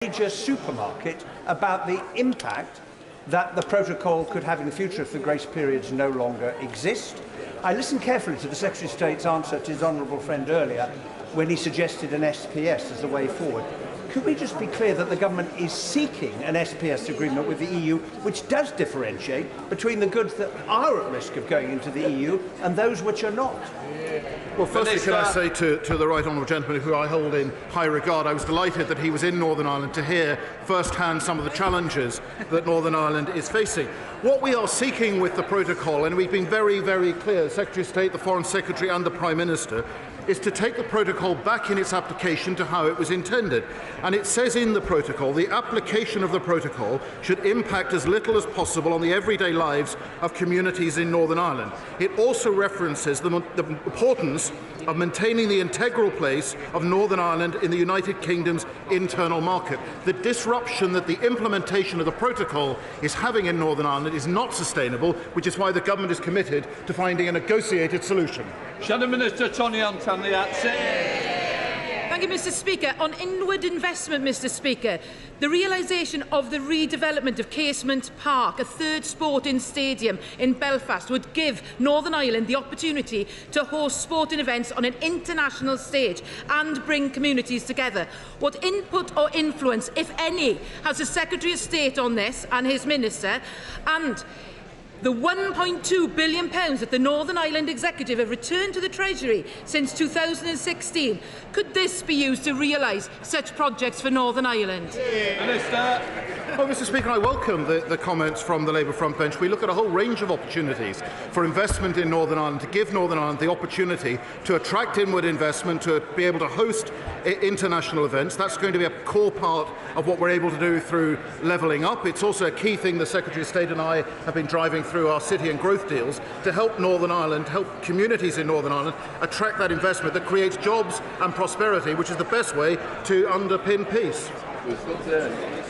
major supermarket about the impact that the protocol could have in the future if the grace periods no longer exist. I listened carefully to the Secretary of State's answer to his honourable friend earlier when he suggested an SPS as the way forward. Could we just be clear that the government is seeking an SPS agreement with the EU which does differentiate between the goods that are at risk of going into the EU and those which are not? Well, firstly, can I say to the right honourable gentleman, who I hold in high regard, I was delighted that he was in Northern Ireland to hear first-hand some of the challenges that Northern Ireland is facing. What we are seeking with the protocol, and we've been very, very clear, the Secretary of State, the Foreign Secretary and the Prime Minister, is to take the protocol back in its application to how it was intended. And it says in the protocol, the application of the protocol should impact as little as possible on the everyday lives of communities in Northern Ireland. It also references the importance of maintaining the integral place of Northern Ireland in the United Kingdom's internal market. The disruption that the implementation of the protocol is having in Northern Ireland is not sustainable, which is why the government is committed to finding a negotiated solution. Shadow Minister Tony Thank you, Mr. Speaker. On inward investment, Mr. Speaker, the realisation of the redevelopment of Casement Park, a third sporting stadium in Belfast, would give Northern Ireland the opportunity to host sporting events on an international stage and bring communities together. What input or influence, if any, has the Secretary of State on this and his Minister? And the £1.2 billion that the Northern Ireland Executive have returned to the Treasury since 2016, could this be used to realise such projects for Northern Ireland? Minister. Well, Mr. Speaker, I welcome the comments from the Labour front bench. We look at a whole range of opportunities for investment in Northern Ireland, to give Northern Ireland the opportunity to attract inward investment, to be able to host international events. That's going to be a core part of what we're able to do through levelling up. It's also a key thing the Secretary of State and I have been driving through our city and growth deals to help Northern Ireland, help communities in Northern Ireland attract that investment that creates jobs and prosperity, which is the best way to underpin peace.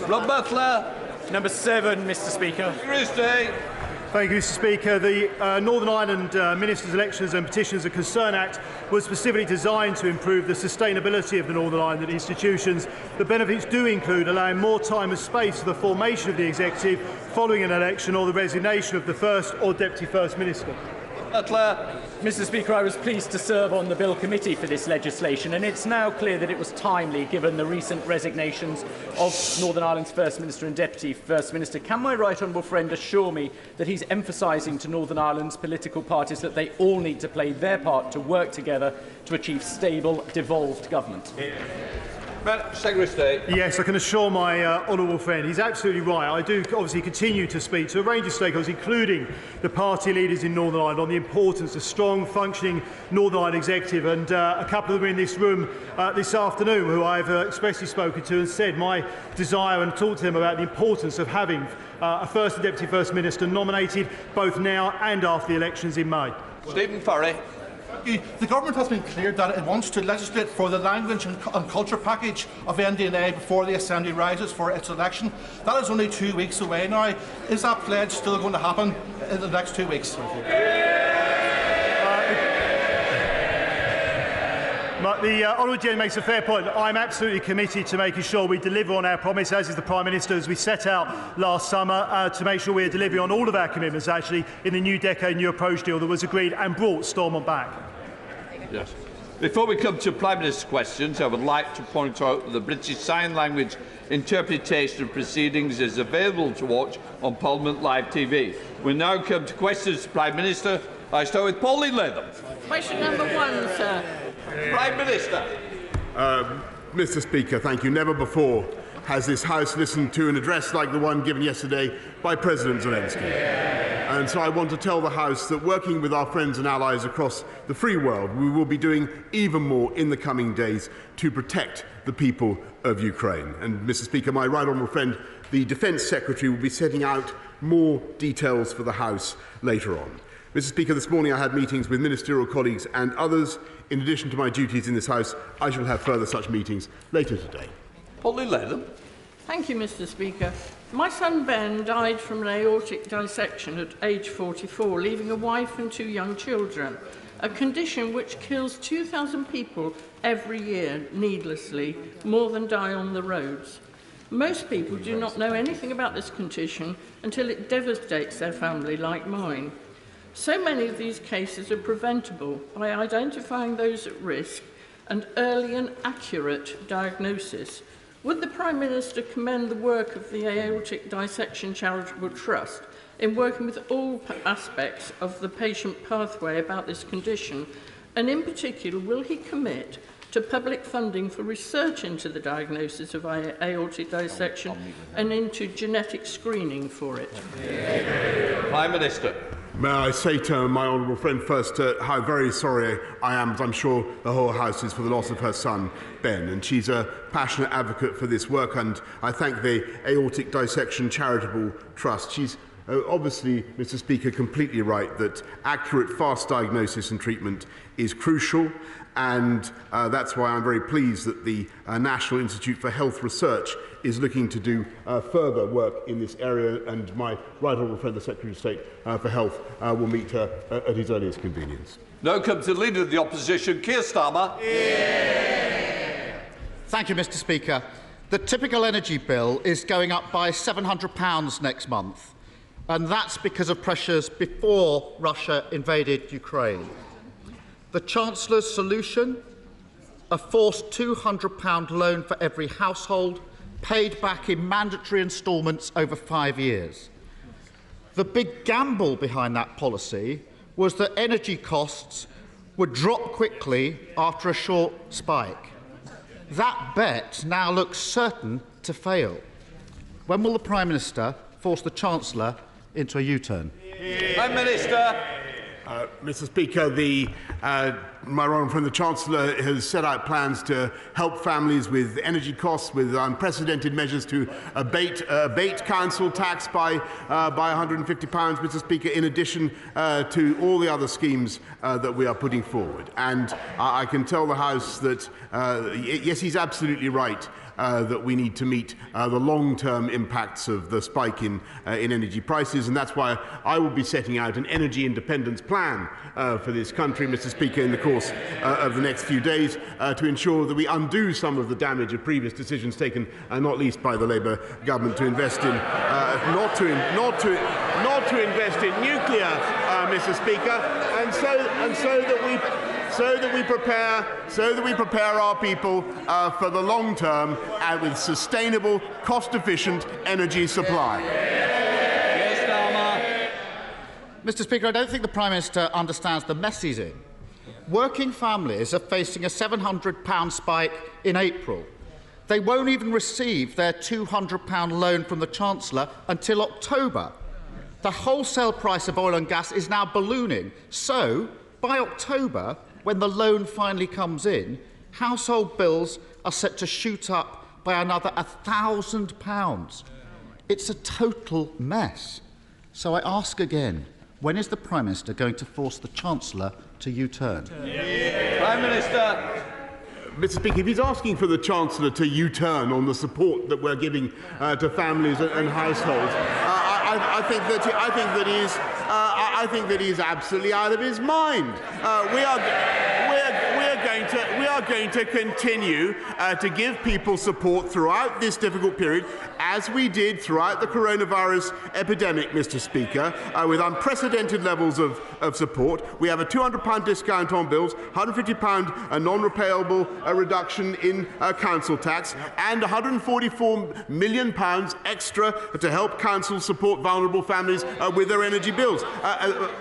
Rob Butler. Number 7, Mr. Speaker. Christie. Thank you, Mr. Speaker. The Northern Ireland Ministers' Elections and Petitions and Concern Act was specifically designed to improve the sustainability of the Northern Ireland institutions. The benefits do include allowing more time and space for the formation of the Executive following an election or the resignation of the First or Deputy First Minister. Butler. Mr. Speaker, I was pleased to serve on the Bill Committee for this legislation, and it's now clear that it was timely given the recent resignations of Northern Ireland's First Minister and Deputy First Minister. Can my right honourable friend assure me that he's emphasising to Northern Ireland's political parties that they all need to play their part to work together to achieve stable, devolved government? Secretary of State. Yes, I can assure my honourable friend he's absolutely right. I do obviously continue to speak to a range of stakeholders, including the party leaders in Northern Ireland, on the importance of strong, functioning Northern Ireland Executive. And a couple of them in this room this afternoon, who I've expressly spoken to, and said my desire and talked to them about the importance of having a First and Deputy First Minister nominated both now and after the elections in May. Stephen Furry. The government has been clear that it wants to legislate for the language and culture package of NDNA before the Assembly rises for its election. That is only 2 weeks away now. Is that pledge still going to happen in the next 2 weeks? The honourable gentleman makes a fair point. I'm absolutely committed to making sure we deliver on our promise, as is the Prime Minister, as we set out last summer, to make sure we are delivering on all of our commitments, actually, in the new decade new approach deal that was agreed and brought Stormont back. Yes. Before we come to Prime Minister's questions, I would like to point out that the British Sign Language interpretation of proceedings is available to watch on Parliament Live TV. We now come to questions to Prime Minister. I start with Pauline Latham. Question number 1, sir. Prime Minister. Mr. Speaker, thank you. Never before has this House listened to an address like the one given yesterday by President Zelensky. And so I want to tell the House that, working with our friends and allies across the free world, we will be doing even more in the coming days to protect the people of Ukraine. And, Mr. Speaker, my right honourable friend, the Defence Secretary, will be setting out more details for the House later on. Mr. Speaker, this morning I had meetings with ministerial colleagues and others. In addition to my duties in this House, I shall have further such meetings later today. Pauline Latham. Thank you, Mr. Speaker. My son Ben died from an aortic dissection at age 44, leaving a wife and 2 young children, a condition which kills 2,000 people every year needlessly, more than die on the roads. Most people do not know anything about this condition until it devastates their family, like mine. So many of these cases are preventable by identifying those at risk and early and accurate diagnosis. Would the Prime Minister commend the work of the Aortic Dissection Charitable Trust in working with all aspects of the patient pathway about this condition, and in particular, will he commit to public funding for research into the diagnosis of aortic dissection and into genetic screening for it? Prime Minister. May I say to my honourable friend first how very sorry I am, as I'm sure the whole House is, for the loss of her son, Ben. And she's a passionate advocate for this work, and I thank the Aortic Dissection Charitable Trust. She's obviously, Mr. Speaker, completely right that accurate, fast diagnosis and treatment is crucial, and that's why I'm very pleased that the National Institute for Health Research is looking to do further work in this area, and my right honourable friend, the Secretary of State for Health, will meet her at his earliest convenience. Now comes the Leader of the Opposition, Keir Starmer. Thank you, Mr. Speaker. The typical energy bill is going up by £700 next month, and that's because of pressures before Russia invaded Ukraine. The Chancellor's solution? A forced £200 loan for every household, paid back in mandatory instalments over 5 years. The big gamble behind that policy was that energy costs would drop quickly after a short spike. That bet now looks certain to fail. When will the Prime Minister force the Chancellor into a U-turn? Prime Minister. Mr. Speaker, my honourable friend, the Chancellor, has set out plans to help families with energy costs, with unprecedented measures to abate council tax by £150, Mr. Speaker, in addition to all the other schemes that we are putting forward. And I can tell the House that, yes, he's absolutely right. That we need to meet the long-term impacts of the spike in energy prices, and that's why I will be setting out an energy independence plan for this country, Mr. Speaker, in the course of the next few days to ensure that we undo some of the damage of previous decisions taken, not least by the Labour government, to invest in not to invest in nuclear, Mr. Speaker, and so that we prepare our people for the long term and with sustainable, cost-efficient energy supply. Mr. Speaker, I don't think the Prime Minister understands the mess he's in. Working families are facing a £700 spike in April. They won't even receive their £200 loan from the Chancellor until October. The wholesale price of oil and gas is now ballooning. So, by October, when the loan finally comes in, household bills are set to shoot up by another £1,000. It's a total mess. So I ask again, when is the Prime Minister going to force the Chancellor to U-turn? Prime Minister. Mr. Speaker, if he's asking for the Chancellor to U-turn on the support that we're giving to families and households, I think that he's absolutely out of his mind. We are going to continue to give people support throughout this difficult period, as we did throughout the coronavirus epidemic, Mr. Speaker, with unprecedented levels of support. We have a £200 discount on bills, £150 non-repayable reduction in council tax, and £144 million extra to help councils support vulnerable families with their energy bills.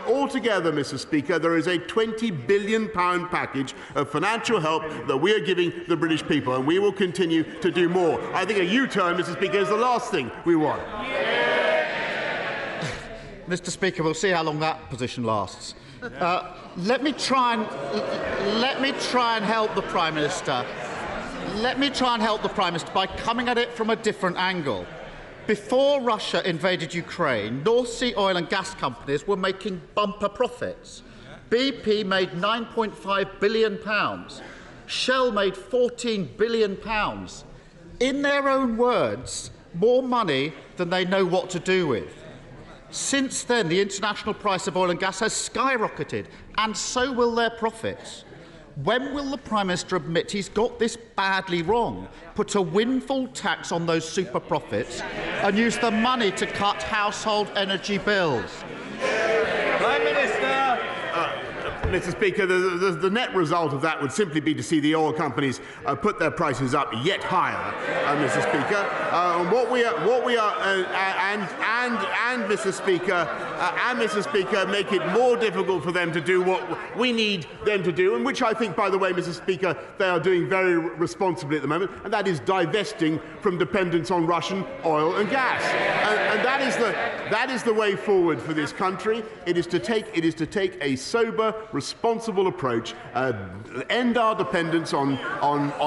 Altogether, Mr. Speaker, there is a £20 billion package of financial help that we are giving the British people, and we will continue to do more. I think a U-turn, Mr. Speaker, is the last thing we want. Mr. Speaker, we'll see how long that position lasts. Let me try and help the Prime Minister. Let me try and help the Prime Minister by coming at it from a different angle. Before Russia invaded Ukraine, North Sea oil and gas companies were making bumper profits. BP made £9.5 billion. Shell made £14 billion. In their own words, more money than they know what to do with. Since then, the international price of oil and gas has skyrocketed, and so will their profits. When will the Prime Minister admit he's got this badly wrong, put a windfall tax on those super profits and use the money to cut household energy bills? Prime Minister! Mr. Speaker, the net result of that would simply be to see the oil companies put their prices up yet higher, Mr. Speaker. Mr. Speaker, make it more difficult for them to do what we need them to do, and which I think, by the way, Mr. Speaker, they are doing very responsibly at the moment, and that is divesting from dependence on Russian oil and gas. And that is the way forward for this country. It is to take a sober, responsible approach, end our dependence on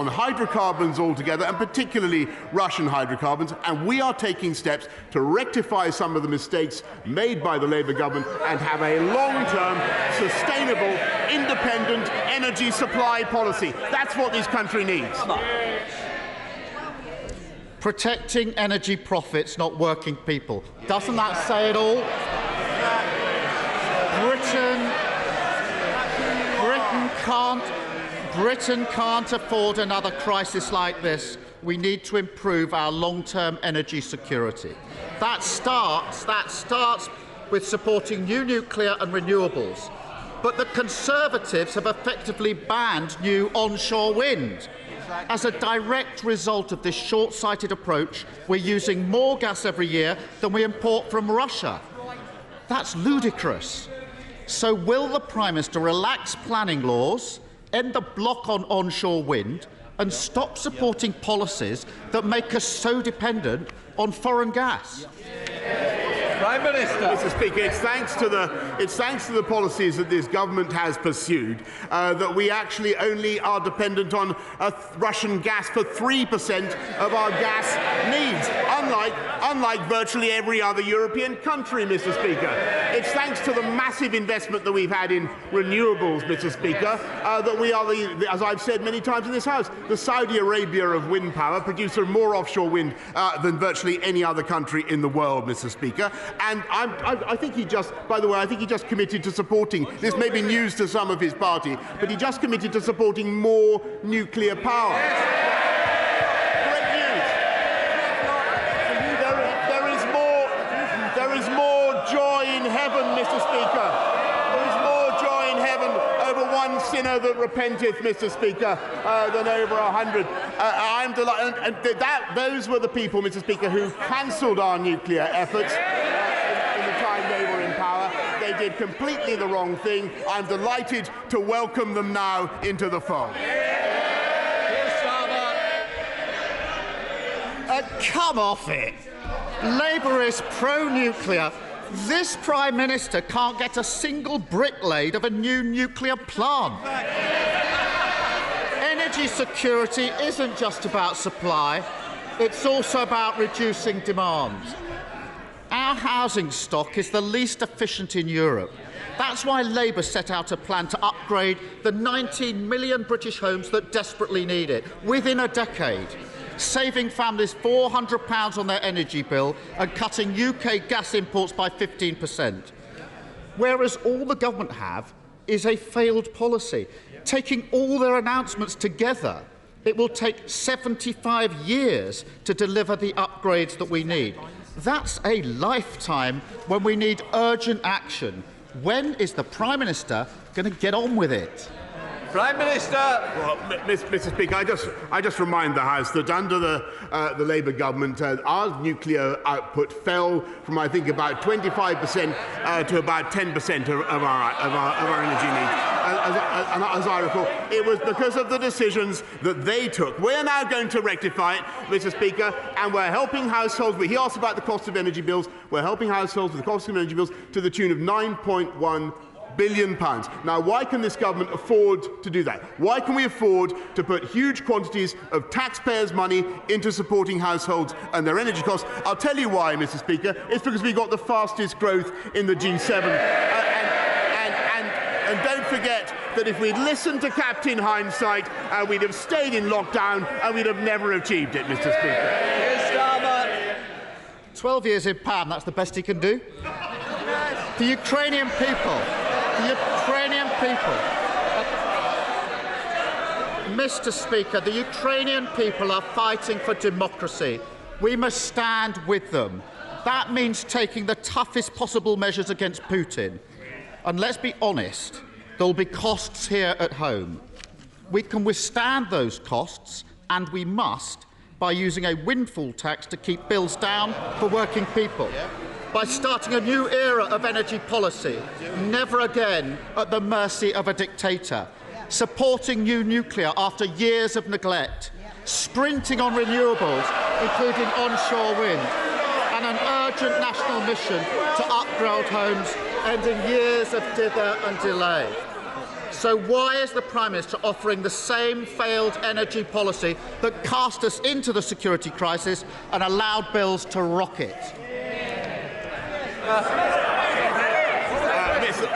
hydrocarbons altogether, and particularly Russian hydrocarbons, and we are taking steps to rectify some of the mistakes made by the Labour government and have a long-term, sustainable, independent energy supply policy. That's what this country needs. Protecting energy profits, not working people. Doesn't that say it all? Britain can't afford another crisis like this. We need to improve our long-term energy security. That starts with supporting new nuclear and renewables. But the Conservatives have effectively banned new onshore wind. As a direct result of this short-sighted approach, we're using more gas every year than we import from Russia. That's ludicrous. So will the Prime Minister relax planning laws, end the block on onshore wind, and stop supporting policies that make us so dependent on foreign gas? Prime Minister. Mr. Speaker, it's thanks to the policies that this government has pursued that we actually only are dependent on Russian gas for 3% of our gas needs, unlike virtually every other European country, Mr. Speaker. It's thanks to the massive investment that we've had in renewables, Mr. Speaker, that we are, as I've said many times in this House, the Saudi Arabia of wind power, producer of more offshore wind than virtually any other country in the world, Mr. Speaker. And I think he just, by the way, I think he just committed to supporting, this may be news to some of his party, but he just committed to supporting more nuclear power. Great news. There is more joy in heaven, Mr. Speaker. There is more joy in heaven over one sinner that repenteth, Mr. Speaker, than over 100. I'm delighted, and those were the people, Mr. Speaker, who cancelled our nuclear efforts. They did completely the wrong thing. I'm delighted to welcome them now into the fold. Come off it. Labour is pro-nuclear. This Prime Minister can't get a single brick laid of a new nuclear plant. Energy security isn't just about supply. It's also about reducing demand. Our housing stock is the least efficient in Europe. That's why Labour set out a plan to upgrade the 19 million British homes that desperately need it within a decade, saving families £400 on their energy bill and cutting UK gas imports by 15%. Whereas all the government have is a failed policy. Taking all their announcements together, it will take 75 years to deliver the upgrades that we need. That's a lifetime when we need urgent action. When is the Prime Minister going to get on with it? Prime Minister. Well, Mr. Speaker, I just remind the House that under the Labour government, our nuclear output fell from, I think, about 25% to about 10% of our energy needs. As I recall, it was because of the decisions that they took. We're now going to rectify it, Mr. Speaker, and we're helping households. He asked about the cost of energy bills. We're helping households with the cost of energy bills to the tune of £9.1 billion. Now, why can this government afford to do that? Why can we afford to put huge quantities of taxpayers' money into supporting households and their energy costs? I'll tell you why, Mr. Speaker. It's because we've got the fastest growth in the G7. And don't forget that if we'd listened to Captain Hindsight, we'd have stayed in lockdown and we'd have never achieved it, Mr. Speaker. 12 years in power, and that's the best he can do? The Ukrainian people, Mr. Speaker, the Ukrainian people are fighting for democracy. We must stand with them. That means taking the toughest possible measures against Putin. And let's be honest, there will be costs here at home. We can withstand those costs, and we must, by using a windfall tax to keep bills down for working people, by starting a new era of energy policy, never again at the mercy of a dictator, supporting new nuclear after years of neglect, sprinting on renewables, including onshore wind, and an urgent national mission to upgrade homes, ending years of dither and delay. So why is the Prime Minister offering the same failed energy policy that cast us into the security crisis and allowed bills to rocket?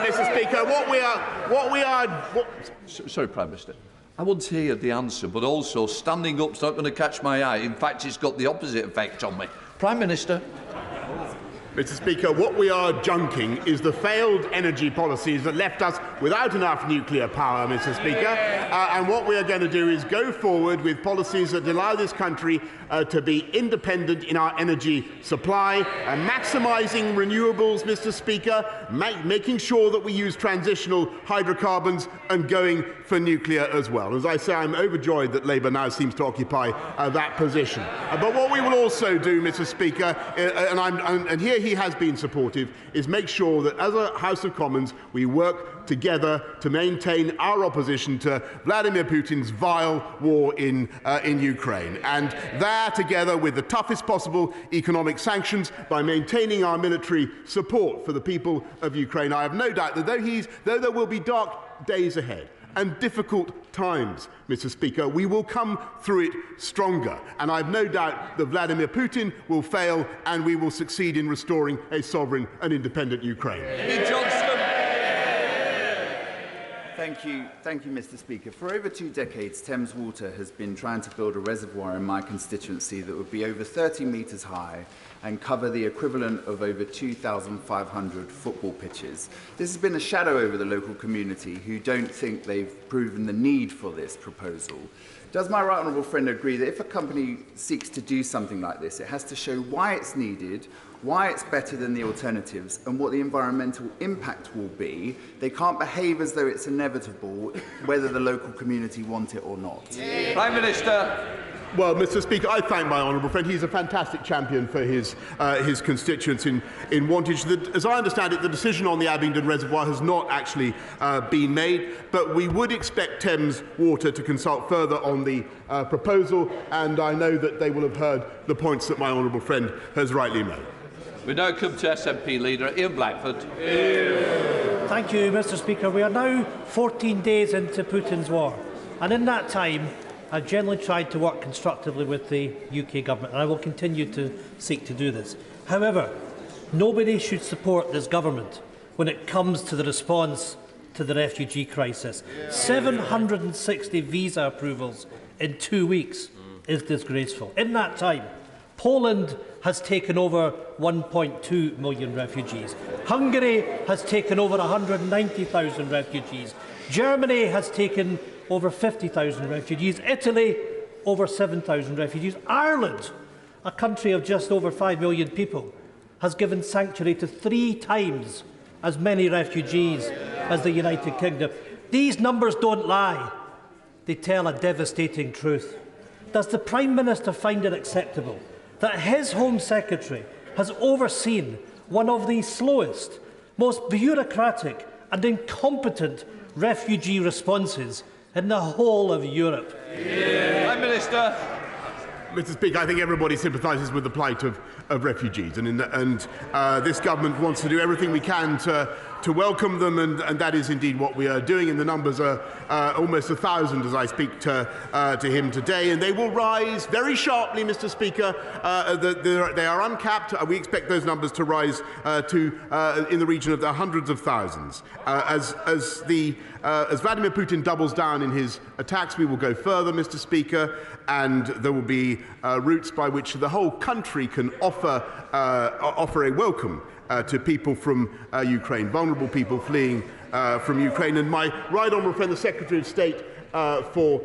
Mr. Speaker, Sorry, Prime Minister. I want to hear the answer, but also standing up's not going to catch my eye. In fact, it's got the opposite effect on me. Prime Minister. Mr. Speaker, what we are junking is the failed energy policies that left us without enough nuclear power, Mr. Speaker. And what we are going to do is go forward with policies that allow this country to be independent in our energy supply, maximising renewables, Mr. Speaker, making sure that we use transitional hydrocarbons and going for nuclear as well. As I say, I'm overjoyed that Labour now seems to occupy that position. But what we will also do, Mr. Speaker, and here he has been supportive, is make sure that as a House of Commons we work together to maintain our opposition to Vladimir Putin's vile war in Ukraine. And that, together with the toughest possible economic sanctions, by maintaining our military support for the people of Ukraine, I have no doubt that though there will be dark days ahead and difficult times, Mr. Speaker, we will come through it stronger. And I have no doubt that Vladimir Putin will fail and we will succeed in restoring a sovereign and independent Ukraine. Thank you, Mr. Speaker. For over 2 decades, Thames Water has been trying to build a reservoir in my constituency that would be over 30 metres high and cover the equivalent of over 2,500 football pitches. This has been a shadow over the local community, who don't think they've proven the need for this proposal. Does my right honourable friend agree that if a company seeks to do something like this, it has to show why it's needed, why it's better than the alternatives, and what the environmental impact will be? They can't behave as though it's inevitable, whether the local community want it or not. Prime Minister. Well, Mr. Speaker, I thank my honourable friend. He's a fantastic champion for his constituents in Wantage. As I understand it, the decision on the Abingdon Reservoir has not actually been made, but we would expect Thames Water to consult further on the proposal, and I know that they will have heard the points that my honourable friend has rightly made. We now come to SNP leader Ian Blackford. Thank you, Mr. Speaker. We are now 14 days into Putin's war, and in that time I've generally tried to work constructively with the UK government, and I will continue to seek to do this. However, nobody should support this government when it comes to the response to the refugee crisis. 760 visa approvals in 2 weeks is disgraceful. In that time, Poland has taken over 1.2 million refugees. Hungary has taken over 190,000 refugees. Germany has taken over 50,000 refugees. Italy, over 7,000 refugees. Ireland, a country of just over 5 million people, has given sanctuary to 3 times as many refugees as the United Kingdom. These numbers don't lie. They tell a devastating truth. Does the Prime Minister find it acceptable that his Home Secretary has overseen one of the slowest, most bureaucratic and incompetent refugee responses in the whole of Europe? Prime Minister. Mr. Speaker, I think everybody sympathises with the plight of refugees, and this government wants to do everything we can to welcome them, and that is indeed what we are doing. And the numbers are almost 1,000 as I speak to him today, and they will rise very sharply, Mr. Speaker. They are uncapped. We expect those numbers to rise to in the region of the hundreds of thousands. As Vladimir Putin doubles down in his attacks, we will go further, Mr. Speaker, and there will be routes by which the whole country can offer a welcome to people from Ukraine, vulnerable people fleeing from Ukraine. And my right honourable friend, the Secretary of State, for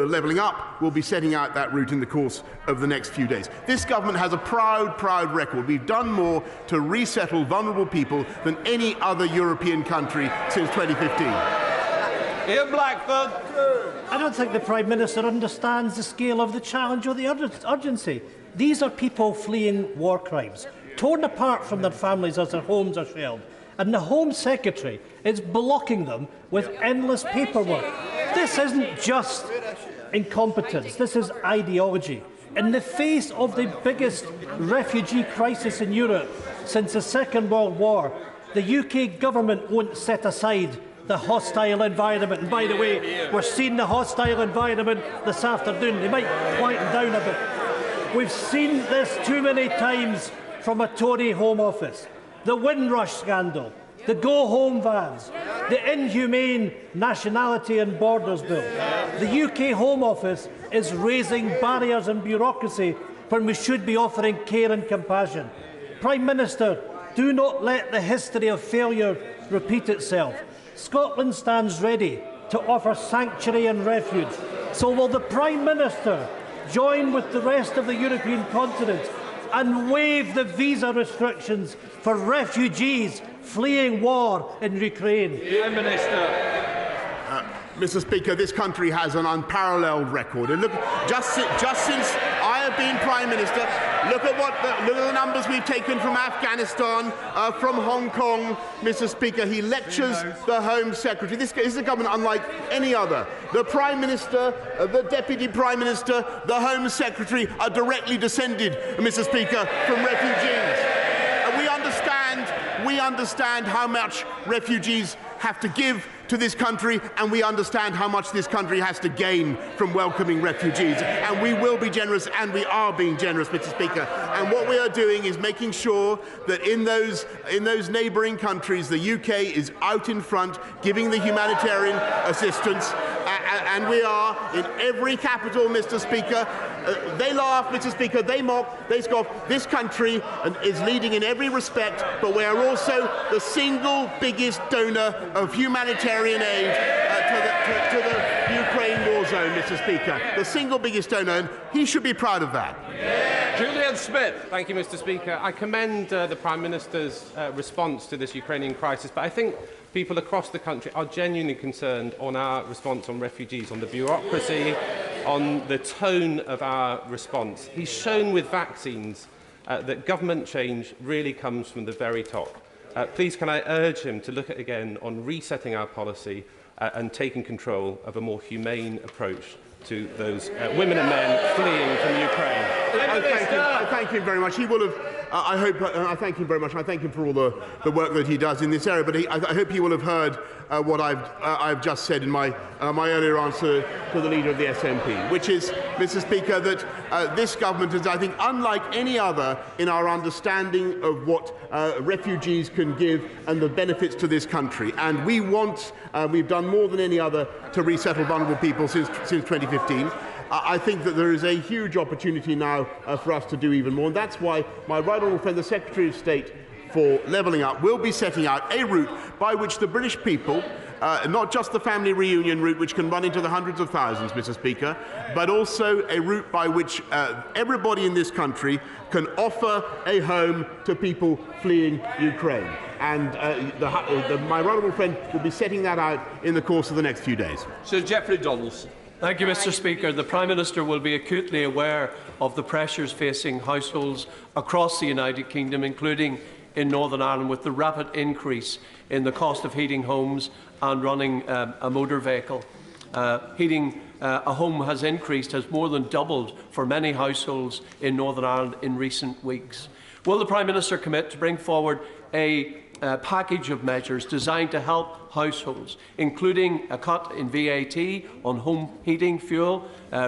levelling up will be setting out that route in the course of the next few days. This government has a proud record. We've done more to resettle vulnerable people than any other European country since 2015. Ian Blackford. I don't think the Prime Minister understands the scale of the challenge or the urgency. These are people fleeing war crimes, torn apart from their families as their homes are shelled, and the Home Secretary is blocking them with endless paperwork. This isn't just incompetence, this is ideology. In the face of the biggest refugee crisis in Europe since the Second World War, the UK government won't set aside the hostile environment. And by the way, we're seeing the hostile environment this afternoon. They might quieten down a bit. We've seen this too many times from a Tory Home Office. The Windrush scandal, the go-home vans, the inhumane Nationality and Borders Bill. The UK Home Office is raising barriers and bureaucracy when we should be offering care and compassion. Prime Minister, do not let the history of failure repeat itself. Scotland stands ready to offer sanctuary and refuge. So will the Prime Minister join with the rest of the European continent and waive the visa restrictions for refugees fleeing war in Ukraine? Prime Minister. Mr. Speaker, this country has an unparalleled record. And look, just since I have been Prime Minister, look at the numbers we've taken from Afghanistan, from Hong Kong. Mr. Speaker, he lectures the Home Secretary. This is a government unlike any other. The Prime Minister, the Deputy Prime Minister, the Home Secretary are directly descended, Mr. Speaker, from refugees. And we understand how much refugees have to give to this country, and we understand how much this country has to gain from welcoming refugees. And we will be generous, and we are being generous, Mr. Speaker. And what we are doing is making sure that in those neighbouring countries, the UK is out in front, giving the humanitarian assistance. And we are in every capital, Mr. Speaker. They laugh, Mr. Speaker, they mock, they scoff. This country is leading in every respect, but we are also the single biggest donor of humanitarian aid to the Ukraine war zone, Mr. Speaker. The single biggest donor, and he should be proud of that. Julian Smith. Thank you, Mr. Speaker. I commend the Prime Minister's response to this Ukrainian crisis, but I think people across the country are genuinely concerned on our response on refugees, on the bureaucracy, on the tone of our response. He's shown with vaccines that government change really comes from the very top. Please can I urge him to look at again on resetting our policy and taking control of a more humane approach to those women and men fleeing from Ukraine. I thank him very much. He will have. I thank him very much. I thank him for all the work that he does in this area. But I hope he will have heard what I've just said in my earlier answer to the leader of the SNP, which is, Mr. Speaker, that this government is, I think, unlike any other in our understanding of what refugees can give and the benefits to this country. And we've done more than any other to resettle vulnerable people since 2015. I think that there is a huge opportunity now for us to do even more, and that's why my right honourable friend, the Secretary of State for Levelling Up, will be setting out a route by which the British people, not just the family reunion route, which can run into the hundreds of thousands, Mr. Speaker, but also a route by which everybody in this country can offer a home to people fleeing Ukraine. And my right honourable friend will be setting that out in the course of the next few days. Sir Geoffrey Donaldson. Thank you, Mr. Speaker. The Prime Minister will be acutely aware of the pressures facing households across the United Kingdom, including in Northern Ireland, with the rapid increase in the cost of heating homes and running a motor vehicle. Heating a home has more than doubled for many households in Northern Ireland in recent weeks. Will the Prime Minister commit to bring forward a package of measures designed to help households, including a cut in VAT on home heating fuel,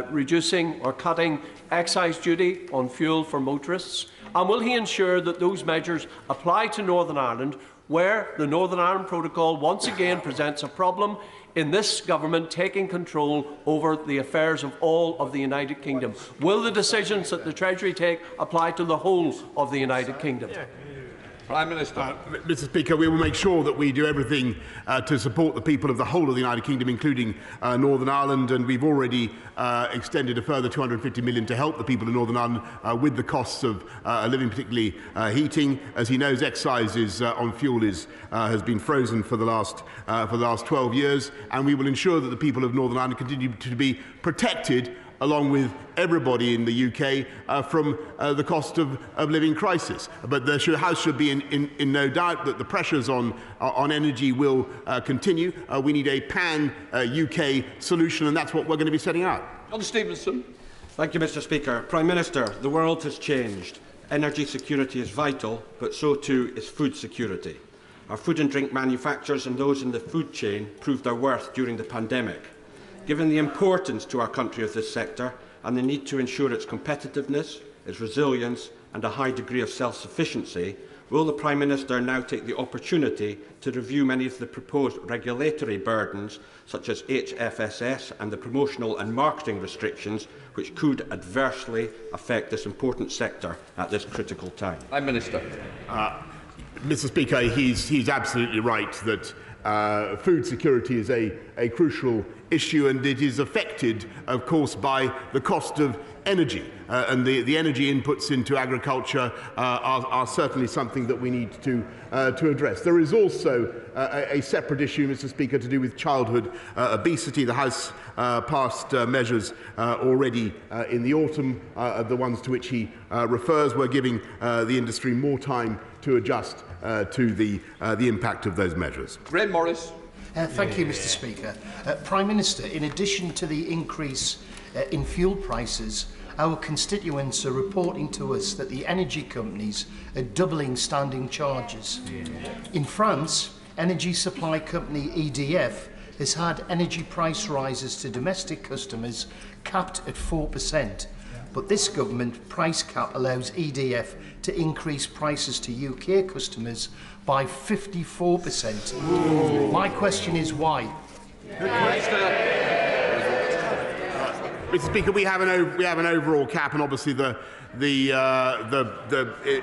reducing or cutting excise duty on fuel for motorists? And will he ensure that those measures apply to Northern Ireland, where the Northern Ireland Protocol once again presents a problem in this government taking control over the affairs of all of the United Kingdom? Will the decisions that the Treasury take apply to the whole of the United Kingdom? Prime Minister. Mr. Speaker, we will make sure that we do everything to support the people of the whole of the United Kingdom, including Northern Ireland, and we've already extended a further £250 million to help the people of Northern Ireland with the costs of living, particularly heating. As he knows, excise on fuel has been frozen for the last 12 years, and we will ensure that the people of Northern Ireland continue to be protected, along with everybody in the UK, from the cost of living crisis. But the House should be in no doubt that the pressures on energy will continue. We need a pan-UK solution, and that's what we're going to be setting out. John Stevenson. Thank you, Mr. Speaker. Prime Minister, the world has changed. Energy security is vital, but so too is food security. Our food and drink manufacturers and those in the food chain proved their worth during the pandemic. Given the importance to our country of this sector and the need to ensure its competitiveness, its resilience and a high degree of self-sufficiency, will the Prime Minister now take the opportunity to review many of the proposed regulatory burdens, such as HFSS and the promotional and marketing restrictions, which could adversely affect this important sector at this critical time? Prime Minister. Mr. Speaker, he's absolutely right that food security is a crucial issue, and it is affected, of course, by the cost of energy. And the energy inputs into agriculture are certainly something that we need to address. There is also a separate issue, Mr. Speaker, to do with childhood obesity. The House passed measures already in the autumn, the ones to which he refers. We're giving the industry more time to adjust to the impact of those measures. Graham Morris. Thank you, Mr. Speaker. Prime Minister, in addition to the increase in fuel prices, our constituents are reporting to us that the energy companies are doubling standing charges. In France, energy supply company EDF has had energy price rises to domestic customers capped at 4%. But this government price cap allows EDF to increase prices to UK customers by 54%. Ooh. My question is why? Mr. Speaker, we have an overall cap, and obviously the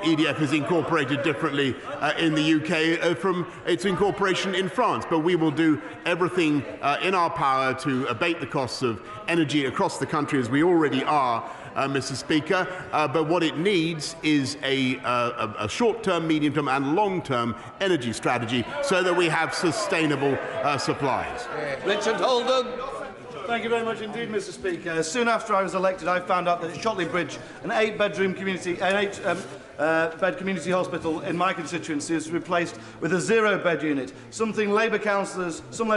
EDF is incorporated differently in the UK from its incorporation in France. But we will do everything in our power to abate the costs of energy across the country, as we already are, Mr. Speaker. But what it needs is a short-term, medium-term and long-term energy strategy so that we have sustainable supplies. Richard Holden. Thank you very much indeed, Mr. Speaker. Soon after I was elected, I found out that at Shotley Bridge, an 8-bed community hospital in my constituency is replaced with a 0-bed unit, something some Labour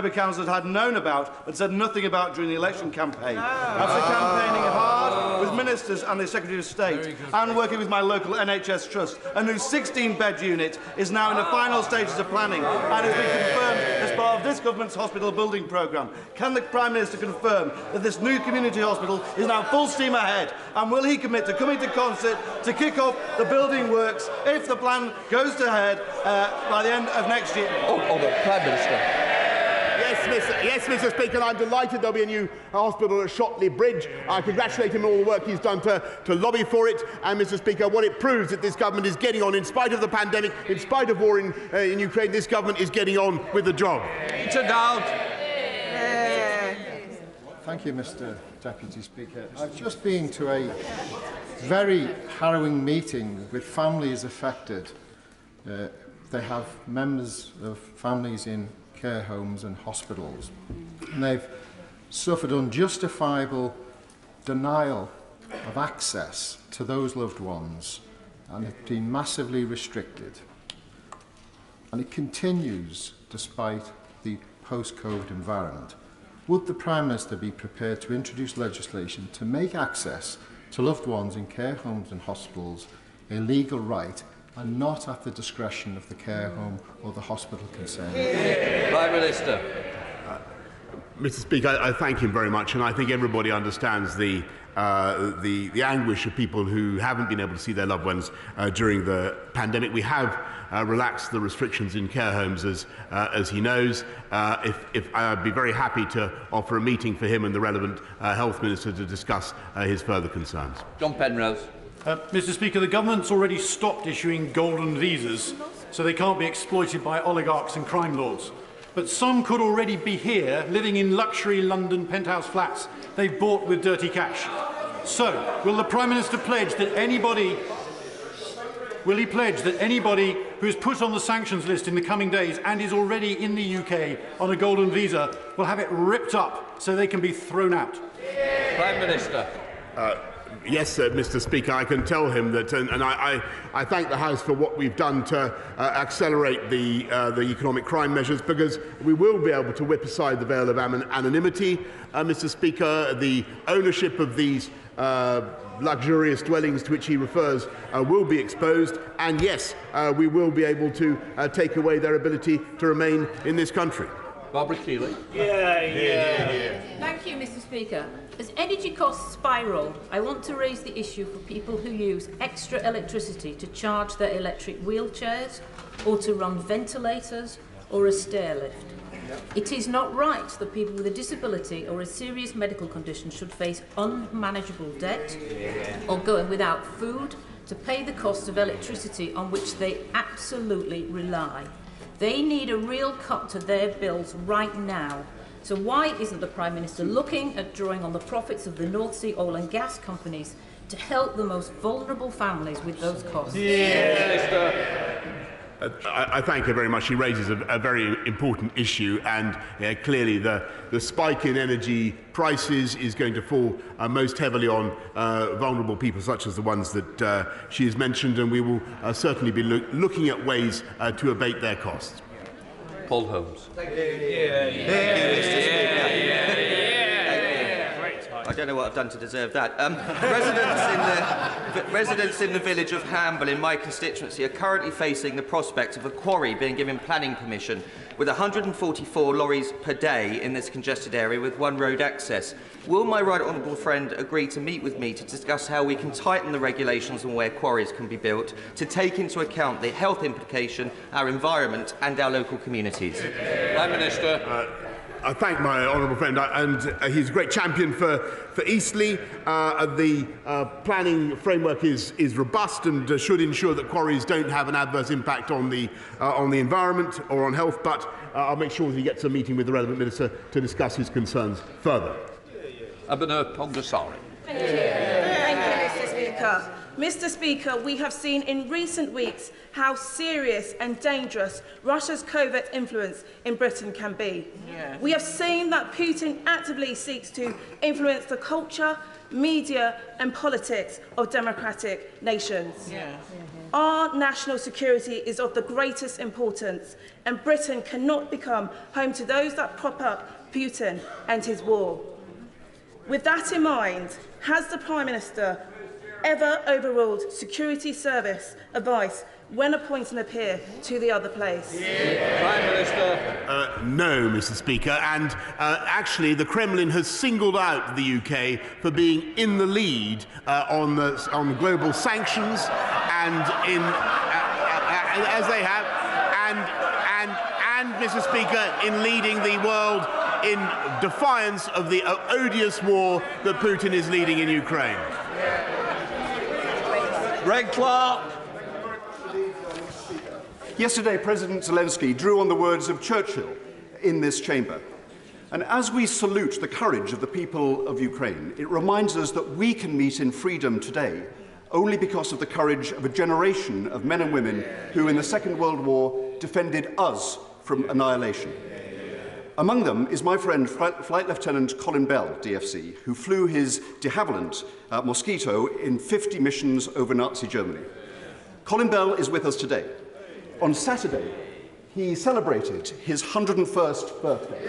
councillors had known about but said nothing about during the election campaign. After campaigning hard with ministers and the Secretary of State and working with my local NHS trust, a new 16-bed unit is now in the final stages of planning and has been confirmed as part of this government's hospital building programme. Can the Prime Minister confirm that this new community hospital is now full steam ahead, and will he commit to coming to concert to kick off the building works if the plan goes ahead by the end of next year? The Prime Minister. Yes, Mr. Speaker, I'm delighted there'll be a new hospital at Shotley Bridge. I congratulate him on all the work he's done to lobby for it. And, Mr. Speaker, what it proves that this government is getting on, in spite of the pandemic, in spite of war in Ukraine, this government is getting on with the job. Thank you, Mr. Deputy Speaker. I've just been to a very harrowing meeting with families affected. They have members of families in care homes and hospitals, and they've suffered unjustifiable denial of access to those loved ones, and have been massively restricted. And it continues despite the post-COVID environment. Would the Prime Minister be prepared to introduce legislation to make access to loved ones in care homes and hospitals a legal right and not at the discretion of the care home or the hospital concerned? Prime Minister. Mr. Speaker, I thank him very much, and I think everybody understands the anguish of people who haven't been able to see their loved ones during the pandemic. We have relaxed the restrictions in care homes, as he knows. I'd be very happy to offer a meeting for him and the relevant health minister to discuss his further concerns. John Penrose. Mr. Speaker, the government's already stopped issuing golden visas so they can't be exploited by oligarchs and crime lords. But some could already be here, living in luxury London penthouse flats they've bought with dirty cash. So, will the Prime Minister pledge that anybody who is put on the sanctions list in the coming days and is already in the UK on a golden visa will have it ripped up so they can be thrown out? Prime Minister. Yes, Mr. Speaker, I can tell him that, and I thank the House for what we've done to accelerate the economic crime measures, because we will be able to whip aside the veil of anonymity. Mr. Speaker, the ownership of these luxurious dwellings to which he refers will be exposed, and yes, we will be able to take away their ability to remain in this country. Barbara Healey. Thank you, Mr. Speaker. As energy costs spiral, I want to raise the issue for people who use extra electricity to charge their electric wheelchairs, or to run ventilators, or a stair lift. It is not right that people with a disability or a serious medical condition should face unmanageable debt, or going without food to pay the cost of electricity on which they absolutely rely. They need a real cut to their bills right now. So why isn't the Prime Minister looking at drawing on the profits of the North Sea oil and gas companies to help the most vulnerable families with those costs? I thank her very much. She raises a very important issue, and clearly the spike in energy prices is going to fall most heavily on vulnerable people such as the ones that she has mentioned, and we will certainly be looking at ways to abate their costs. Paul Holmes. Thank you, Mr. Speaker. I don't know what I've done to deserve that. Residents in the village of Hamble in my constituency are currently facing the prospect of a quarry being given planning permission with 144 lorries per day in this congested area with one road access. Will my right honourable friend agree to meet with me to discuss how we can tighten the regulations on where quarries can be built to take into account the health implication, our environment and our local communities? Prime Minister. I thank my honourable friend, and he's a great champion for Eastleigh. The planning framework is robust and should ensure that quarries don't have an adverse impact on the environment or on health, but I'll make sure that he gets a meeting with the relevant minister to discuss his concerns further. Abhinav Pongasari. Thank you, Mr. Speaker. Mr. Speaker, we have seen in recent weeks how serious and dangerous Russia's covert influence in Britain can be. Yeah. We have seen that Putin actively seeks to influence the culture, media and politics of democratic nations. Yeah. Our national security is of the greatest importance, and Britain cannot become home to those that prop up Putin and his war. With that in mind, has the Prime Minister ever overruled security service advice when appointing a peer to the other place? Prime Minister. No, Mr. Speaker, and actually the Kremlin has singled out the UK for being in the lead on global sanctions, and as they have, and Mr. Speaker, in leading the world in defiance of the odious war that Putin is leading in Ukraine. Greg Clark. Yesterday, President Zelensky drew on the words of Churchill in this chamber. And as we salute the courage of the people of Ukraine, it reminds us that we can meet in freedom today only because of the courage of a generation of men and women who, in the Second World War, defended us from annihilation. Among them is my friend, Flight Lieutenant Colin Bell, DFC, who flew his de Havilland Mosquito in 50 missions over Nazi Germany. Colin Bell is with us today. On Saturday, he celebrated his 101st birthday.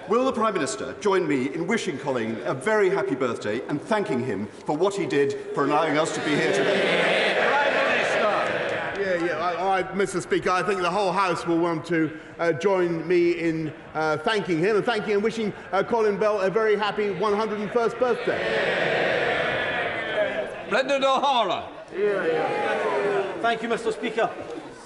Will the Prime Minister join me in wishing Colin a very happy birthday and thanking him for what he did for allowing us to be here today? Mr. Speaker, I think the whole House will want to join me in thanking him and wishing Colin Bell a very happy 101st birthday. Brendan O'Hara. Thank you, Mr. Speaker.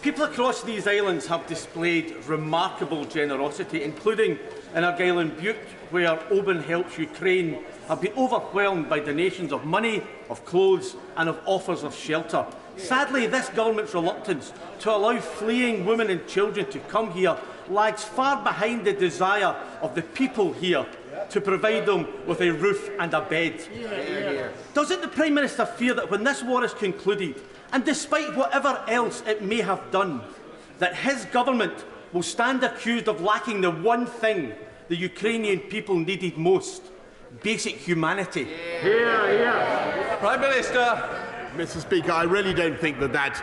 People across these islands have displayed remarkable generosity, including in Argyll and Bute, where Oban helps Ukraine, have been overwhelmed by donations of money, of clothes and of offers of shelter. Sadly, this government's reluctance to allow fleeing women and children to come here lags far behind the desire of the people here to provide them with a roof and a bed. Doesn't the Prime Minister fear that when this war is concluded, and despite whatever else it may have done, that his government will stand accused of lacking the one thing the Ukrainian people needed most: basic humanity? Prime Minister. Mr. Speaker, I really don't think that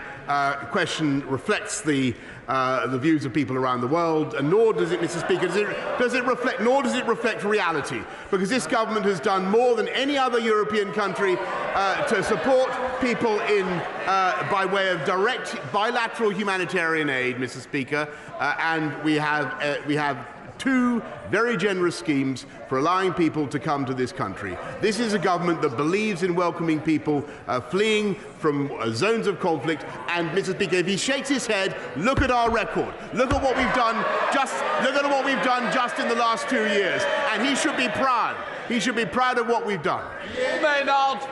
question reflects the views of people around the world, and nor does it, Mr. Speaker, does it reflect reality, because this government has done more than any other European country to support people by way of direct bilateral humanitarian aid, Mr. Speaker, and we have two very generous schemes for allowing people to come to this country. This is a government that believes in welcoming people fleeing from zones of conflict. And, Mr. Speaker, if he shakes his head, look at our record. Look at what we've done. Just in the last 2 years, and he should be proud. He should be proud of what we've done. Maynard.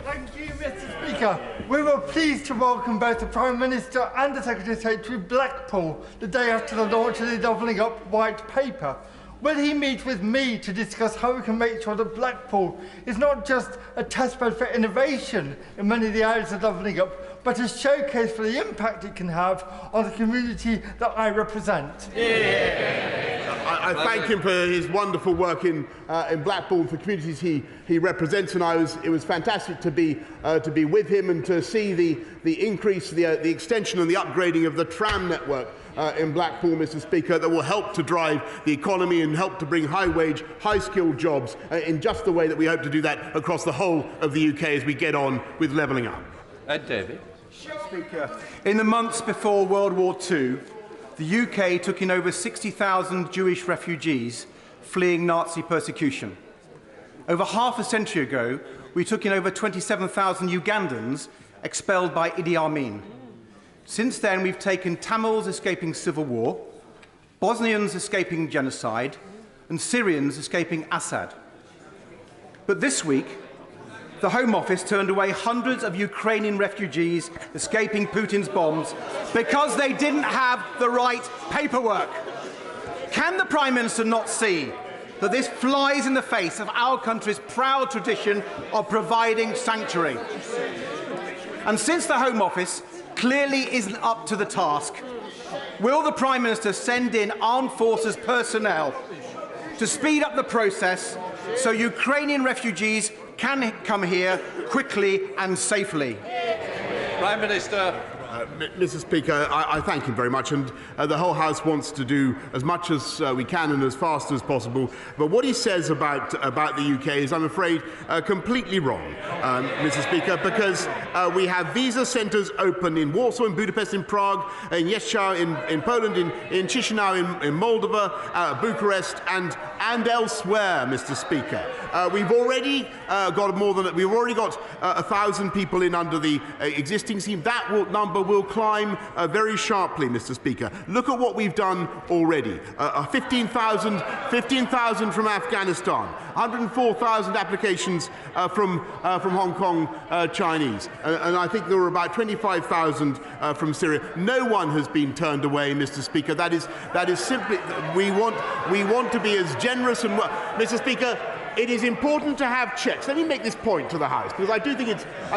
Thank you, Mr. Speaker. We were pleased to welcome both the Prime Minister and the Secretary of State to Blackpool the day after the launch of the Doubling Up White Paper. Will he meet with me to discuss how we can make sure that Blackpool is not just a testbed for innovation in many of the areas of Doubling Up, but a showcase for the impact it can have on the community that I represent? I thank him for his wonderful work in Blackpool for communities he represents, and it was fantastic to be with him and to see the increase, the extension and the upgrading of the tram network in Blackpool, Mr. Speaker, that will help to drive the economy and help to bring high-wage, high-skilled jobs in just the way that we hope to do that across the whole of the UK as we get on with levelling up. Ed Davey. Speaker, in the months before World War II, the UK took in over 60,000 Jewish refugees fleeing Nazi persecution. Over half a century ago, we took in over 27,000 Ugandans expelled by Idi Amin. Since then, we've taken Tamils escaping civil war, Bosnians escaping genocide, and Syrians escaping Assad. But this week, the Home Office turned away hundreds of Ukrainian refugees escaping Putin's bombs because they didn't have the right paperwork. Can the Prime Minister not see that this flies in the face of our country's proud tradition of providing sanctuary? And since the Home Office clearly isn't up to the task, will the Prime Minister send in armed forces personnel to speed up the process so Ukrainian refugees can come here quickly and safely? Prime Minister. Mr. Speaker, I thank him very much, and the whole House wants to do as much as we can and as fast as possible. But what he says about the UK is, I'm afraid, completely wrong, Mr. Speaker, because we have visa centres open in Warsaw, in Budapest, in Prague, in Jeszczał, in Poland, in Chisinau, in Moldova, Bucharest, and elsewhere, Mr. Speaker. We've already got 1,000 people in under the existing scheme. That number will climb very sharply, Mr. Speaker. Look at what we've done already. 15,000 from Afghanistan, 104,000 applications from Hong Kong Chinese, and I think there were about 25,000 from Syria. No one has been turned away, Mr. Speaker. That is simply, we want to be as generous and Mr. Speaker. It is important to have checks. Let me make this point to the House, because I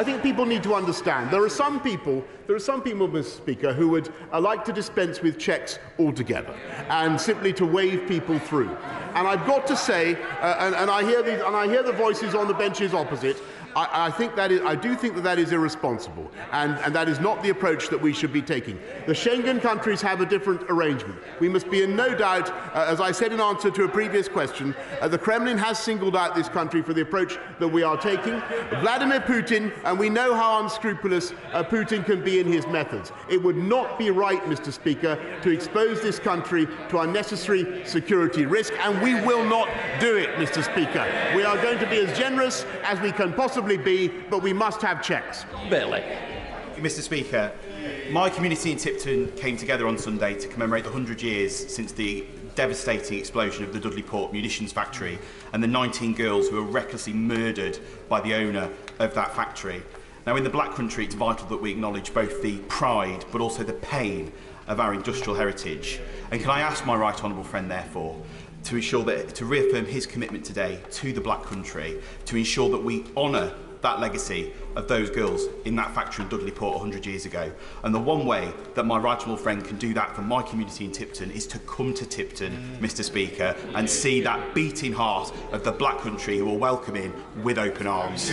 think people need to understand. There are some people, Mr. Speaker, who would like to dispense with checks altogether and simply to wave people through. And I've got to say, and I hear the voices on the benches opposite. I do think that is irresponsible, and that is not the approach that we should be taking. The Schengen countries have a different arrangement. We must be in no doubt, as I said in answer to a previous question, the Kremlin has singled out this country for the approach that we are taking. Vladimir Putin, and we know how unscrupulous Putin can be in his methods. It would not be right, Mr. Speaker, to expose this country to unnecessary security risk, and we will not do it, Mr. Speaker. We are going to be as generous as we can possibly be, but we must have checks. Bailey. Mr. Speaker, My community in Tipton came together on Sunday to commemorate the 100 years since the devastating explosion of the Dudley Port munitions factory and the 19 girls who were recklessly murdered by the owner of that factory. Now, in the Black Country, it's vital that we acknowledge both the pride but also the pain of our industrial heritage. And can I ask my right honourable friend, therefore, to ensure that, to reaffirm his commitment today to the Black Country, to ensure that we honour that legacy of those girls in that factory in Dudley Port 100 years ago. And the one way that my right honourable friend can do that for my community in Tipton is to come to Tipton, Mr Speaker, and see that beating heart of the Black Country who will welcome him with open arms.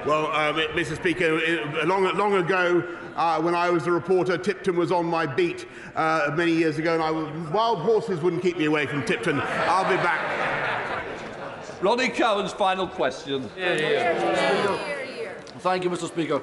Well, Mr Speaker, long ago, when I was a reporter, Tipton was on my beat many years ago, and wild horses wouldn't keep me away from Tipton. I'll be back. Ronnie Cowan's final question. Thank you, Mr Speaker.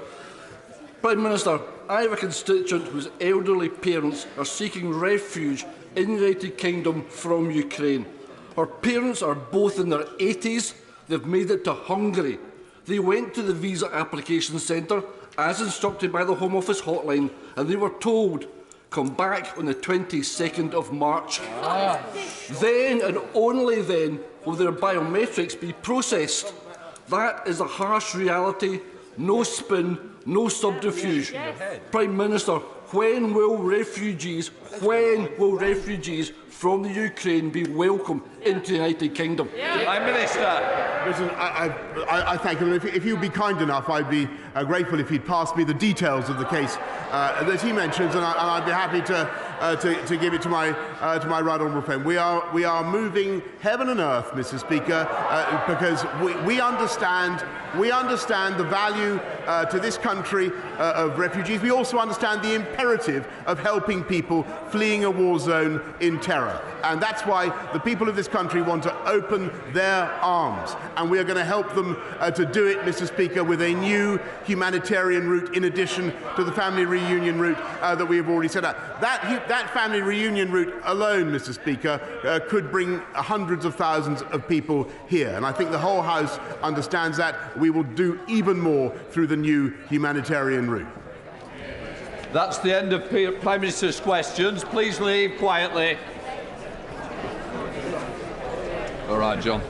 Prime Minister, I have a constituent whose elderly parents are seeking refuge in the United Kingdom from Ukraine. Her parents are both in their 80s. They've made it to Hungary. They went to the visa application centre, as instructed by the Home Office hotline, and they were told, come back on the 22nd of March. Then, and only then, will their biometrics be processed. That is a harsh reality, no spin, no subterfuge. Prime Minister, when will refugees from the Ukraine be welcome into the United Kingdom? Prime Minister. Listen, I thank him. If you'd be kind enough, I'd be grateful if he'd pass me the details of the case that he mentions, and I'd be happy to give it to my right honourable friend. We are moving heaven and earth, Mr. Speaker, because we understand the value to this country of refugees. We also understand the imperative of helping people fleeing a war zone in terror. And that's why the people of this country want to open their arms. And we are going to help them to do it, Mr. Speaker, with a new humanitarian route in addition to the family reunion route that we have already set out. That family reunion route alone, Mr. Speaker, could bring hundreds of thousands of people here. And I think the whole House understands that. We will do even more through the new humanitarian route. That's the end of Prime Minister's questions. Please leave quietly. All right, John.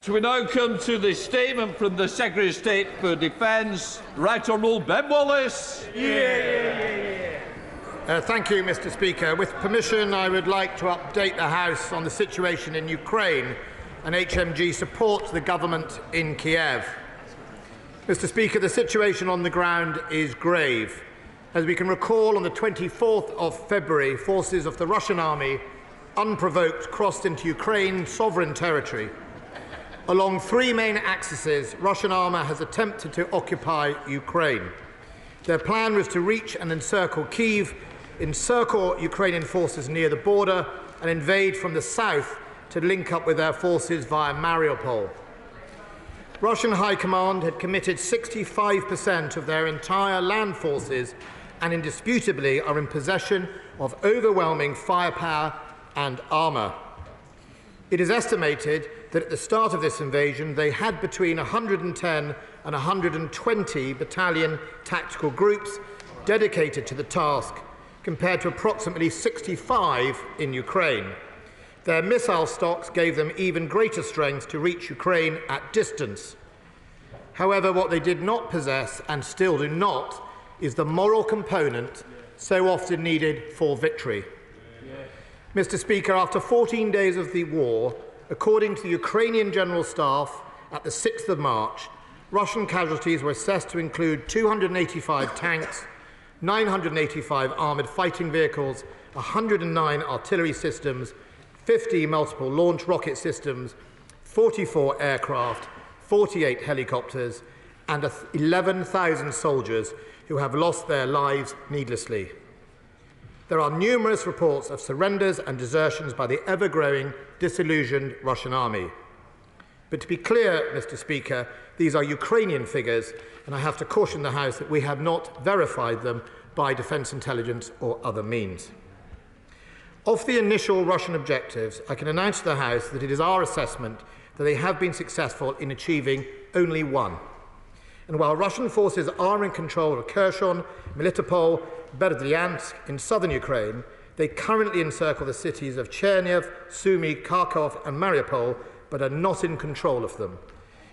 So we now come to the statement from the Secretary of State for Defence, Right Honourable Ben Wallace. Thank you, Mr. Speaker. With permission, I would like to update the House on the situation in Ukraine and HMG support to the government in Kiev. Mr. Speaker, the situation on the ground is grave. As we can recall, on the 24th of February, forces of the Russian army, unprovoked, crossed into Ukraine's sovereign territory. Along three main axes, Russian armour has attempted to occupy Ukraine. Their plan was to reach and encircle Kyiv, encircle Ukrainian forces near the border, and invade from the south to link up with their forces via Mariupol. Russian High Command had committed 65% of their entire land forces and indisputably are in possession of overwhelming firepower and armour. It is estimated that at the start of this invasion, they had between 110 and 120 battalion tactical groups dedicated to the task, compared to approximately 65 in Ukraine. Their missile stocks gave them even greater strength to reach Ukraine at distance. However, what they did not possess, and still do not, is the moral component so often needed for victory. Mr. Speaker, after 14 days of the war, according to the Ukrainian General Staff, at the 6th of March, Russian casualties were assessed to include 285 tanks, 985 armoured fighting vehicles, 109 artillery systems, 50 multiple launch rocket systems, 44 aircraft, 48 helicopters, and 11,000 soldiers who have lost their lives needlessly. There are numerous reports of surrenders and desertions by the ever-growing, disillusioned Russian army. But to be clear, Mr. Speaker, these are Ukrainian figures, and I have to caution the House that we have not verified them by defence intelligence or other means. Of the initial Russian objectives, I can announce to the House that it is our assessment that they have been successful in achieving only one. And while Russian forces are in control of Kherson, Melitopol, Berdyansk in southern Ukraine, they currently encircle the cities of Chernihiv, Sumy, Kharkov and Mariupol, but are not in control of them.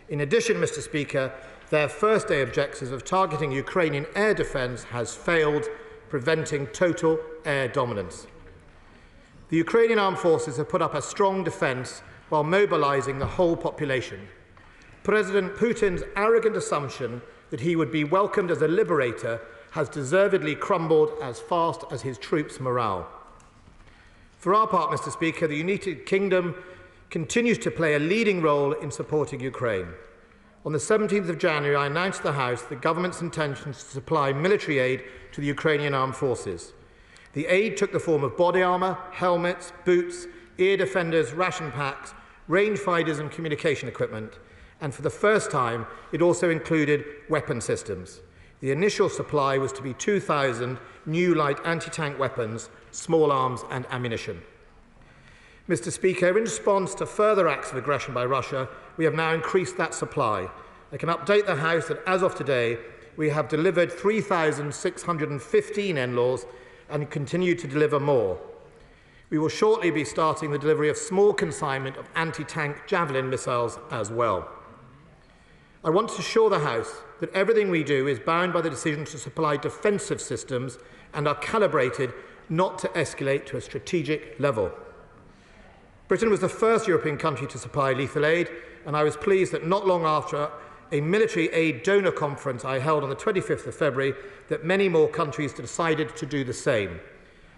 In addition, Mr. Speaker, their first-day objectives of targeting Ukrainian air defence has failed, preventing total air dominance. The Ukrainian armed forces have put up a strong defence while mobilising the whole population. President Putin's arrogant assumption that he would be welcomed as a liberator has deservedly crumbled as fast as his troops' morale. For our part, Mr. Speaker, the United Kingdom continues to play a leading role in supporting Ukraine. On the 17th of January, I announced to the House the government's intentions to supply military aid to the Ukrainian armed forces. The aid took the form of body armour, helmets, boots, ear defenders, ration packs, rangefinders and communication equipment, and for the first time, it also included weapon systems. The initial supply was to be 2,000 new light anti-tank weapons, small arms and ammunition. Mr. Speaker, in response to further acts of aggression by Russia, we have now increased that supply. I can update the House that as of today, we have delivered 3,615 NLAWs and continue to deliver more. We will shortly be starting the delivery of small consignment of anti-tank Javelin missiles as well. I want to assure the House that everything we do is bound by the decision to supply defensive systems and are calibrated not to escalate to a strategic level. Britain was the first European country to supply lethal aid, and I was pleased that not long after a military aid donor conference I held on the 25th of February, that many more countries decided to do the same.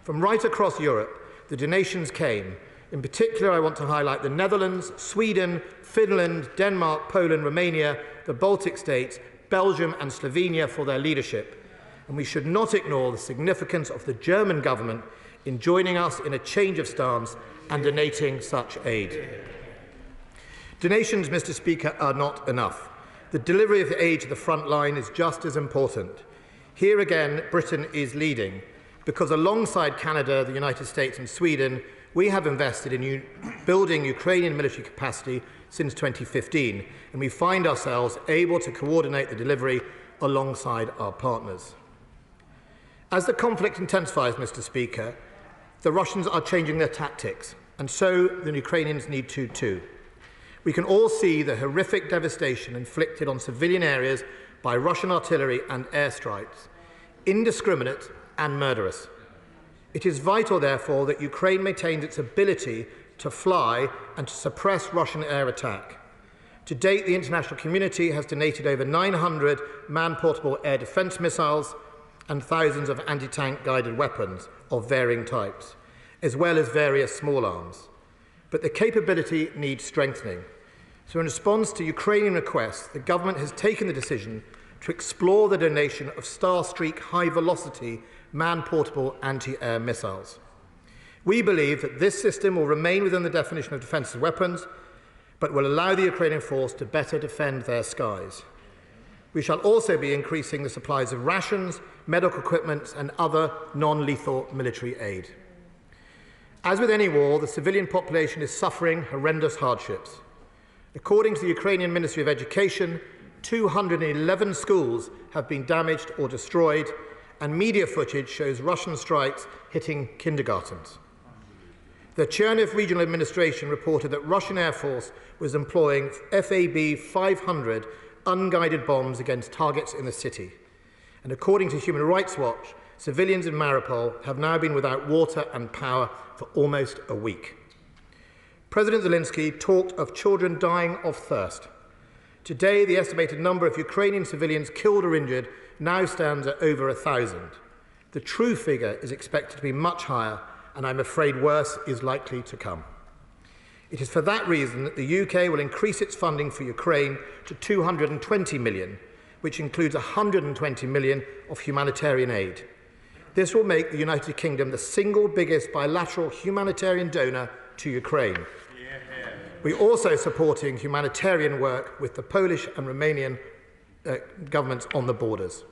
From right across Europe, the donations came. In particular, I want to highlight the Netherlands, Sweden, Finland, Denmark, Poland, Romania, the Baltic states, Belgium and Slovenia for their leadership. And we should not ignore the significance of the German government in joining us in a change of stance and donating such aid. Donations, Mr. Speaker, are not enough. The delivery of aid to the front line is just as important. Here again, Britain is leading, because alongside Canada, the United States and Sweden, we have invested in building Ukrainian military capacity since 2015, and we find ourselves able to coordinate the delivery alongside our partners. As the conflict intensifies, Mr. Speaker, the Russians are changing their tactics, and so the Ukrainians need to too. We can all see the horrific devastation inflicted on civilian areas by Russian artillery and airstrikes, indiscriminate and murderous. It is vital, therefore, that Ukraine maintains its ability to fly and to suppress Russian air attack. To date, the international community has donated over 900 man-portable air defence missiles and thousands of anti-tank guided weapons of varying types, as well as various small arms. But the capability needs strengthening. So in response to Ukrainian requests, the government has taken the decision to explore the donation of Starstreak high-velocity man-portable anti-air missiles. We believe that this system will remain within the definition of defensive weapons, but will allow the Ukrainian force to better defend their skies. We shall also be increasing the supplies of rations, medical equipment and other non-lethal military aid. As with any war, the civilian population is suffering horrendous hardships. According to the Ukrainian Ministry of Education, 211 schools have been damaged or destroyed, and media footage shows Russian strikes hitting kindergartens. The Chernihiv Regional Administration reported that Russian Air Force was employing FAB 500 unguided bombs against targets in the city. And according to Human Rights Watch, civilians in Mariupol have now been without water and power for almost a week. President Zelensky talked of children dying of thirst. Today, the estimated number of Ukrainian civilians killed or injured now stands at over 1,000. The true figure is expected to be much higher, and I'm afraid worse is likely to come. It is for that reason that the UK will increase its funding for Ukraine to 220 million, which includes 120 million of humanitarian aid. This will make the United Kingdom the single biggest bilateral humanitarian donor to Ukraine. We're also supporting humanitarian work with the Polish and Romanian governments on the borders.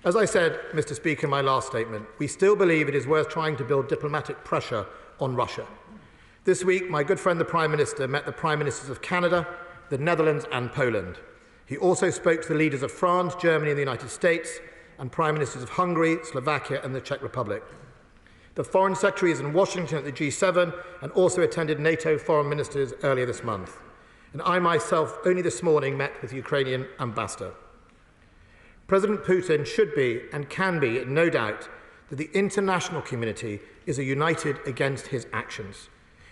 As I said, Mr. Speaker, in my last statement, we still believe it is worth trying to build diplomatic pressure on Russia. This week, my good friend the Prime Minister met the Prime Ministers of Canada, the Netherlands and Poland. He also spoke to the leaders of France, Germany and the United States, and Prime Ministers of Hungary, Slovakia and the Czech Republic. The Foreign Secretary is in Washington at the G7 and also attended NATO foreign ministers earlier this month. And I myself only this morning met with the Ukrainian ambassador. President Putin should be and can be in no doubt that the international community is united against his actions.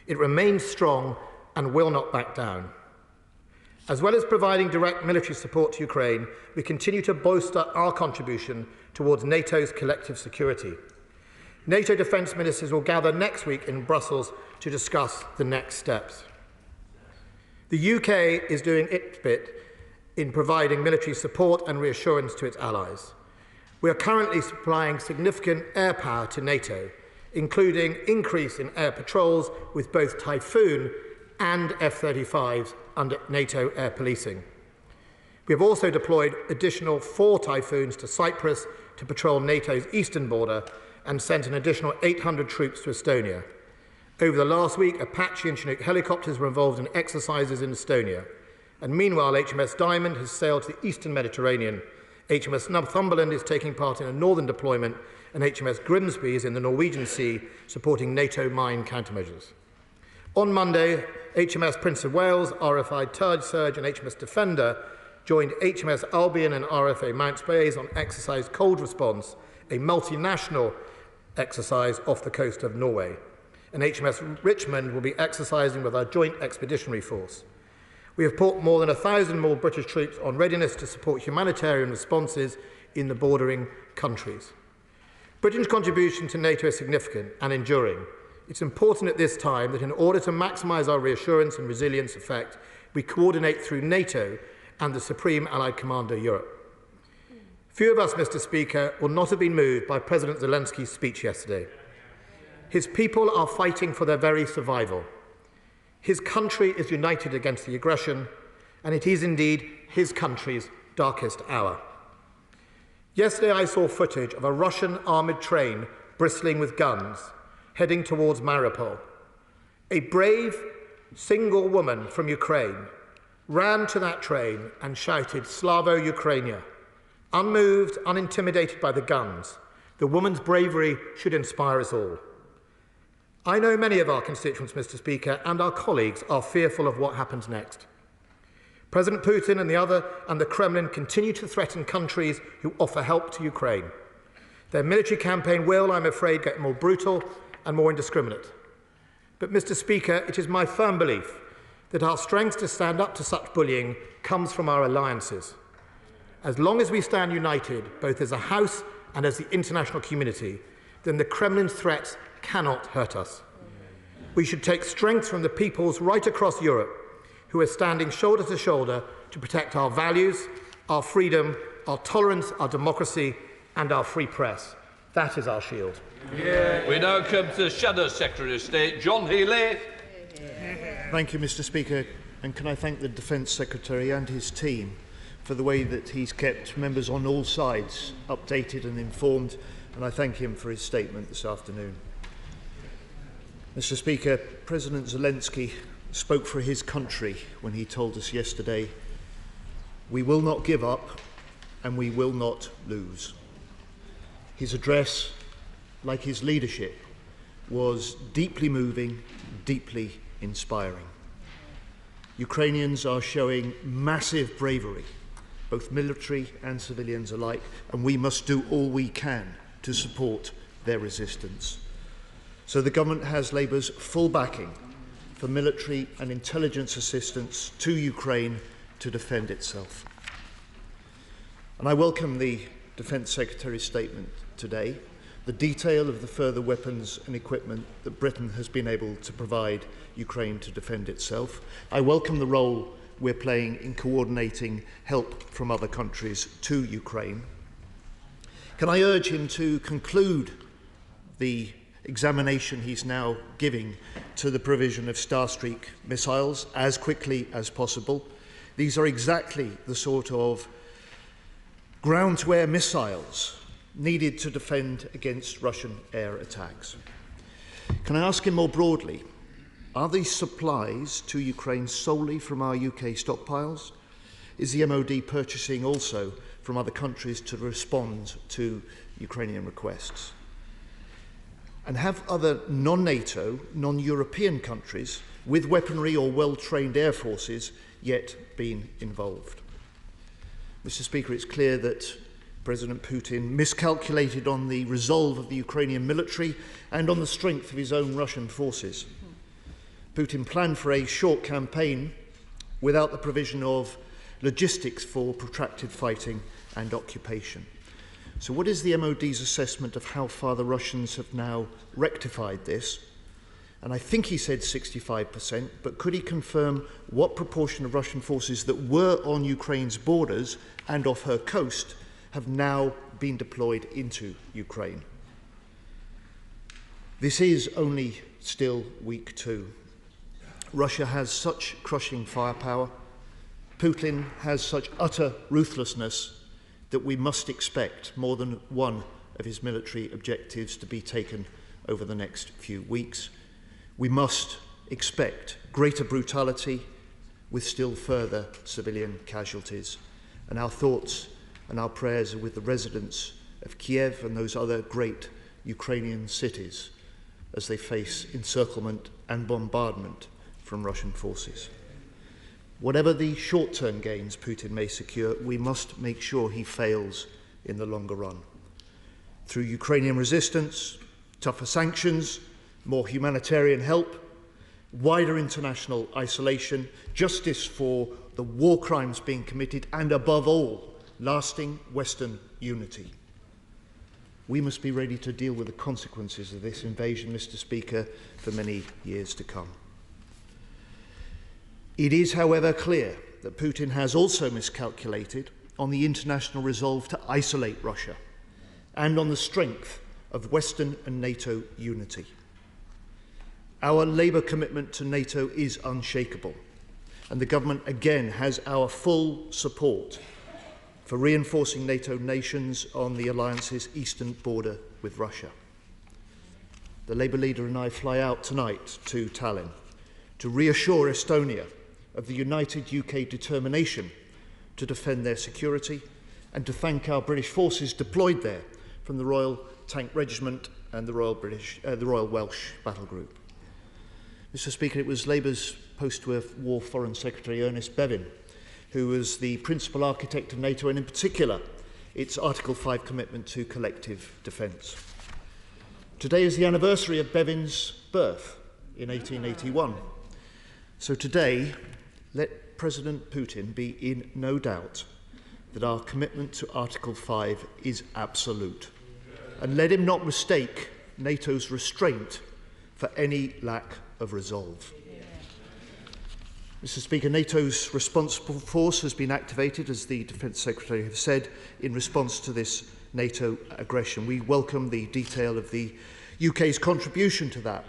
It remains strong and will not back down. As well as providing direct military support to Ukraine, we continue to bolster our contribution towards NATO's collective security. NATO defence ministers will gather next week in Brussels to discuss the next steps. The UK is doing its bit in providing military support and reassurance to its allies. We are currently supplying significant air power to NATO, including increase in air patrols with both Typhoon and F-35s under NATO air policing. We have also deployed additional 4 Typhoons to Cyprus to patrol NATO's eastern border and sent an additional 800 troops to Estonia. Over the last week, Apache and Chinook helicopters were involved in exercises in Estonia. And meanwhile, HMS Diamond has sailed to the eastern Mediterranean. HMS Northumberland is taking part in a northern deployment, and HMS Grimsby is in the Norwegian Sea supporting NATO mine countermeasures. On Monday, HMS Prince of Wales, RFI Tide Surge and HMS Defender joined HMS Albion and RFA Mounts Bays on exercise Cold Response, a multinational exercise off the coast of Norway. And HMS Richmond will be exercising with our Joint Expeditionary Force. We have put more than 1,000 more British troops on readiness to support humanitarian responses in the bordering countries. Britain's contribution to NATO is significant and enduring. It's important at this time that in order to maximise our reassurance and resilience effect, we coordinate through NATO and the Supreme Allied Commander Europe. Few of us, Mr. Speaker, will not have been moved by President Zelensky's speech yesterday. His people are fighting for their very survival. His country is united against the aggression, and it is indeed his country's darkest hour. Yesterday I saw footage of a Russian armoured train bristling with guns, heading towards Mariupol. A brave, single woman from Ukraine ran to that train and shouted, "Slavo Ukrainia." Unmoved, unintimidated by the guns, the woman's bravery should inspire us all. I know many of our constituents, Mr. Speaker, and our colleagues are fearful of what happens next. President Putin and the Kremlin continue to threaten countries who offer help to Ukraine. Their military campaign will, I'm afraid, get more brutal and more indiscriminate. But, Mr. Speaker, it is my firm belief that our strength to stand up to such bullying comes from our alliances. As long as we stand united, both as a House and as the international community, then the Kremlin's threats cannot hurt us. We should take strength from the peoples right across Europe who are standing shoulder to shoulder to protect our values, our freedom, our tolerance, our democracy and our free press. That is our shield. Yeah. We now come to the Shadow Secretary of State, John Healey. Thank you, Mr. Speaker, and can I thank the Defence Secretary and his team for the way that he's kept members on all sides updated and informed, and I thank him for his statement this afternoon. Mr. Speaker, President Zelensky spoke for his country when he told us yesterday, "We will not give up and we will not lose." His address, like his leadership, was deeply moving, deeply inspiring. Ukrainians are showing massive bravery, both military and civilians alike, and we must do all we can to support their resistance. So the government has Labour's full backing for military and intelligence assistance to Ukraine to defend itself. And I welcome the Defence Secretary's statement today, the detail of the further weapons and equipment that Britain has been able to provide Ukraine to defend itself. I welcome the role we're playing in coordinating help from other countries to Ukraine. Can I urge him to conclude the examination he's now giving to the provision of Starstreak missiles as quickly as possible? These are exactly the sort of ground-to-air missiles needed to defend against Russian air attacks. Can I ask him more broadly, are these supplies to Ukraine solely from our UK stockpiles? Is the MOD purchasing also from other countries to respond to Ukrainian requests? And have other non-NATO, non-European countries with weaponry or well-trained air forces yet been involved? Mr. Speaker, it's clear that President Putin miscalculated on the resolve of the Ukrainian military and on the strength of his own Russian forces. Putin planned for a short campaign without the provision of logistics for protracted fighting and occupation. So what is the MOD's assessment of how far the Russians have now rectified this? And I think he said 65%, but could he confirm what proportion of Russian forces that were on Ukraine's borders and off her coast have now been deployed into Ukraine? This is only still week 2. Russia has such crushing firepower. Putin has such utter ruthlessness that we must expect more than one of his military objectives to be taken over the next few weeks. We must expect greater brutality with still further civilian casualties. And our thoughts and our prayers are with the residents of Kiev and those other great Ukrainian cities as they face encirclement and bombardment from Russian forces. Whatever the short-term gains Putin may secure, we must make sure he fails in the longer run. Through Ukrainian resistance, tougher sanctions, more humanitarian help, wider international isolation, justice for the war crimes being committed, and above all, lasting Western unity. We must be ready to deal with the consequences of this invasion, Mr. Speaker, for many years to come. It is, however, clear that Putin has also miscalculated on the international resolve to isolate Russia and on the strength of Western and NATO unity. Our Labour commitment to NATO is unshakable, and the government again has our full support for reinforcing NATO nations on the alliance's eastern border with Russia. The Labour leader and I fly out tonight to Tallinn to reassure Estonia of the united UK determination to defend their security and to thank our British forces deployed there from the Royal Tank Regiment and the Royal Welsh Battle Group. Mr. Speaker, it was Labour's post-war Foreign Secretary Ernest Bevin who was the principal architect of NATO and in particular its Article 5 commitment to collective defence. Today is the anniversary of Bevin's birth in 1881. So today, let President Putin be in no doubt that our commitment to Article 5 is absolute. And let him not mistake NATO's restraint for any lack of resolve. Mr. Speaker, NATO's responsible force has been activated, as the Defence Secretary has said, in response to this NATO aggression. We welcome the detail of the UK's contribution to that.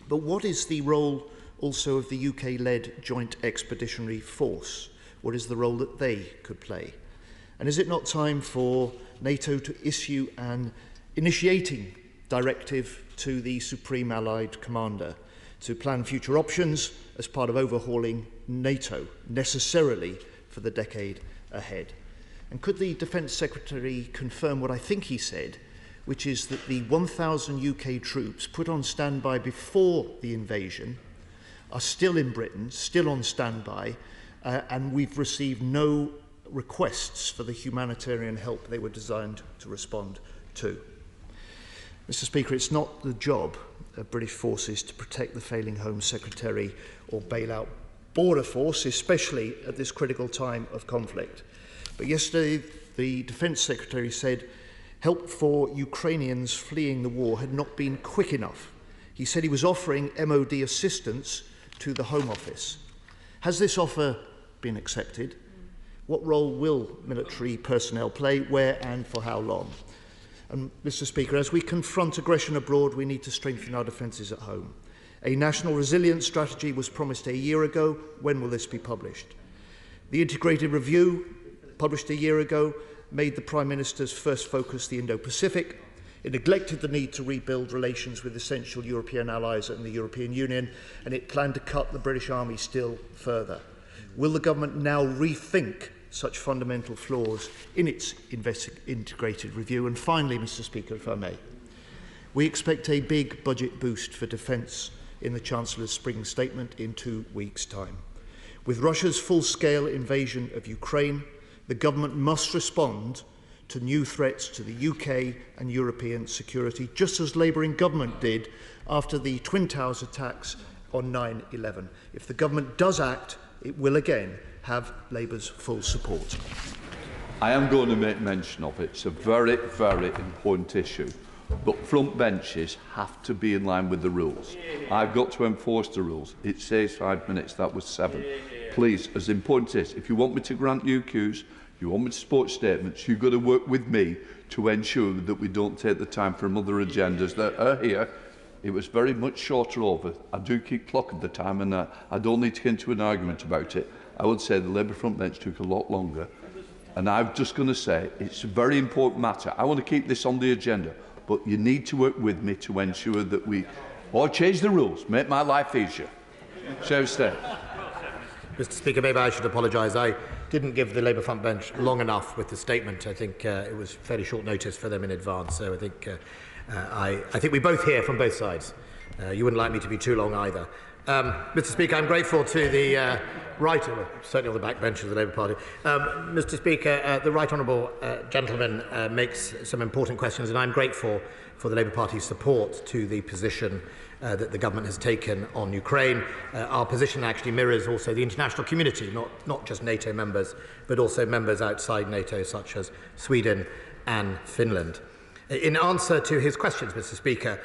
But what is the role also of the UK-led Joint Expeditionary Force? What is the role that they could play? And is it not time for NATO to issue an initiating directive to the Supreme Allied Commander to plan future options as part of overhauling NATO, necessarily for the decade ahead? And could the Defence Secretary confirm what I think he said, which is that the 1,000 UK troops put on standby before the invasion are still in Britain, still on standby, and we've received no requests for the humanitarian help they were designed to respond to? Mr. Speaker, it's not the job of British forces to protect the failing Home Secretary or bail out border force, especially at this critical time of conflict. But yesterday, the Defence Secretary said help for Ukrainians fleeing the war had not been quick enough. He said he was offering MOD assistance to the Home Office. Has this offer been accepted? What role will military personnel play, where and for how long? And, Mr Speaker, as we confront aggression abroad, we need to strengthen our defences at home. A national resilience strategy was promised a year ago. When will this be published? The integrated review, published a year ago, made the Prime Minister's first focus the Indo-Pacific. It neglected the need to rebuild relations with essential European allies and the European Union, and it planned to cut the British Army still further. Will the government now rethink such fundamental flaws in its integrated review? And finally, Mr Speaker, if I may, we expect a big budget boost for defence in the Chancellor's spring statement in 2 weeks' time. With Russia's full-scale invasion of Ukraine, the government must respond to new threats to the UK and European security, just as Labour in government did after the Twin Towers attacks on 9/11. If the government does act, it will again have Labour's full support. I am going to make mention of it. It's a very, very important issue. But front benches have to be in line with the rules. I've got to enforce the rules. It says 5 minutes, that was 7. Please, as important as if you want me to grant new queues, you want me to support statements, you've got to work with me to ensure that we don't take the time from other agendas that are here. It was very much shorter over. I do keep clock of the time, and I don't need to get into an argument about it. I would say the Labour front bench took a lot longer. And I'm just going to say it's a very important matter. I want to keep this on the agenda. But you need to work with me to ensure that we or change the rules, make my life easier. So stay. Mr Speaker, maybe I should apologise. I didn't give the Labour front bench long enough with the statement. I think it was fairly short notice for them in advance. So I think we both hear from both sides. You wouldn't like me to be too long either. Mr Speaker, I'm grateful to the right, certainly on the backbench of the Labour Party. Mr Speaker, the right honourable gentleman makes some important questions, and I'm grateful for the Labour Party's support to the position that the government has taken on Ukraine. Our position actually mirrors also the international community, not just NATO members, but also members outside NATO, such as Sweden and Finland. In answer to his questions, Mr Speaker,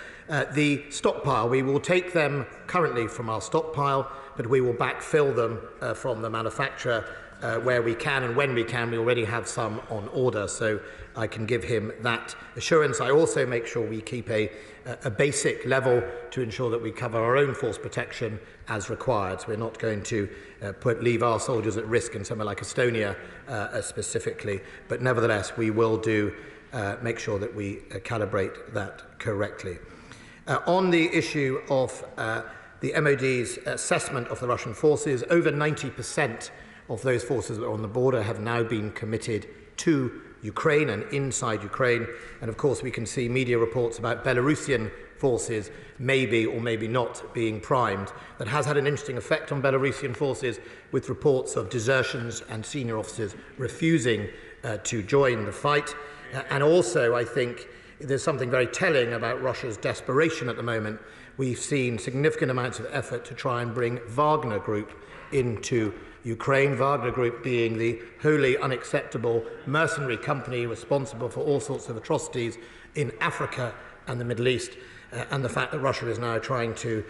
the stockpile, we will take them currently from our stockpile, but we will backfill them from the manufacturer where we can and when we can. We already have some on order, so I can give him that assurance. I also make sure we keep a basic level to ensure that we cover our own force protection as required. So we're not going to leave our soldiers at risk in somewhere like Estonia specifically, but nevertheless we will make sure that we calibrate that correctly. On the issue of the MOD's assessment of the Russian forces, over 90% of those forces that are on the border have now been committed to Ukraine and inside Ukraine. And of course we can see media reports about Belarusian forces maybe or maybe not being primed. That has had an interesting effect on Belarusian forces, with reports of desertions and senior officers refusing to join the fight. And also, I think there's something very telling about Russia's desperation at the moment. We've seen significant amounts of effort to try and bring Wagner Group into Ukraine, Wagner Group being the wholly unacceptable mercenary company responsible for all sorts of atrocities in Africa and the Middle East, and the fact that Russia is now trying to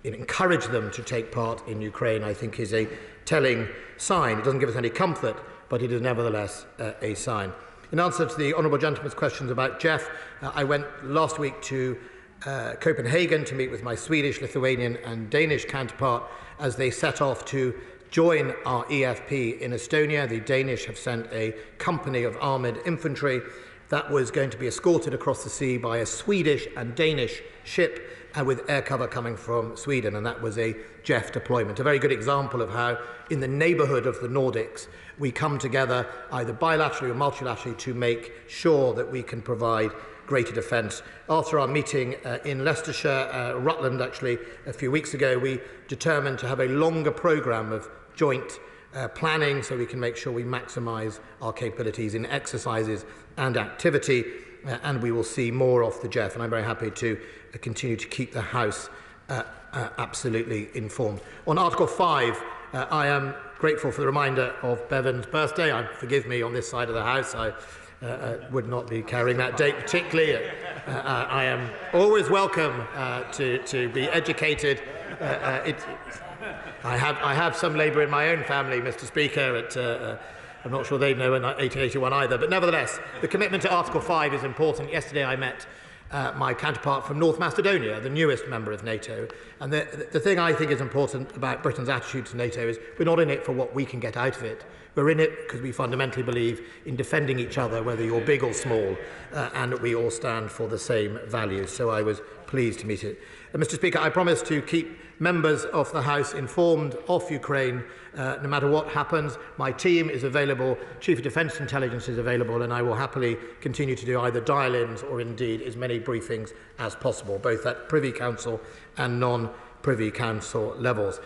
encourage them to take part in Ukraine, I think is a telling sign. It doesn't give us any comfort, but it is nevertheless a sign. In answer to the honourable gentleman's questions about Jeff, I went last week to Copenhagen to meet with my Swedish, Lithuanian and Danish counterpart as they set off to join our EFP in Estonia. The Danish have sent a company of armoured infantry that was going to be escorted across the sea by a Swedish and Danish ship with air cover coming from Sweden, and that was a JEF deployment. A very good example of how, in the neighbourhood of the Nordics, we come together either bilaterally or multilaterally to make sure that we can provide greater defence. After our meeting in Leicestershire, Rutland actually, a few weeks ago, we determined to have a longer programme of joint planning so we can make sure we maximise our capabilities in exercises and activity, and we will see more of the JEF, and I'm very happy to continue to keep the House absolutely informed. On Article 5, I am grateful for the reminder of Bevan's birthday. Forgive me on this side of the House, I would not be carrying that date particularly. I am always welcome to be educated. I have some Labour in my own family, Mr Speaker. I'm not sure they know in 1881 either. But nevertheless, the commitment to Article 5 is important. Yesterday I met my counterpart from North Macedonia, the newest member of NATO. And the thing I think is important about Britain's attitude to NATO is we're not in it for what we can get out of it. We're in it because we fundamentally believe in defending each other, whether you're big or small, and we all stand for the same values. So I was pleased to meet it. Mr. Speaker, I promise to keep members of the House informed of Ukraine no matter what happens. My team is available, Chief of Defence Intelligence is available, and I will happily continue to do either dial-ins or indeed as many briefings as possible, both at Privy Council and non-Privy Council levels.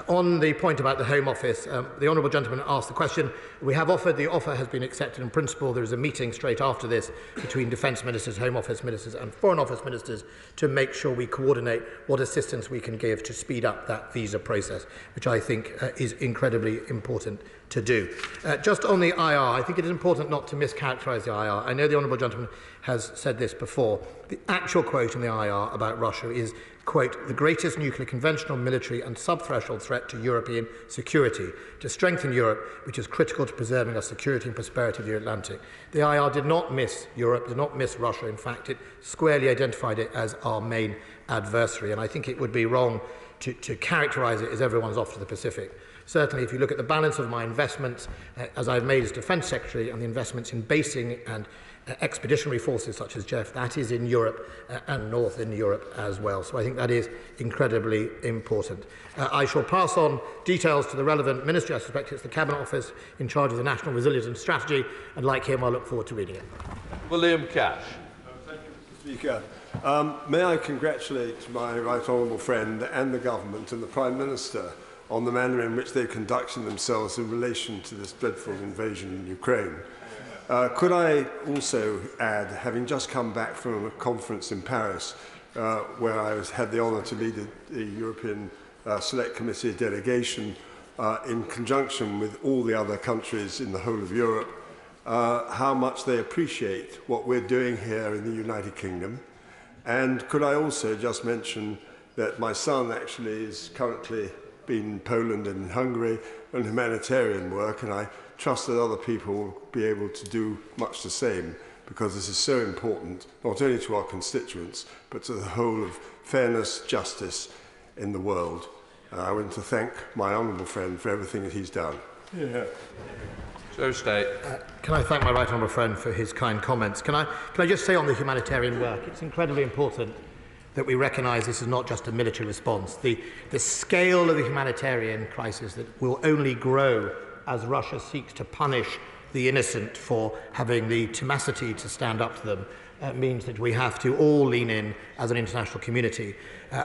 On the point about the Home Office, the honourable gentleman asked the question. We have offered, the offer has been accepted in principle. There is a meeting straight after this between Defence Ministers, Home Office Ministers and Foreign Office Ministers to make sure we coordinate what assistance we can give to speed up that visa process, which I think is incredibly important to do. Just on the IR, I think it is important not to mischaracterise the IR. I know the honourable gentleman has said this before. The actual quote in the IR about Russia is, quote, the greatest nuclear conventional, military and sub-threshold threat to European security, to strengthen Europe, which is critical to preserving our security and prosperity of the Atlantic. The IR did not miss Europe, did not miss Russia. In fact, it squarely identified it as our main adversary. And I think it would be wrong to characterise it as everyone's off to the Pacific. Certainly, if you look at the balance of my investments, as I've made as Defence Secretary, and the investments in basing and expeditionary forces such as JEF, that is in Europe and north in Europe as well. So I think that is incredibly important. I shall pass on details to the relevant ministry. I suspect it's the Cabinet Office in charge of the National Resilience Strategy, and like him, I look forward to reading it. William Cash. Thank you, Mr. Speaker. May I congratulate my right honourable friend and the government and the Prime Minister on the manner in which they're conducting themselves in relation to this dreadful invasion in Ukraine. Could I also add, having just come back from a conference in Paris, where I had the honour to lead the European Select Committee delegation in conjunction with all the other countries in the whole of Europe, how much they appreciate what we're doing here in the United Kingdom. And could I also just mention that my son actually is currently in Poland and in Hungary on humanitarian work, and I trust that other people will be able to do much the same, because this is so important, not only to our constituents, but to the whole of fairness, justice in the world. I want to thank my honourable friend for everything that he's done. Yeah. So state. Can I thank my right honourable friend for his kind comments? Can I just say on the humanitarian work, it's incredibly important that we recognise this is not just a military response. The scale of the humanitarian crisis that will only grow as Russia seeks to punish the innocent for having the tenacity to stand up to them means that we have to all lean in as an international community.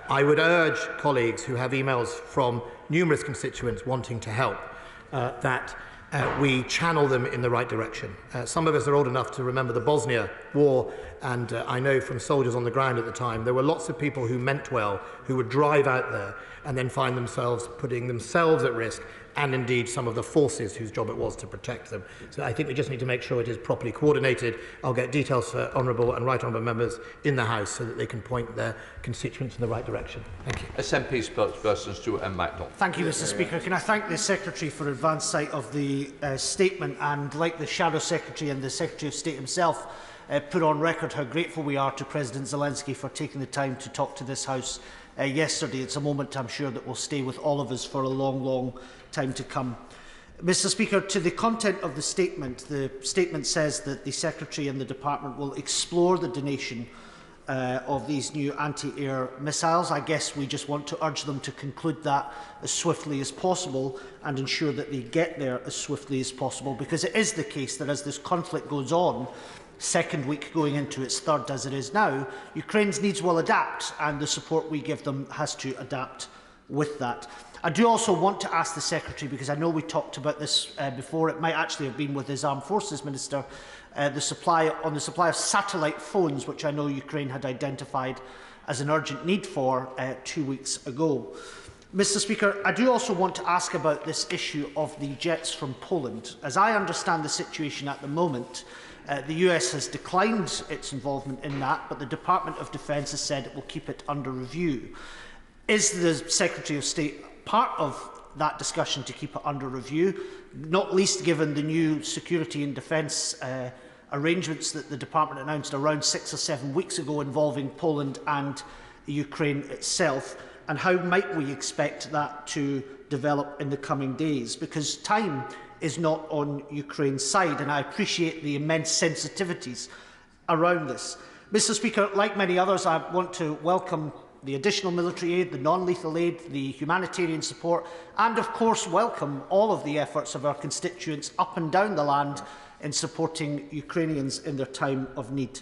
I would urge colleagues who have emails from numerous constituents wanting to help that we channel them in the right direction. Some of us are old enough to remember the Bosnia War, and I know from soldiers on the ground at the time, there were lots of people who meant well, who would drive out there and then find themselves putting themselves at risk, and indeed some of the forces whose job it was to protect them. So I think we just need to make sure it is properly coordinated. I'll get details for honourable and right honourable members in the House so that they can point their constituents in the right direction. Thank you. SNP spokesperson Stuart M. MacDonald. Thank you, Mr. Speaker. Can I thank the Secretary for advance sight of the statement, and like the Shadow Secretary and the Secretary of State himself, put on record how grateful we are to President Zelensky for taking the time to talk to this House yesterday. It's a moment I'm sure that will stay with all of us for a long, long time to come. Mr. Speaker, to the content of the statement says that the Secretary and the Department will explore the donation of these new anti-air missiles. I guess we just want to urge them to conclude that as swiftly as possible and ensure that they get there as swiftly as possible, because it is the case that as this conflict goes on, second week going into its third as it is now, Ukraine's needs will adapt, and the support we give them has to adapt with that. I do also want to ask the Secretary, because I know we talked about this before, it might actually have been with his Armed Forces Minister, the supply of satellite phones, which I know Ukraine had identified as an urgent need for 2 weeks ago. Mr. Speaker, I do also want to ask about this issue of the jets from Poland. As I understand the situation at the moment, the US has declined its involvement in that, but the Department of Defence has said it will keep it under review. Is the Secretary of State part of that discussion to keep it under review, not least given the new security and defence arrangements that the Department announced around 6 or 7 weeks ago involving Poland and Ukraine itself, and how might we expect that to develop in the coming days, because time is not on Ukraine's side, and I appreciate the immense sensitivities around this. Mr. Speaker, like many others, I want to welcome the additional military aid, the non-lethal aid, the humanitarian support, and of course welcome all of the efforts of our constituents up and down the land in supporting Ukrainians in their time of need.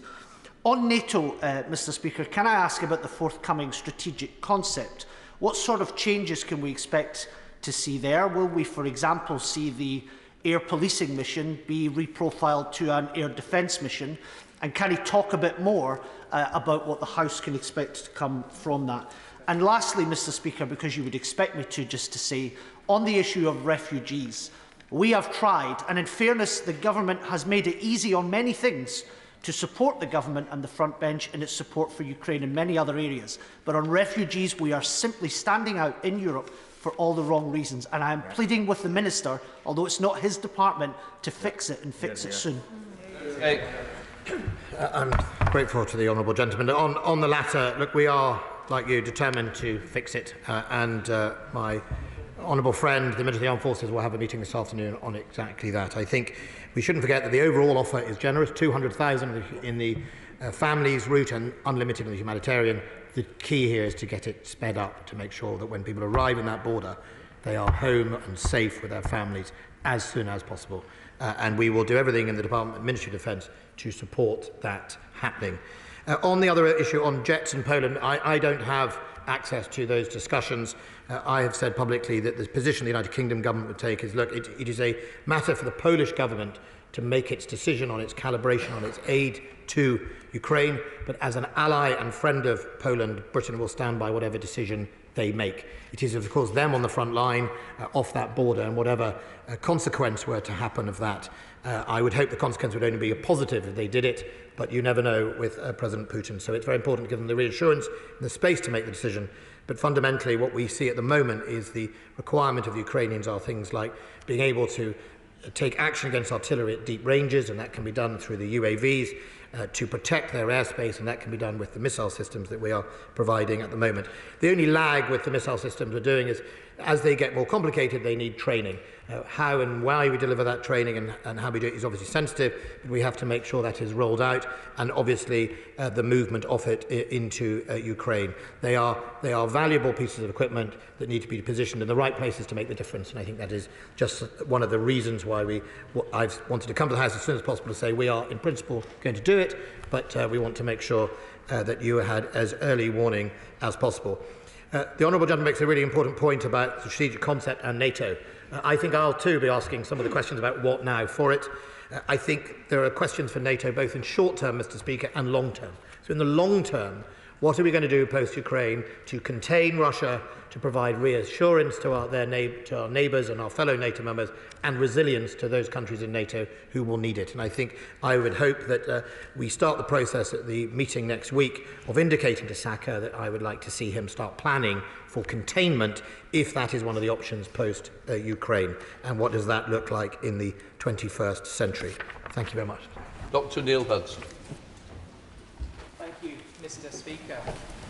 On NATO, Mr. Speaker, can I ask about the forthcoming strategic concept? What sort of changes can we expect to see there? Will we, for example, see the air policing mission be reprofiled to an air defence mission? And can he talk a bit more about what the House can expect to come from that? And lastly, Mr. Speaker, because you would expect me to, just to say, on the issue of refugees, we have tried, and in fairness, the government has made it easy on many things to support the government and the front bench in its support for Ukraine in many other areas. But on refugees, we are simply standing out in Europe for all the wrong reasons. And I am pleading with the Minister, although it's not his department, to fix it and fix it soon. I'm grateful to the honourable gentleman. On the latter, look, we are, like you, determined to fix it. My honourable friend, the Minister of the Armed Forces, will have a meeting this afternoon on exactly that. I think we shouldn't forget that the overall offer is generous, 200,000 in the families route and unlimited in the humanitarian. The key here is to get it sped up to make sure that when people arrive in that border, they are home and safe with their families as soon as possible. And we will do everything in the Department Ministry of Defence to support that happening. On the other issue on jets in Poland, I don't have access to those discussions. I have said publicly that the position the United Kingdom government would take is, look, it is a matter for the Polish government to make its decision on its calibration, on its aid to Ukraine, but as an ally and friend of Poland, Britain will stand by whatever decision they make. It is, of course, them on the front line, off that border, and whatever consequence were to happen of that, I would hope the consequence would only be a positive if they did it, but you never know with President Putin. So it's very important to give them the reassurance and the space to make the decision. But fundamentally, what we see at the moment is the requirement of the Ukrainians are things like being able to take action against artillery at deep ranges, and that can be done through the UAVs, to protect their airspace, and that can be done with the missile systems that we are providing at the moment. The only lag with the missile systems we're doing is, as they get more complicated, they need training. How and why we deliver that training and how we do it is obviously sensitive, but we have to make sure that is rolled out, and obviously the movement of it into Ukraine. They are valuable pieces of equipment that need to be positioned in the right places to make the difference, and I think that is just one of the reasons why I've wanted to come to the House as soon as possible to say we are in principle going to do it, but we want to make sure that you had as early warning as possible. The honourable gentleman makes a really important point about the strategic concept and NATO. I think I'll too be asking some of the questions about what now for it. I think there are questions for NATO both in short term, Mr. Speaker, and long term. So in the long term, what are we going to do post-Ukraine to contain Russia, to provide reassurance to our neighbours and our fellow NATO members, and resilience to those countries in NATO who will need it? And I think I would hope that we start the process at the meeting next week of indicating to Saka that I would like to see him start planning for containment if that is one of the options post-Ukraine. And what does that look like in the 21st century? Thank you very much. Dr. Neil Hudson. Thank you, Mr. Speaker.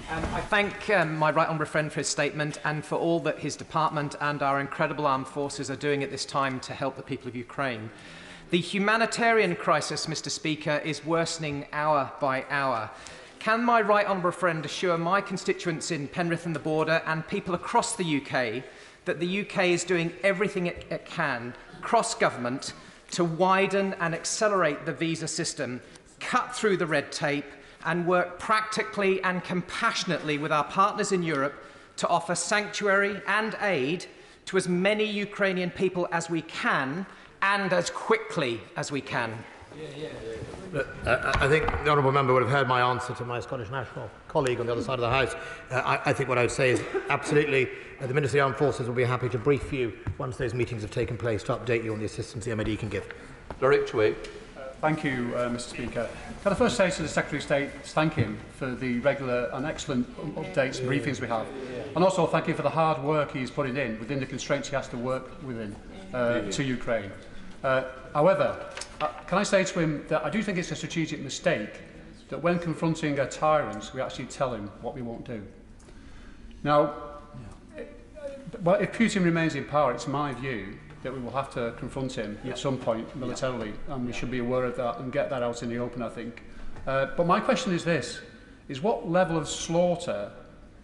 I thank my right honourable friend for his statement and for all that his department and our incredible armed forces are doing at this time to help the people of Ukraine. The humanitarian crisis, Mr. Speaker, is worsening hour by hour. Can my right honourable friend assure my constituents in Penrith and the border and people across the UK that the UK is doing everything it can, cross-government, to widen and accelerate the visa system, cut through the red tape, and work practically and compassionately with our partners in Europe to offer sanctuary and aid to as many Ukrainian people as we can and as quickly as we can? I think the honourable member would have heard my answer to my Scottish National colleague on the other side of the House. I think what I would say is absolutely the Minister of the Armed Forces will be happy to brief you once those meetings have taken place to update you on the assistance the MOD can give. Direct way. Thank you, Mr Speaker. Can I first say to the Secretary of State, thank him for the regular and excellent updates and briefings we have, and also thank him for the hard work he's putting in within the constraints he has to work within to Ukraine. However, can I say to him that I do think it's a strategic mistake that when confronting a tyrant, we actually tell him what we won't do. Now, well, if Putin remains in power, it's my view that we will have to confront him at some point militarily, and we should be aware of that and get that out in the open, I think. But my question is this, is what level of slaughter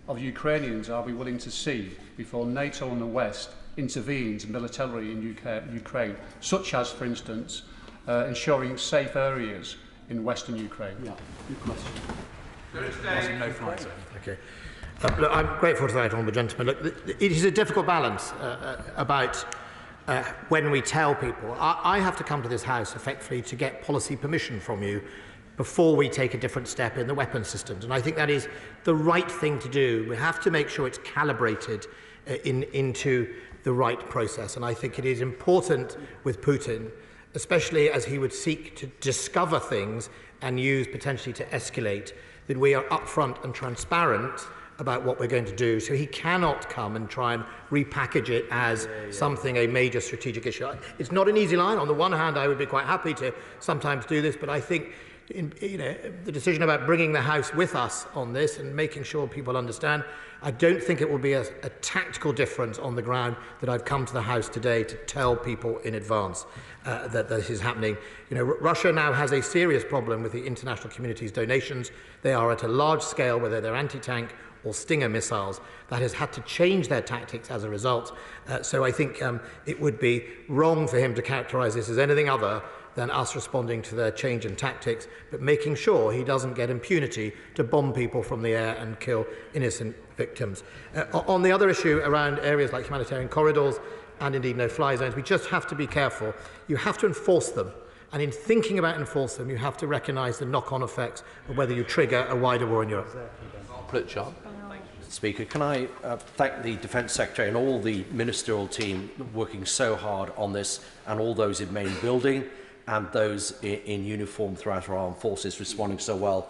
of Ukrainians are we willing to see before NATO and the West intervenes militarily in Ukraine, such as, for instance, ensuring safe areas in western Ukraine? Yeah, good question. No flies. Okay. Look, I'm grateful to that honourable gentleman. Look, it is a difficult balance about when we tell people. I have to come to this House effectively to get policy permission from you before we take a different step in the weapons systems. And I think that is the right thing to do. We have to make sure it's calibrated into the right process. And I think it is important with Putin, especially as he would seek to discover things and use potentially to escalate, that we are upfront and transparent about what we're going to do, so he cannot come and try and repackage it as something, a major strategic issue. It's not an easy line. On the one hand, I would be quite happy to sometimes do this, but I think the decision about bringing the House with us on this and making sure people understand, I don't think it will be a tactical difference on the ground that I've come to the House today to tell people in advance that this is happening. Russia now has a serious problem with the international community's donations. They are at a large scale, whether they're anti-tank or Stinger missiles, that has had to change their tactics as a result. So I think it would be wrong for him to characterise this as anything other than us responding to their change in tactics, but making sure he doesn't get impunity to bomb people from the air and kill innocent victims. On the other issue around areas like humanitarian corridors and indeed no-fly zones, we just have to be careful. You have to enforce them. And in thinking about enforcing them, you have to recognise the knock-on effects of whether you trigger a wider war in Europe. Mr Speaker, can I thank the Defence Secretary and all the ministerial team working so hard on this, and all those in main building and those in uniform throughout our armed forces responding so well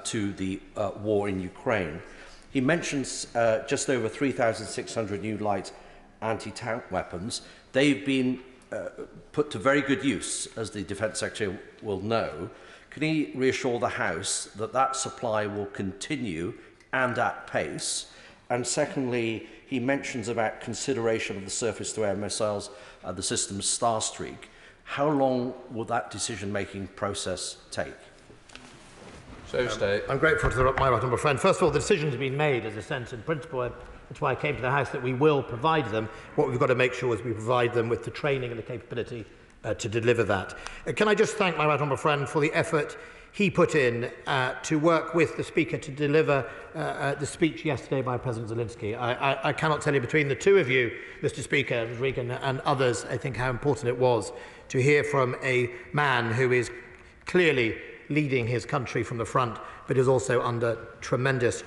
to the war in Ukraine. He mentions just over 3,600 new light anti-tank weapons. They've been put to very good use, as the Defence Secretary will know. Can he reassure the House that that supply will continue and at pace? And secondly, he mentions about consideration of the surface-to-air missiles, the system's Starstreak. How long will that decision-making process take? I'm grateful to my right honourable friend. First of all, the decision has been made as a sense in principle. That's why I came to the House, that we will provide them. What we've got to make sure is we provide them with the training and the capability to deliver that. Can I just thank my right honourable friend for the effort he put in to work with the Speaker to deliver the speech yesterday by President Zelensky. I cannot tell you, between the two of you, Mr Speaker, Regan and others, I think how important it was to hear from a man who is clearly leading his country from the front, but is also under tremendous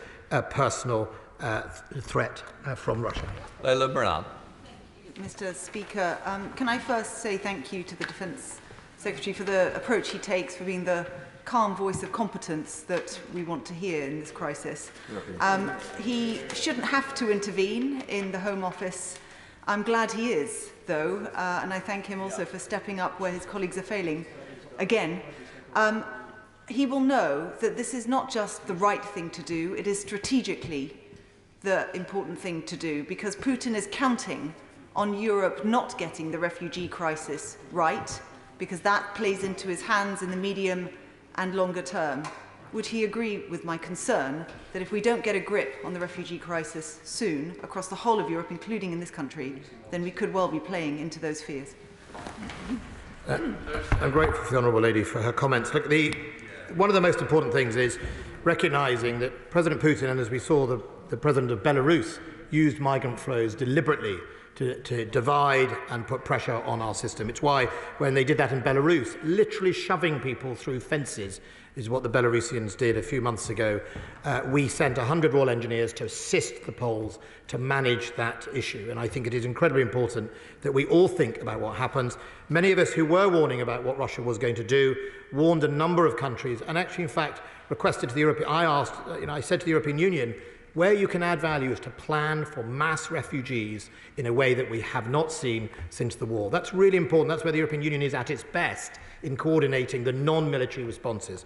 personal threat from Russia. Leila Moran. Mr Speaker, can I first say thank you to the Defence Secretary for the approach he takes, for being the calm voice of competence that we want to hear in this crisis. He shouldn't have to intervene in the Home Office. I'm glad he is, though, and I thank him also for stepping up where his colleagues are failing again. He will know that this is not just the right thing to do, it is strategically the important thing to do, because Putin is counting on Europe not getting the refugee crisis right, because that plays into his hands in the medium and longer term. Would he agree with my concern that if we don't get a grip on the refugee crisis soon across the whole of Europe, including in this country, then we could well be playing into those fears? I'm grateful for the Honourable Lady for her comments. Look, one of the most important things is recognising that President Putin, and as we saw the President of Belarus, used migrant flows deliberately to divide and put pressure on our system. It's why when they did that in Belarus, literally shoving people through fences is what the Belarusians did a few months ago. We sent 100 Royal Engineers to assist the Poles to manage that issue. And I think it is incredibly important that we all think about what happens. Many of us who were warning about what Russia was going to do warned a number of countries and actually, in fact, requested to the European... I said to the European Union, where you can add value is to plan for mass refugees in a way that we have not seen since the war. That's really important. That's where the European Union is at its best in coordinating the non-military responses.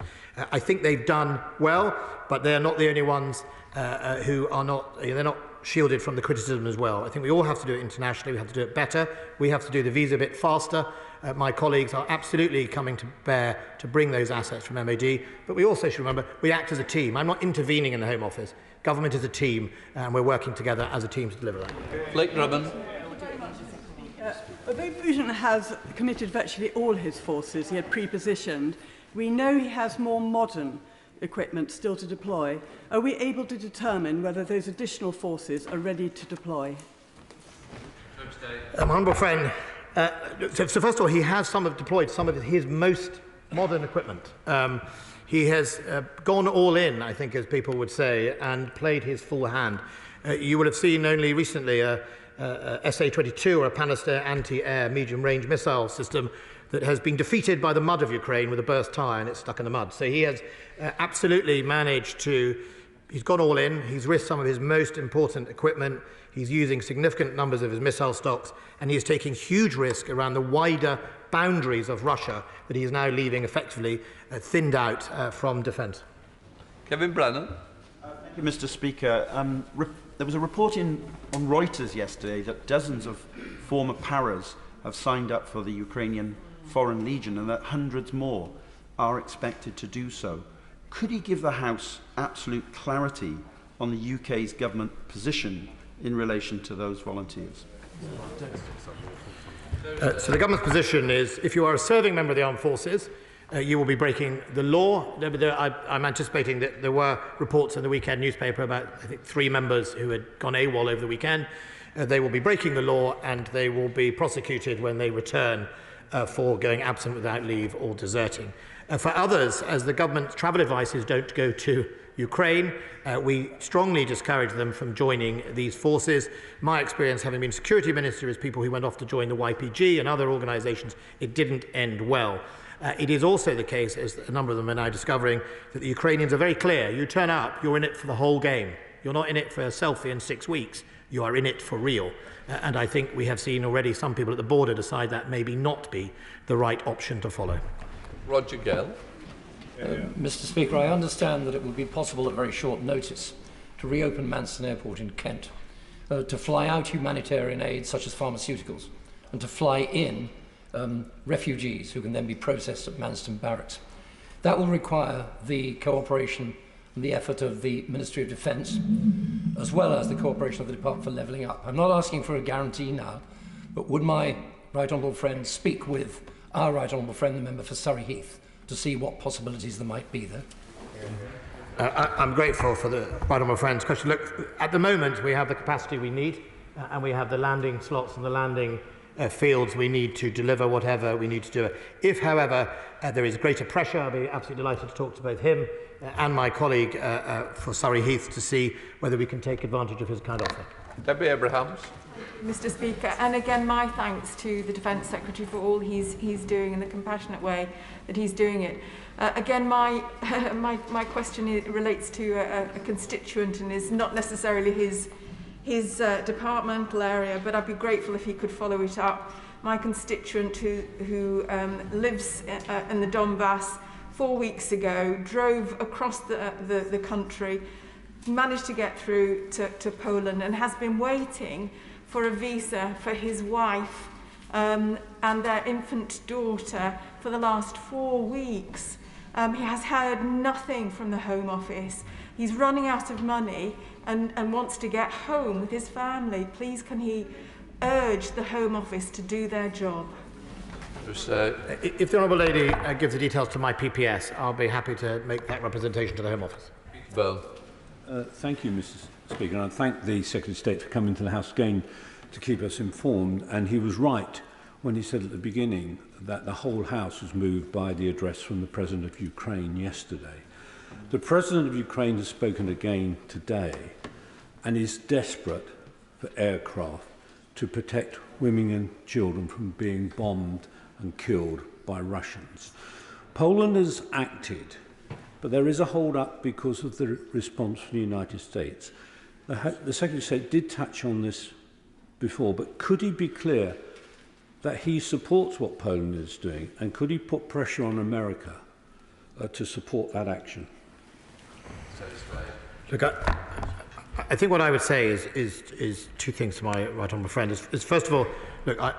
I think they've done well, but they're not the only ones who are not, they're not shielded from the criticism as well. I think we all have to do it internationally. We have to do it better. We have to do the visa bit faster. My colleagues are absolutely coming to bear to bring those assets from MOD, but we also should remember we act as a team. I'm not intervening in the Home Office. Government is a team, and we're working together as a team to deliver that. Blake Drummond. Although Putin has committed virtually all his forces, he had pre-positioned, we know he has more modern equipment still to deploy. Are we able to determine whether those additional forces are ready to deploy? My honourable friend, so first of all, he has deployed some of his most modern equipment. He has gone all in, I think, as people would say, and played his full hand. You will have seen only recently a SA-22 or a Panaster anti-air medium-range missile system that has been defeated by the mud of Ukraine with a burst tyre and it's stuck in the mud. So he has absolutely managed to... He's gone all in. He's risked some of his most important equipment. He's using significant numbers of his missile stocks, and he is taking huge risk around the wider boundaries of Russia that he is now leaving effectively thinned out from defence. Kevin Brennan. Thank you, Mr. Speaker. There was a report on Reuters yesterday that dozens of former paras have signed up for the Ukrainian Foreign Legion and that hundreds more are expected to do so. Could he give the House absolute clarity on the UK's government position in relation to those volunteers? So the government's position is if you are a serving member of the armed forces, you will be breaking the law. I'm anticipating that there were reports in the weekend newspaper about, I think, 3 members who had gone AWOL over the weekend. They will be breaking the law and they will be prosecuted when they return for going absent without leave or deserting. For others, as the government's travel advices don't go to Ukraine, we strongly discourage them from joining these forces. My experience, having been security minister, is people who went off to join the YPG and other organisations, it didn't end well. It is also the case, as a number of them are now discovering, that the Ukrainians are very clear. You turn up, you're in it for the whole game. You're not in it for a selfie in 6 weeks. You are in it for real. And I think we have seen already some people at the border decide that maybe not be the right option to follow. Roger Gale. Mr. Speaker, I understand that it will be possible at very short notice to reopen Manston Airport in Kent, to fly out humanitarian aid such as pharmaceuticals, and to fly in refugees who can then be processed at Manston Barracks. That will require the cooperation and the effort of the Ministry of Defence, as well as the cooperation of the Department for Levelling Up. I'm not asking for a guarantee now, but would my right honourable friend speak with our right honourable friend, the member for Surrey Heath, to see what possibilities there might be there? I'm grateful for the right honourable friend's question. Look, at the moment we have the capacity we need and we have the landing slots and the landing fields we need to deliver whatever we need to do. If, however, there is greater pressure, I'll be absolutely delighted to talk to both him and my colleague for Surrey Heath to see whether we can take advantage of his kind offer. Debbie Abrahams. Mr. Speaker, and again my thanks to the Defence Secretary for all he's doing in the compassionate way that he's doing it. Again, my question relates to a constituent and is not necessarily his departmental area, but I'd be grateful if he could follow it up. My constituent who lives in the Donbass 4 weeks ago drove across the country, managed to get through to Poland and has been waiting for a visa for his wife and their infant daughter for the last 4 weeks. He has heard nothing from the Home Office. He's running out of money and wants to get home with his family. Please can he urge the Home Office to do their job? If the Honourable Lady gives the details to my PPS, I'll be happy to make that representation to the Home Office. Well. Thank you, Mr. Speaker, and I thank the Secretary of State for coming to the House again to keep us informed, and he was right when he said at the beginning that the whole House was moved by the address from the President of Ukraine yesterday. The President of Ukraine has spoken again today and is desperate for aircraft to protect women and children from being bombed and killed by Russians. Poland has acted, but there is a hold-up because of the response from the United States. The Secretary of State did touch on this before, but could he be clear that he supports what Poland is doing, and could he put pressure on America to support that action? Look, I think what I would say is two things to my right honourable friend. Is first of all, look, I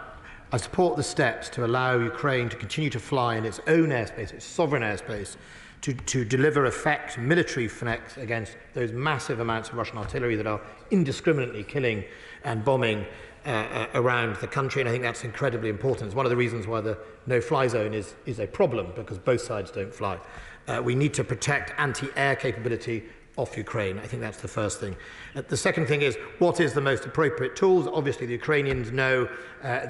support the steps to allow Ukraine to continue to fly in its own airspace, its sovereign airspace, to deliver effect, military effect against those massive amounts of Russian artillery that are indiscriminately killing and bombing around the country, and I think that's incredibly important. It's one of the reasons why the no-fly zone is a problem, because both sides don't fly. We need to protect anti-air capability off Ukraine. I think that's the first thing. The second thing is, what is the most appropriate tools? Obviously, the Ukrainians know,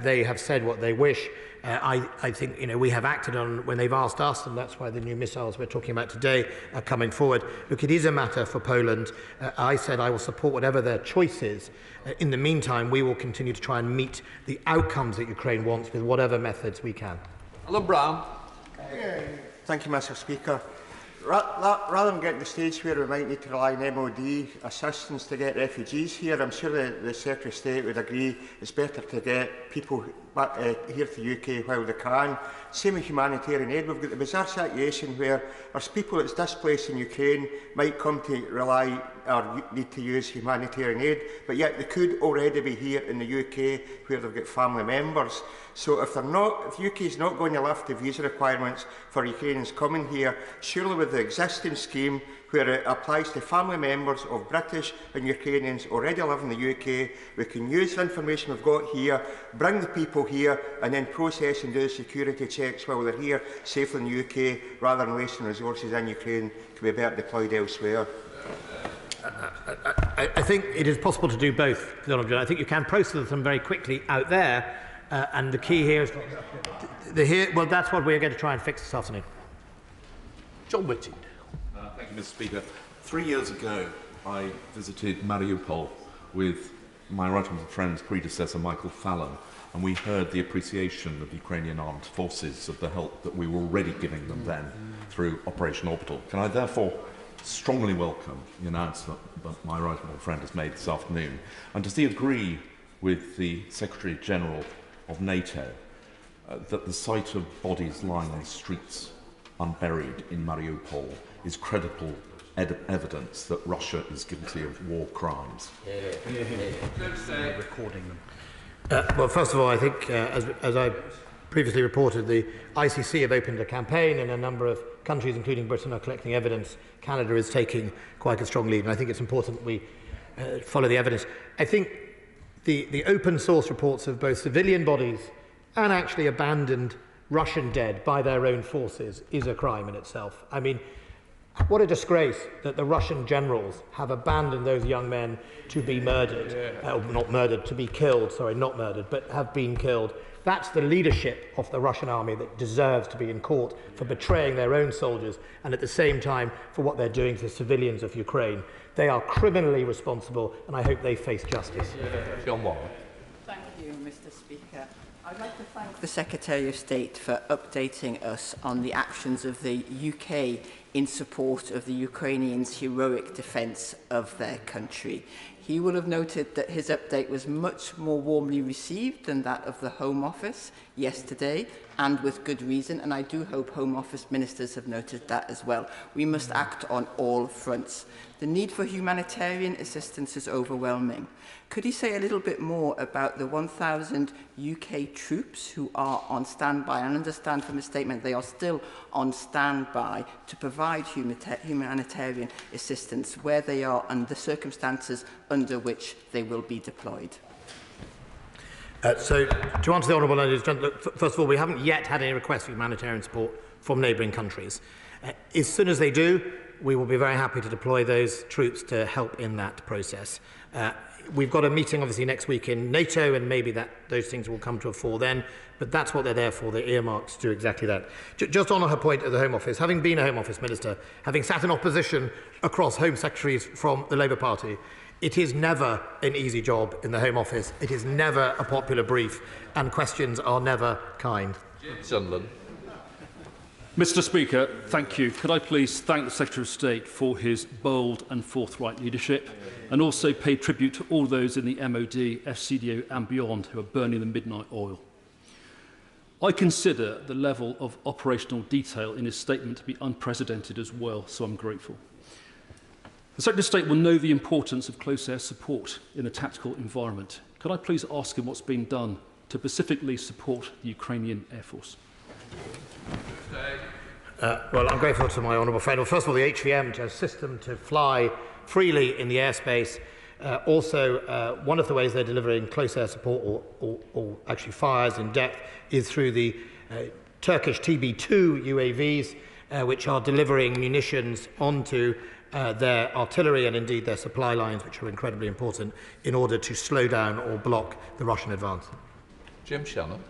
they have said what they wish. I think we have acted on when they've asked us, and that's why the new missiles we're talking about today are coming forward. Look, it is a matter for Poland. I said I will support whatever their choice is. In the meantime, we will continue to try and meet the outcomes that Ukraine wants with whatever methods we can. Alan Brown. Thank you, Mr. Speaker. Rather than getting to the stage where we might need to rely on MOD assistance to get refugees here, I'm sure the Secretary of State would agree it's better to get people back here to the UK while they can. Same with humanitarian aid. We've got the bizarre situation where there's people that's displaced in Ukraine might come to rely or need to use humanitarian aid, but yet they could already be here in the UK where they've got family members. So if the UK is not going to lift the visa requirements for Ukrainians coming here, surely with the existing scheme where it applies to family members of British and Ukrainians already living in the UK, we can use the information we've got here, bring the people here, and then process and do security checks while they're here safely in the UK, rather than wasting resources in Ukraine to be better deployed elsewhere. I think it is possible to do both, Donald John. I think you can process them very quickly out there, and the key here is well, that's what we're going to try and fix this afternoon. John Whitting. Thank you, Mr. Speaker. 3 years ago, I visited Mariupol with my right honourable friend's predecessor, Michael Fallon, and we heard the appreciation of the Ukrainian armed forces of the help that we were already giving them then through Operation Orbital. Can I therefore strongly welcome the announcement that my right honourable friend has made this afternoon, and does he agree with the Secretary-General of NATO that the sight of bodies lying on the streets unburied in Mariupol is credible evidence that Russia is guilty of war crimes? Recording them. Well, first of all, I think, as I previously reported, the ICC have opened a campaign, and a number of countries, including Britain, are collecting evidence. Canada is taking quite a strong lead, and I think it's important that we follow the evidence. I think the open source reports of both civilian bodies and actually abandoned Russian dead by their own forces is a crime in itself. I mean, what a disgrace that the Russian generals have abandoned those young men to be murdered. Not murdered, to be killed, sorry, not murdered, but have been killed. That's the leadership of the Russian army that deserves to be in court for betraying their own soldiers, and at the same time for what they're doing to the civilians of Ukraine. They are criminally responsible, and I hope they face justice. John Warren. Thank you, Mr. Speaker. I'd like to thank the Secretary of State for updating us on the actions of the UK in support of the Ukrainians' heroic defence of their country. He will have noted that his update was much more warmly received than that of the Home Office yesterday, and with good reason, and I do hope Home Office ministers have noted that as well. We must act on all fronts. The need for humanitarian assistance is overwhelming. Could he say a little bit more about the 1,000 UK troops who are on standby? I understand from his statement they are still on standby to provide humanitarian assistance where they are and the circumstances under which they will be deployed. So, to answer the Honourable Lady's gentleman, first of all, we haven't yet had any requests for humanitarian support from neighbouring countries. As soon as they do, we will be very happy to deploy those troops to help in that process. We've got a meeting obviously next week in NATO, and maybe those things will come to a fore then, but that's what they're there for. They're earmarked to do exactly that. Just on her point at the Home Office, having been a Home Office Minister, having sat in opposition across Home Secretaries from the Labour Party, it is never an easy job in the Home Office. It is never a popular brief, and questions are never kind. Sunderland. Mr. Speaker, thank you. Could I please thank the Secretary of State for his bold and forthright leadership, and also pay tribute to all those in the MOD, FCDO and beyond who are burning the midnight oil. I consider the level of operational detail in his statement to be unprecedented as well, so I'm grateful. The Secretary of State will know the importance of close air support in a tactical environment. Could I please ask him what's been done to specifically support the Ukrainian Air Force? Well, I'm grateful to my honourable friend. Well, first of all, the HVM to a system to fly freely in the airspace. Also, one of the ways they're delivering close air support or actually fires in depth is through the Turkish TB2 UAVs, which are delivering munitions onto their artillery and indeed their supply lines, which are incredibly important in order to slow down or block the Russian advance. Jim Shannon.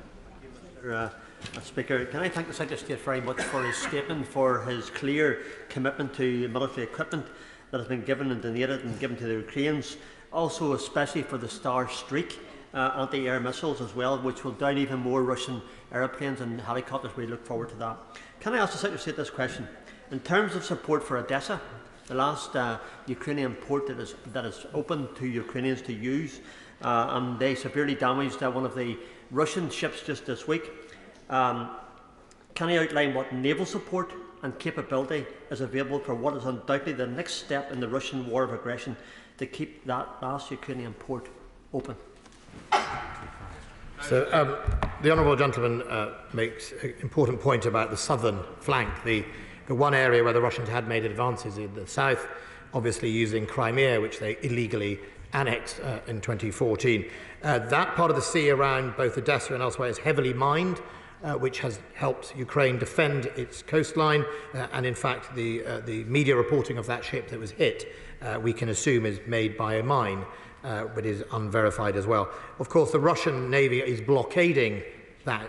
Mr. Speaker, can I thank the Secretary of State very much for his statement, for his clear commitment to military equipment that has been given and donated and given to the Ukrainians, also especially for the Star Streak anti-air missiles as well, which will down even more Russian aeroplanes and helicopters. We look forward to that. Can I ask the Secretary of State this question? In terms of support for Odessa, the last Ukrainian port that is open to Ukrainians to use, and they severely damaged one of the Russian ships just this week. Can I outline what naval support and capability is available for what is undoubtedly the next step in the Russian war of aggression to keep that last Ukrainian port open? So the honourable gentleman makes an important point about the southern flank, the one area where the Russians had made advances in the south, obviously using Crimea, which they illegally annexed in 2014. That part of the sea around both Odessa and elsewhere is heavily mined, which has helped Ukraine defend its coastline, and in fact the media reporting of that ship that was hit we can assume is made by a mine, but is unverified as well. Of course, the Russian Navy is blockading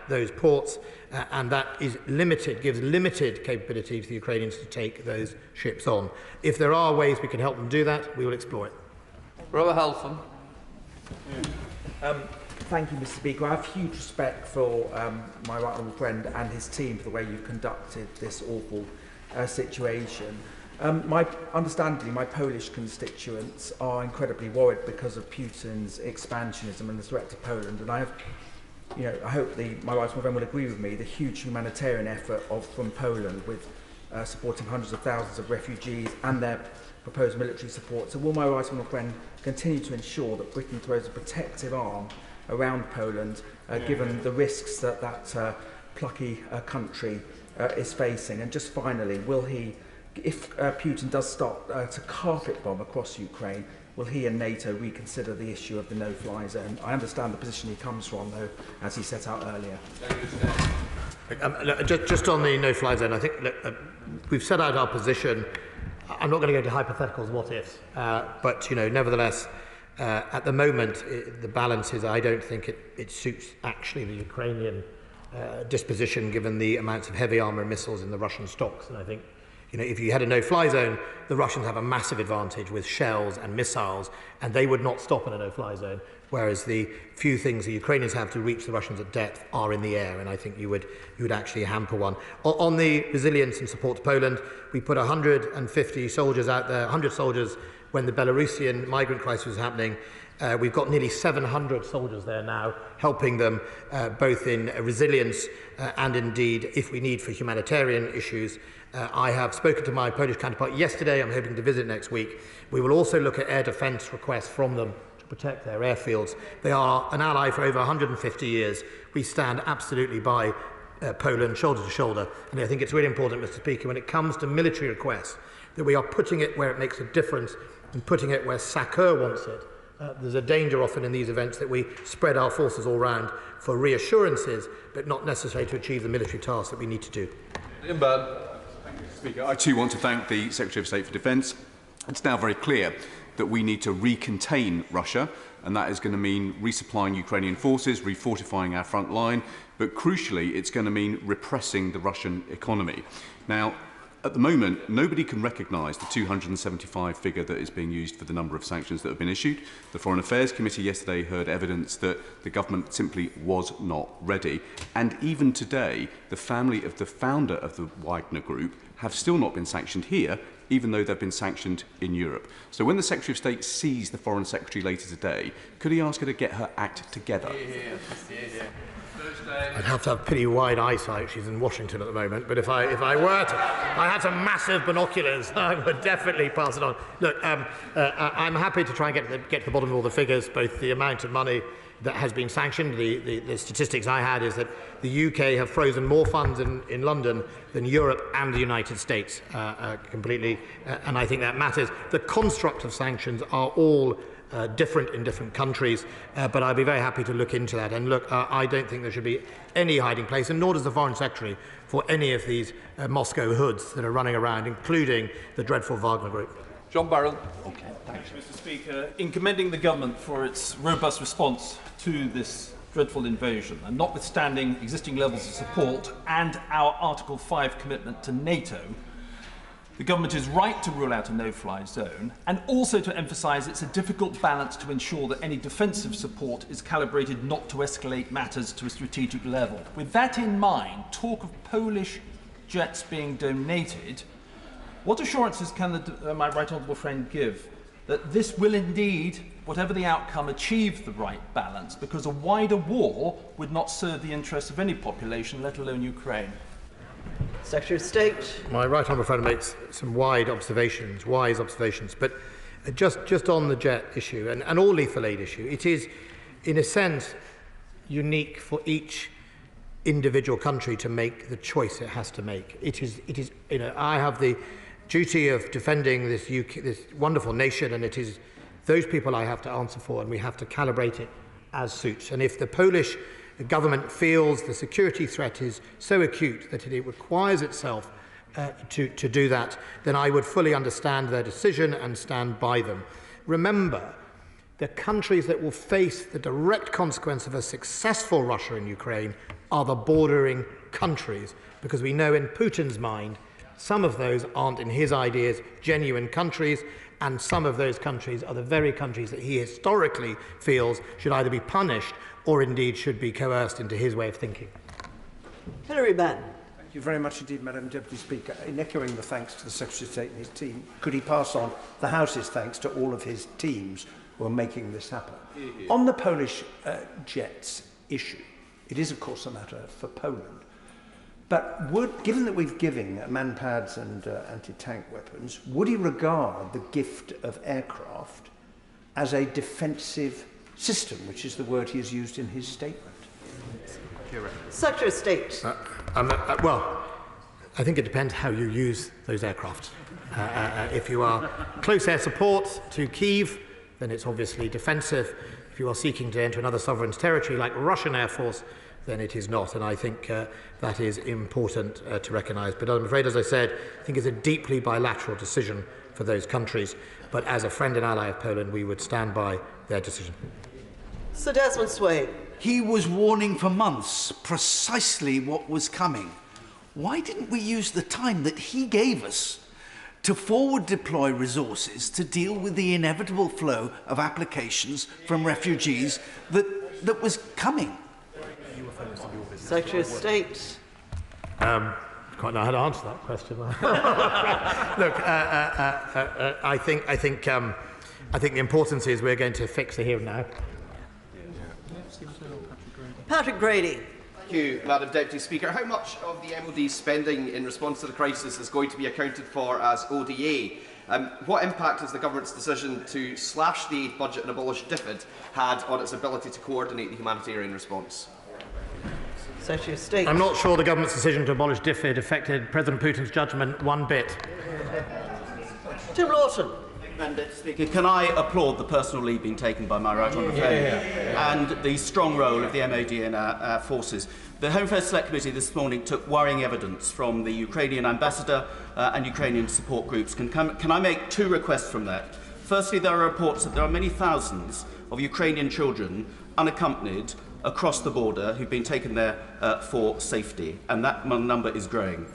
those ports, and that is gives limited capability to the Ukrainians to take those ships on. If there are ways we can help them do that, we will explore it. Robert Halfon. Thank you, Mr. Speaker. I have huge respect for my right honourable friend and his team for the way you've conducted this awful situation. Understandably, my Polish constituents are incredibly worried because of Putin's expansionism and the threat to Poland. And I have, I hope my right honourable friend will agree with me, the huge humanitarian effort from Poland with supporting hundreds of thousands of refugees and their proposed military support. So will my right honourable friend continue to ensure that Britain throws a protective arm around Poland, given the risks that plucky country is facing? And just finally, will he, if Putin does start to carpet bomb across Ukraine, will he and NATO reconsider the issue of the no-fly zone? I understand the position he comes from, though, as he set out earlier. Just on the no-fly zone, I think we've set out our position. I'm not going to go into hypotheticals, what-ifs, but nevertheless, at the moment, the balance is I don't think it suits actually the Ukrainian disposition, given the amounts of heavy armour and missiles in the Russian stocks. And I think, if you had a no-fly zone, the Russians have a massive advantage with shells and missiles, and they would not stop in a no-fly zone, whereas the few things the Ukrainians have to reach the Russians at depth are in the air, and I think you would actually hamper one. On the resilience and support to Poland, we put 150 soldiers out there, 100 soldiers when the Belarusian migrant crisis was happening. We've got nearly 700 soldiers there now, helping them both in resilience and indeed, if we need, for humanitarian issues. I have spoken to my Polish counterpart yesterday. I'm hoping to visit next week. We will also look at air defence requests from them to protect their airfields. They are an ally for over 150 years. We stand absolutely by Poland, shoulder to shoulder. And I think it's really important, Mr. Speaker, when it comes to military requests, that we are putting it where it makes a difference and putting it where SACEUR wants it. There's a danger often in these events that we spread our forces all round for reassurances, but not necessarily to achieve the military tasks that we need to do. Ian Bird. Speaker, I too want to thank the Secretary of State for Defence. It's now very clear that we need to recontain Russia, and that is going to mean resupplying Ukrainian forces, refortifying our front line, but crucially it's going to mean repressing the Russian economy. Now, at the moment, nobody can recognise the 275 figure that is being used for the number of sanctions that have been issued. The Foreign Affairs Committee yesterday heard evidence that the government simply was not ready. And even today, the family of the founder of the Wagner Group have still not been sanctioned here, even though they've been sanctioned in Europe. So when the Secretary of State sees the Foreign Secretary later today, could he ask her to get her act together? I'd have to have pretty wide eyesight. She's in Washington at the moment. But if I were to, I had some massive binoculars, I would definitely pass it on. Look, I'm happy to try and get to the bottom of all the figures, both the amount of money that has been sanctioned. The statistics I had is that the UK have frozen more funds in London than Europe and the United States completely, and I think that matters. The construct of sanctions are all different in different countries, but I'd be very happy to look into that. And look, I don't think there should be any hiding place, and nor does the Foreign Secretary, for any of these Moscow hoods that are running around, including the dreadful Wagner Group. John Barrell. Okay, thanks, Mr. Speaker. In commending the government for its robust response to this dreadful invasion, and notwithstanding existing levels of support and our Article 5 commitment to NATO, the government is right to rule out a no-fly zone, and also to emphasise it's a difficult balance to ensure that any defensive support is calibrated not to escalate matters to a strategic level. With that in mind, talk of Polish jets being donated, what assurances can my right honourable friend give that this will indeed, whatever the outcome, achieve the right balance? Because a wider war would not serve the interests of any population, let alone Ukraine. Secretary of State. My right honourable friend makes some wise observations, but just on the jet issue and all lethal aid issue, it is, in a sense, unique for each individual country to make the choice it has to make. It is. You know, I have the duty of defending this wonderful nation, and it is those people I have to answer for, and we have to calibrate it as suits. And if the Polish government feels the security threat is so acute that it requires itself to do that, then I would fully understand their decision and stand by them. Remember, the countries that will face the direct consequence of a successful Russia in Ukraine are the bordering countries, because we know in Putin's mind some of those aren't, in his ideas, genuine countries, and some of those countries are the very countries that he historically feels should either be punished or indeed should be coerced into his way of thinking. Hilary Mann. Thank you very much indeed, Madam Deputy Speaker. In echoing the thanks to the Secretary of State and his team, could he pass on the House's thanks to all of his teams who are making this happen? On the Polish jets issue, it is of course a matter for Poland, but given that we've given manpads and anti-tank weapons, would he regard the gift of aircraft as a defensive system, which is the word he has used in his statement? Secretary of State. Well, I think it depends how you use those aircraft. If you are close air support to Kyiv, then it's obviously defensive. If you are seeking to enter another sovereign's territory, like Russian Air Force, then it is not. And I think that is important to recognise. But I'm afraid, as I said, I think it's a deeply bilateral decision for those countries. But as a friend and ally of Poland, we would stand by their decision. Sir Desmond Swayne. He was warning for months precisely what was coming. Why didn't we use the time that he gave us to forward deploy resources to deal with the inevitable flow of applications from refugees that was coming? Secretary of State. Quite know how to answer that question. Look, I think the importance is we're going to fix the here and now. Patrick Grady. Thank you, Madam Deputy Speaker. How much of the MOD spending in response to the crisis is going to be accounted for as ODA? What impact has the government's decision to slash the aid budget and abolish DFID had on its ability to coordinate the humanitarian response? Secretary of State. I'm not sure the government's decision to abolish DFID affected President Putin's judgment one bit. Tim Lawson. Madam Speaker, can I applaud the personal lead being taken by my right honourable friend and the strong role of the MOD and our forces? The Home Affairs Select Committee this morning took worrying evidence from the Ukrainian ambassador and Ukrainian support groups. Can I make two requests from that? Firstly, there are reports that there are many thousands of Ukrainian children unaccompanied across the border who've been taken there for safety, and that number is growing.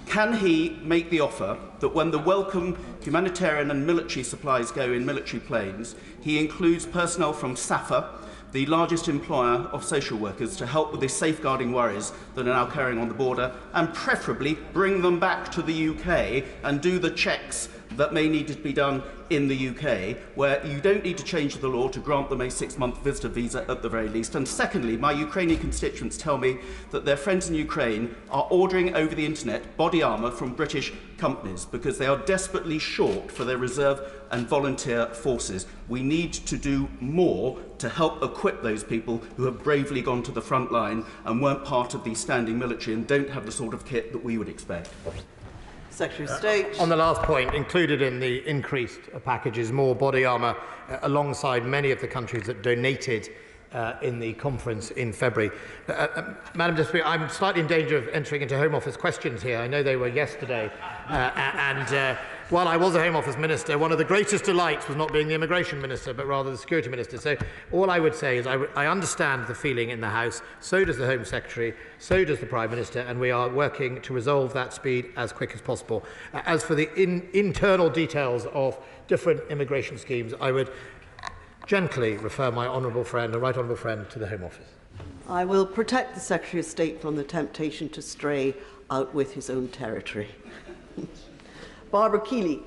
Can he make the offer that when the welcome humanitarian and military supplies go in military planes, he includes personnel from SAFA, the largest employer of social workers, to help with the safeguarding worries that are now carrying on the border, and preferably bring them back to the UK and do the checks that may need to be done in the UK, where you don't need to change the law to grant them a 6-month visitor visa at the very least. And secondly, my Ukrainian constituents tell me that their friends in Ukraine are ordering over the internet body armour from British companies because they are desperately short for their reserve and volunteer forces. We need to do more to help equip those people who have bravely gone to the front line and weren't part of the standing military and don't have the sort of kit that we would expect. Secretary of State. On the last point, included in the increased package is more body armour alongside many of the countries that donated in the conference in February. Madam Speaker, I'm slightly in danger of entering into Home Office questions here. I know they were yesterday. While I was a Home Office Minister, one of the greatest delights was not being the Immigration Minister, but rather the Security Minister. So all I would say is I understand the feeling in the House, so does the Home Secretary, so does the Prime Minister, and we are working to resolve that speed as quick as possible. As for the internal details of different immigration schemes, I would gently refer my honourable friend, the right honourable friend, to the Home Office. I will protect the Secretary of State from the temptation to stray out with his own territory. Barbara Keeley.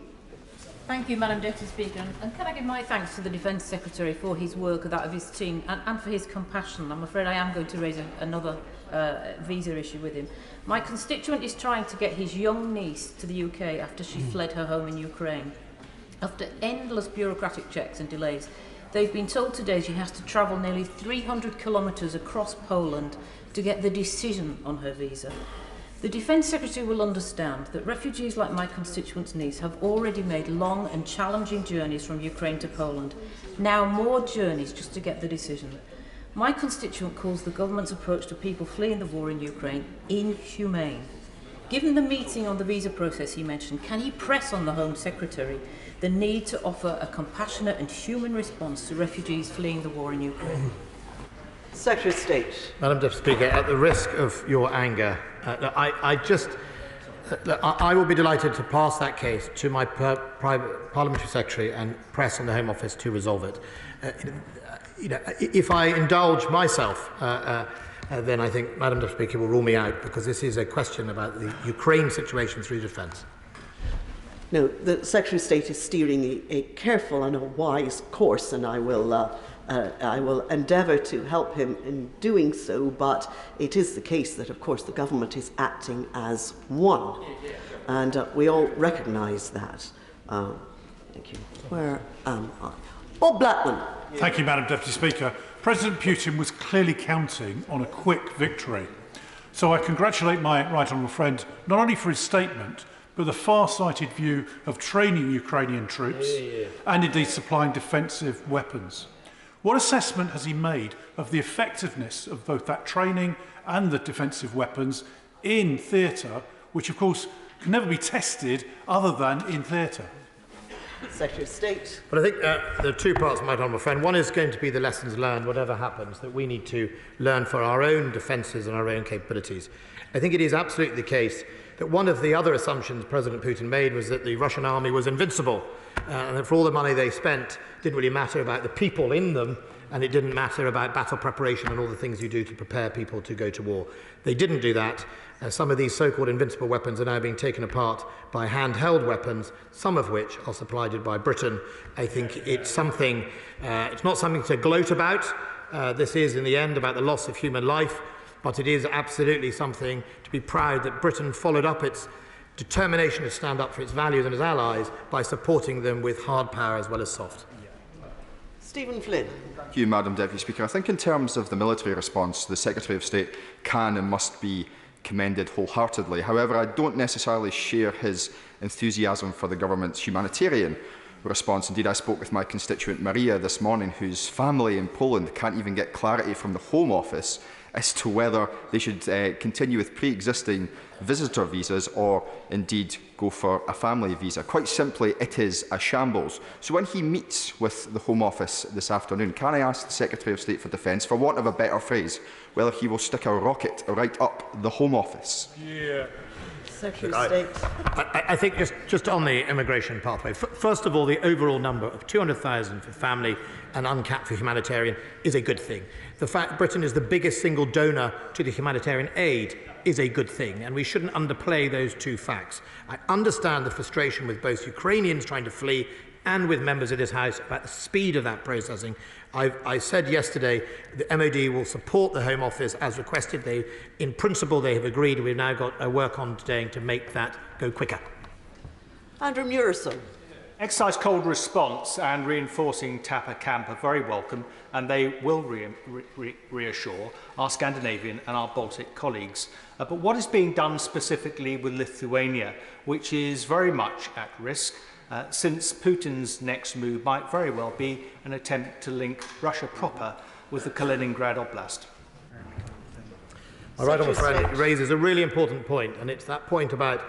Thank you, Madam Deputy Speaker. And can I give my thanks to the Defence Secretary for his work, that of his team, and for his compassion. I'm afraid I am going to raise another visa issue with him. My constituent is trying to get his young niece to the UK after she fled her home in Ukraine. After endless bureaucratic checks and delays, they've been told today she has to travel nearly 300 kilometres across Poland to get the decision on her visa. The Defence Secretary will understand that refugees like my constituent's niece have already made long and challenging journeys from Ukraine to Poland, now more journeys just to get the decision. My constituent calls the government's approach to people fleeing the war in Ukraine inhumane. Given the meeting on the visa process he mentioned, can he press on the Home Secretary the need to offer a compassionate and human response to refugees fleeing the war in Ukraine? Secretary of State. Madam Deputy Speaker, at the risk of your anger, I will be delighted to pass that case to my private parliamentary secretary and press on the Home Office to resolve it. If I indulge myself, then I think Madam Deputy Speaker will rule me out, because this is a question about the Ukraine situation through defence. No, the Secretary of State is steering a careful and a wise course, and I will endeavour to help him in doing so, but it is the case that, of course, the government is acting as one, and we all recognise that. Thank you. Where am I? Bob Blackman. Thank you, Madam Deputy Speaker. President Putin was clearly counting on a quick victory. So I congratulate my right honourable friend not only for his statement, but the far-sighted view of training Ukrainian troops and indeed supplying defensive weapons. What assessment has he made of the effectiveness of both that training and the defensive weapons in theatre, which of course can never be tested other than in theatre? Secretary of State. But I think there are two parts, my honourable friend. One is going to be the lessons learned, whatever happens, that we need to learn for our own defences and our own capabilities. I think it is absolutely the case that one of the other assumptions President Putin made was that the Russian army was invincible, and that for all the money they spent, it didn't really matter about the people in them, and it didn't matter about battle preparation and all the things you do to prepare people to go to war. They didn't do that. Some of these so-called invincible weapons are now being taken apart by handheld weapons, some of which are supplied by Britain. I think it's something, it's not something to gloat about. This is, in the end, about the loss of human life, but it is absolutely something to be proud that Britain followed up its determination to stand up for its values and its allies by supporting them with hard power as well as soft. Stephen Flynn. Thank you, Madam Deputy Speaker. I think in terms of the military response, the Secretary of State can and must be commended wholeheartedly. However, I don't necessarily share his enthusiasm for the government's humanitarian response. Indeed, I spoke with my constituent Maria this morning, whose family in Poland can't even get clarity from the Home Office as to whether they should continue with pre-existing visitor visas or indeed go for a family visa. Quite simply, it is a shambles. So when he meets with the Home Office this afternoon, can I ask the Secretary of State for Defence, for want of a better phrase, whether he will stick a rocket right up the Home Office? Yeah. Secretary of State. I think just on the immigration pathway, first of all, the overall number of 200,000 for family and uncapped for humanitarian is a good thing. The fact Britain is the biggest single donor to the humanitarian aid is a good thing, and we shouldn't underplay those two facts. I understand the frustration with both Ukrainians trying to flee and with members of this House about the speed of that processing. I said yesterday the MOD will support the Home Office as requested. In principle, they have agreed. We've now got a work on today to make that go quicker. Andrew Murison. Exercise cold response and reinforcing Tapper camp are very welcome, and they will reassure our Scandinavian and our Baltic colleagues. But what is being done specifically with Lithuania, which is very much at risk, since Putin's next move might very well be an attempt to link Russia proper with the Kaliningrad Oblast? My right honourable friend raises a really important point, and it's that point about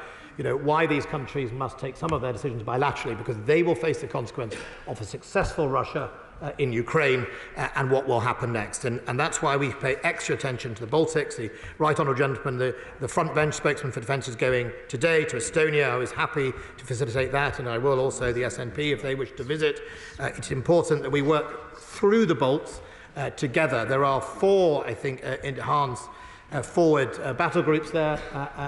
why these countries must take some of their decisions bilaterally, because they will face the consequence of a successful Russia in Ukraine and what will happen next. And that's why we pay extra attention to the Baltics. The right honourable gentleman, the front bench spokesman for defence, is going today to Estonia. I was happy to facilitate that, and I will also the SNP if they wish to visit. It's important that we work through the Balts together. There are 4, I think, enhanced forward battle groups there,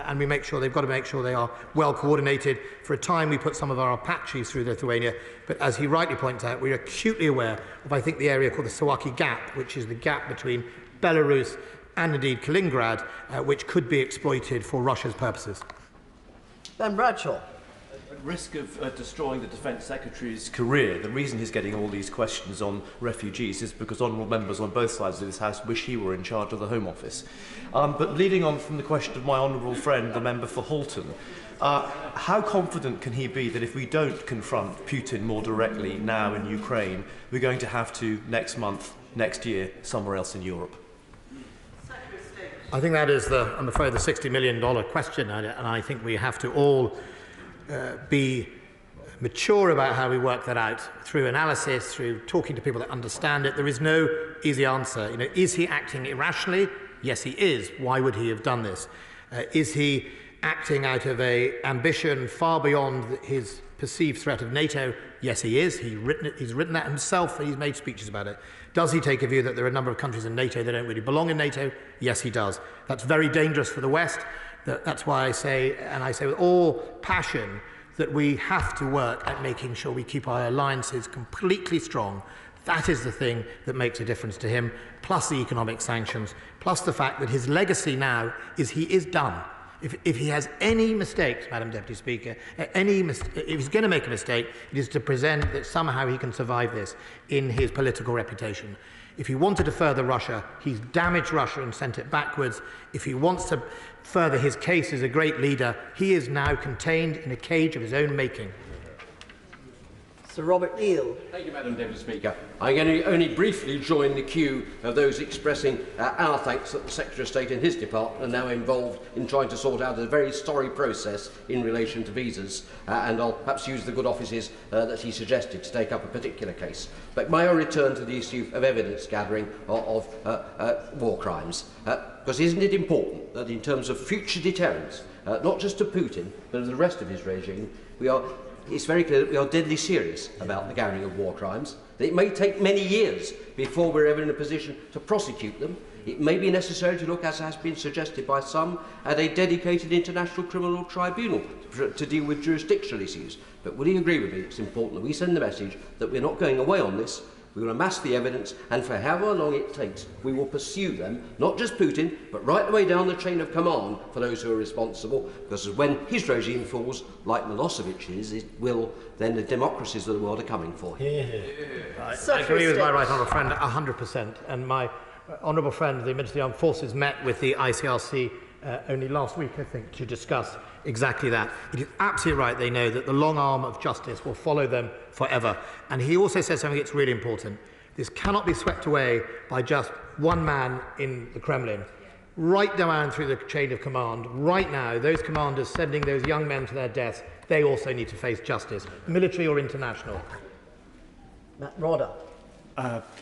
and they've got to make sure they are well coordinated. For a time, we put some of our Apaches through Lithuania, but as he rightly points out, we're acutely aware of, I think, the area called the Suwalki Gap, which is the gap between Belarus and indeed Kaliningrad, which could be exploited for Russia's purposes. Ben Bradshaw. At risk of destroying the Defence Secretary's career, the reason he's getting all these questions on refugees is because honourable members on both sides of this House wish he were in charge of the Home Office. But leading on from the question of my honourable friend, the member for Halton, how confident can he be that if we don't confront Putin more directly now in Ukraine, we're going to have to next month, next year, somewhere else in Europe? I think that is, I'm afraid, the $60 million question, and I think we have to all be mature about how we work that out through analysis, through talking to people that understand it. There is no easy answer. Is he acting irrationally? Yes, he is. Why would he have done this? Is he acting out of an ambition far beyond his perceived threat of NATO? Yes, he is. He's written that himself, and he's made speeches about it. Does he take a view that there are a number of countries in NATO that don't really belong in NATO? Yes, he does. That's very dangerous for the West. That's why I say, and I say with all passion, that we have to work at making sure we keep our alliances completely strong. That is the thing that makes a difference to him, plus the economic sanctions, plus the fact that his legacy now is he is done. If he has any mistakes, Madam Deputy Speaker, if he's going to make a mistake, it is to present that somehow he can survive this in his political reputation. If he wanted to further Russia, he's damaged Russia and sent it backwards. If he wants to further his case as a great leader, he is now contained in a cage of his own making. Sir Robert Neal. Thank you, Madam Deputy Speaker. I'm going to only briefly join the queue of those expressing our thanks that the Secretary of State and his department are now involved in trying to sort out a very sorry process in relation to visas, and I'll perhaps use the good offices that he suggested to take up a particular case. But may I return to the issue of evidence gathering of war crimes? Because isn't it important that in terms of future deterrence, not just to Putin, but of the rest of his regime, it's very clear that we are deadly serious about the gathering of war crimes. That it may take many years before we're ever in a position to prosecute them. It may be necessary to look, as has been suggested by some, at a dedicated international criminal tribunal to deal with jurisdictional issues. But will you agree with me it's important that we send the message that we're not going away on this? We will amass the evidence, and for however long it takes, we will pursue them, not just Putin, but right the way down the chain of command for those who are responsible, because when his regime falls, like Milosevic's, it will, then the democracies of the world are coming for him. I agree with my right honourable friend 100%, and my honourable friend, the Minister of the Armed Forces, met with the ICRC only last week, I think, to discuss exactly that. It is absolutely right. They know that the long arm of justice will follow them forever. And he also says something that's really important. This cannot be swept away by just one man in the Kremlin. Right down through the chain of command, right now, those commanders sending those young men to their deaths, they also need to face justice, military or international. Matt Rodder.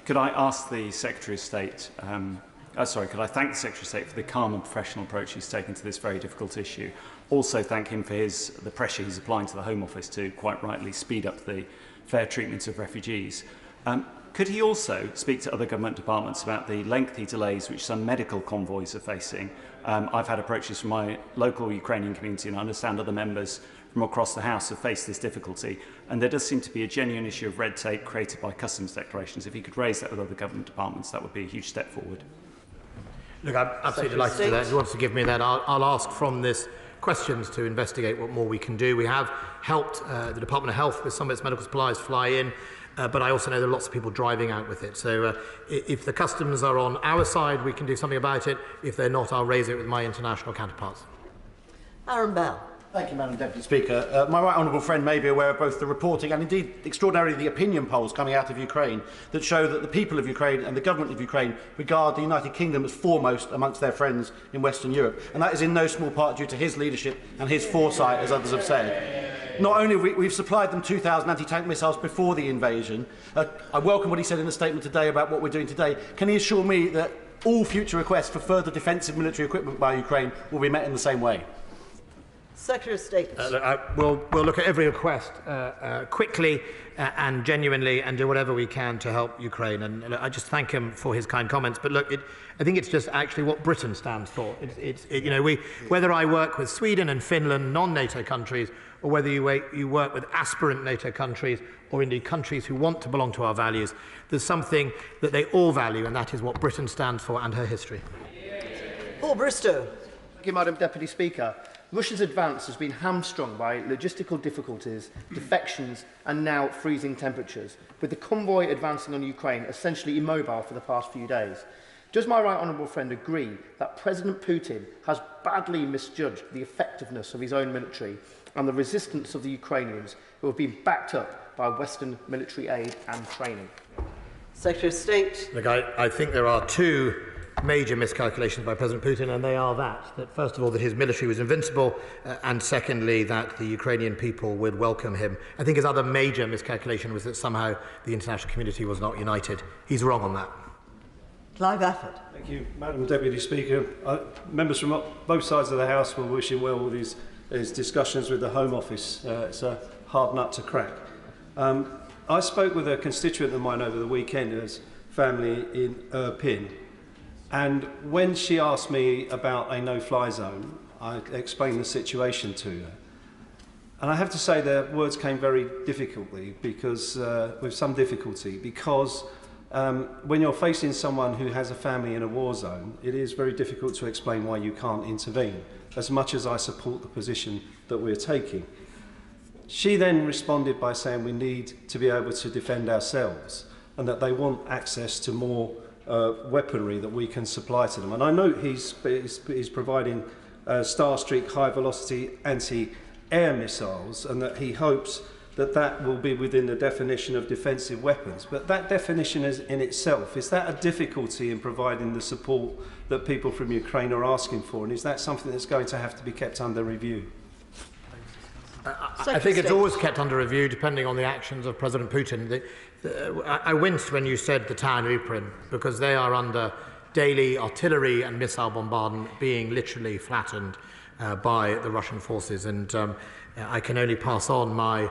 Could I ask the Secretary of State, could I thank the Secretary of State for the calm and professional approach he's taken to this very difficult issue. Also thank him for the pressure he's applying to the Home Office to, quite rightly, speed up the fair treatment of refugees. Could he also speak to other government departments about the lengthy delays which some medical convoys are facing? I've had approaches from my local Ukrainian community, and I understand other members from across the House have faced this difficulty, and there does seem to be a genuine issue of red tape created by customs declarations. If he could raise that with other government departments, that would be a huge step forward. Look, I'm absolutely delighted to do that. If he wants to give me that, I'll ask from this questions to investigate what more we can do. We have helped the Department of Health with some of its medical supplies fly in, but I also know there are lots of people driving out with it. So if the customs are on our side, we can do something about it. If they're not, I'll raise it with my international counterparts. Aaron Bell. Thank you, Madam Deputy Speaker. My right honourable friend may be aware of both the reporting and indeed extraordinarily the opinion polls coming out of Ukraine that show that the people of Ukraine and the government of Ukraine regard the United Kingdom as foremost amongst their friends in Western Europe. And that is in no small part due to his leadership and his foresight, as others have said. Not only have we've supplied them 2,000 anti-tank missiles before the invasion, I welcome what he said in the statement today about what we're doing today. Can he assure me that all future requests for further defensive military equipment by Ukraine will be met in the same way? Secretary of State. We'll look at every request quickly and genuinely and do whatever we can to help Ukraine. And I just thank him for his kind comments. But look, I think it's just actually what Britain stands for. Whether I work with Sweden and Finland, non-NATO countries, or whether you work with aspirant NATO countries or indeed countries who want to belong to our values, there's something that they all value, and that is what Britain stands for and her history. Paul Bristow. Thank you, Madam Deputy Speaker. Russia's advance has been hamstrung by logistical difficulties, defections and now freezing temperatures, with the convoy advancing on Ukraine essentially immobile for the past few days. Does my right honourable friend agree that President Putin has badly misjudged the effectiveness of his own military and the resistance of the Ukrainians, who have been backed up by Western military aid and training? Secretary of State. Look, I think there are two major miscalculations by President Putin, and they are that first of all, that his military was invincible, and secondly, that the Ukrainian people would welcome him. I think his other major miscalculation was that somehow the international community was not united. He's wrong on that. Clive Afford. Thank you, Madam Deputy Speaker. Members from both sides of the House will wish him well with his discussions with the Home Office. It's a hard nut to crack. I spoke with a constituent of mine over the weekend whose family in Irpin. And when she asked me about a no-fly zone, I explained the situation to her. And I have to say the words came very difficultly, with some difficulty, because when you're facing someone who has a family in a war zone, it is very difficult to explain why you can't intervene, as much as I support the position that we're taking. She then responded by saying we need to be able to defend ourselves, and that they want access to more weaponry that we can supply to them. And I know he's providing Starstreak high-velocity anti-air missiles, and that he hopes that will be within the definition of defensive weapons. But that definition is in itself, is that a difficulty in providing the support that people from Ukraine are asking for? And is that something that's going to have to be kept under review? I think it's always kept under review depending on the actions of President Putin. I winced when you said the town of Irpin, because they are under daily artillery and missile bombardment, being literally flattened by the Russian forces. And I can only pass on my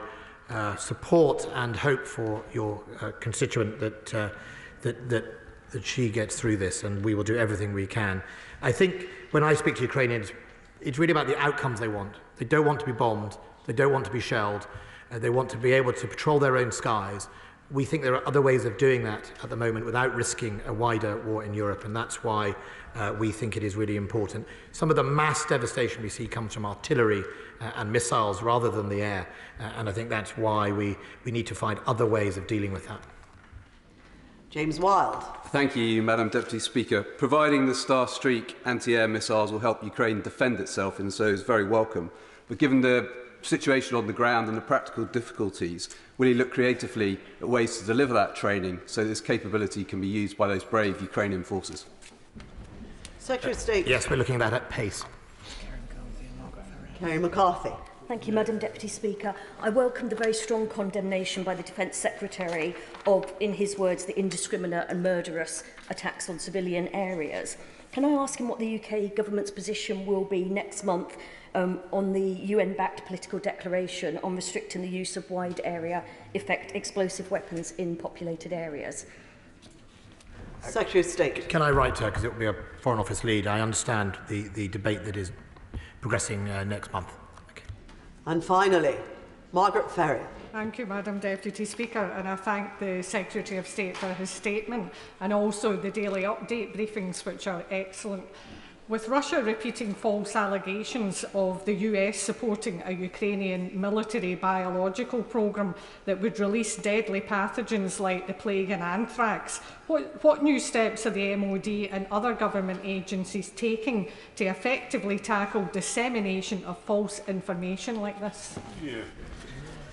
support and hope for your constituent that she gets through this, and we will do everything we can. I think when I speak to Ukrainians, it's really about the outcomes they want. They don't want to be bombed. They don't want to be shelled. They want to be able to patrol their own skies. We think there are other ways of doing that at the moment without risking a wider war in Europe, and that's why we think it is really important. Some of the mass devastation we see comes from artillery and missiles rather than the air, and I think that's why we need to find other ways of dealing with that. James Wilde. Thank you, Madam Deputy Speaker. Providing the Star Streak anti-air missiles will help Ukraine defend itself, and so is very welcome. But given the situation on the ground and the practical difficulties, will he look creatively at ways to deliver that training so this capability can be used by those brave Ukrainian forces? Secretary of State. Yes, we're looking at that at pace. Kerry McCarthy. Thank you, Madam Deputy Speaker. I welcome the very strong condemnation by the Defence Secretary of, in his words, the indiscriminate and murderous attacks on civilian areas. Can I ask him what the UK government's position will be next month on the UN-backed political declaration on restricting the use of wide area effect explosive weapons in populated areas? Secretary of State. Can I write to her, because it will be a Foreign Office lead? I understand the debate that is progressing next month. And finally, Margaret Ferry. Thank you, Madam Deputy Speaker, and I thank the Secretary of State for his statement and also the daily update briefings, which are excellent. With Russia repeating false allegations of the US supporting a Ukrainian military biological programme that would release deadly pathogens like the plague and anthrax, what new steps are the MOD and other government agencies taking to effectively tackle dissemination of false information like this?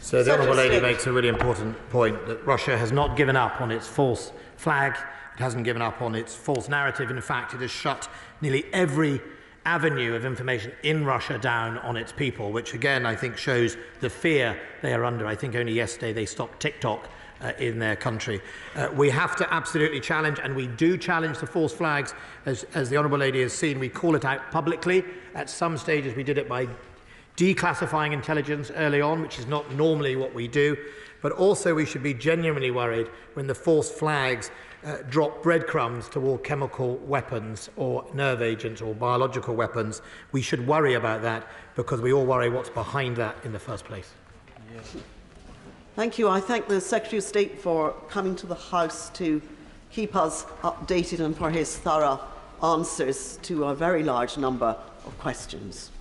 So the Honourable Lady makes a really important point that Russia has not given up on its false flag. It hasn't given up on its false narrative. In fact, it has shut nearly every avenue of information in Russia down on its people, which again I think shows the fear they are under. I think only yesterday they stopped TikTok in their country. We have to absolutely challenge, and we do challenge the false flags. As the Honourable Lady has seen, we call it out publicly. At some stages we did it by declassifying intelligence early on, which is not normally what we do. But also we should be genuinely worried when the false flags drop breadcrumbs toward chemical weapons or nerve agents or biological weapons. We should worry about that because we all worry what's behind that in the first place. Yes. Thank you. I thank the Secretary of State for coming to the House to keep us updated and for his thorough answers to a very large number of questions.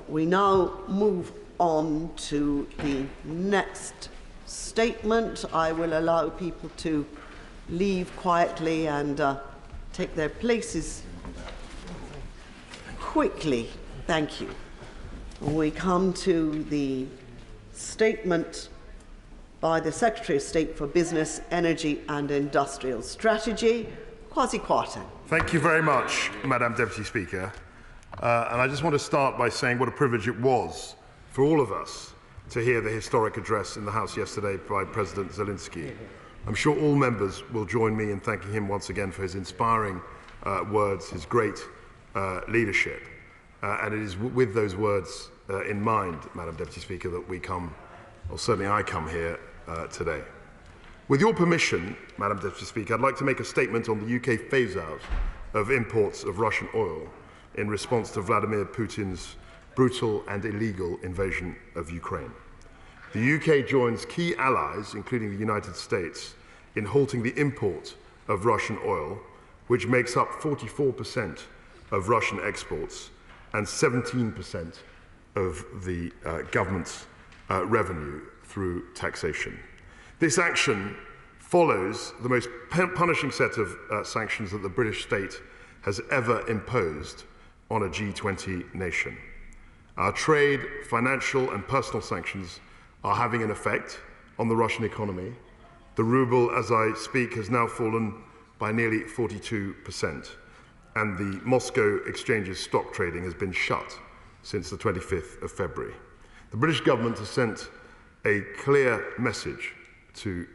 We now move on to the next statement. I will allow people to leave quietly and take their places quickly. Thank you. We come to the statement by the Secretary of State for Business, Energy and Industrial Strategy, Kwasi Kwarteng. Thank you very much, Madam Deputy Speaker. And I just want to start by saying what a privilege it was for all of us to hear the historic address in the House yesterday by President Zelensky. I'm sure all members will join me in thanking him once again for his inspiring words, his great leadership. And it is with those words in mind, Madam Deputy Speaker, that we come, or certainly I come here today. With your permission, Madam Deputy Speaker, I'd like to make a statement on the UK phase-out of imports of Russian oil in response to Vladimir Putin's brutal and illegal invasion of Ukraine. The UK joins key allies, including the United States, in halting the import of Russian oil, which makes up 44% of Russian exports and 17% of the government's revenue through taxation. This action follows the most punishing set of sanctions that the British state has ever imposed on a G20 nation. Our trade, financial and personal sanctions are having an effect on the Russian economy. The ruble, as I speak, has now fallen by nearly 42%, and the Moscow exchange's stock trading has been shut since the 25th of February. The British government has sent a clear message to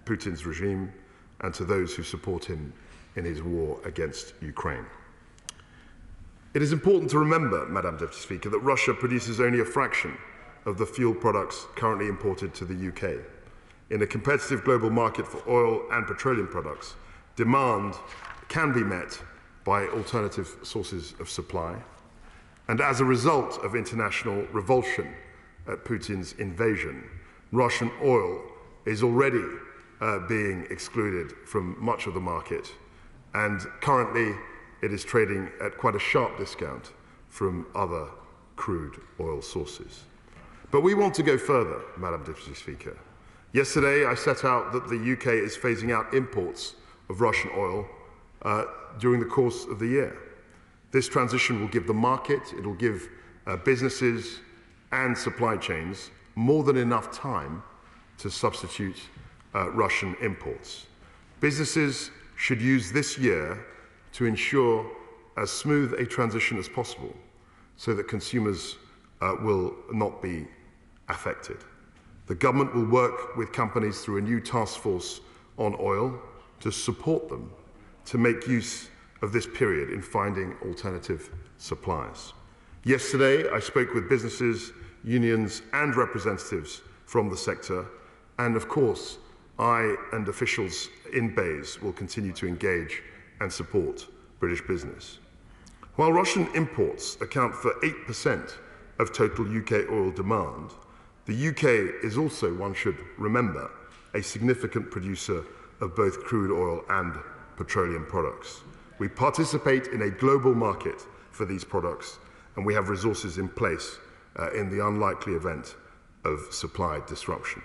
Putin's regime and to those who support him in his war against Ukraine. It is important to remember, Madam Deputy Speaker, that Russia produces only a fraction of the fuel products currently imported to the UK. In a competitive global market for oil and petroleum products, demand can be met by alternative sources of supply. And as a result of international revulsion at Putin's invasion, Russian oil is already being excluded from much of the market, and currently it is trading at quite a sharp discount from other crude oil sources. But we want to go further, Madam Deputy Speaker, Yesterday, I set out that the UK is phasing out imports of Russian oil during the course of the year. This transition will give the market, it will give businesses and supply chains more than enough time to substitute Russian imports. Businesses should use this year to ensure as smooth a transition as possible so that consumers will not be affected. The government will work with companies through a new task force on oil to support them to make use of this period in finding alternative suppliers. Yesterday, I spoke with businesses, unions and representatives from the sector, and of course, I and officials in BEIS will continue to engage and support British business. While Russian imports account for 8% of total UK oil demand, the UK is also, one should remember, a significant producer of both crude oil and petroleum products. We participate in a global market for these products, and we have resources in place in the unlikely event of supply disruption.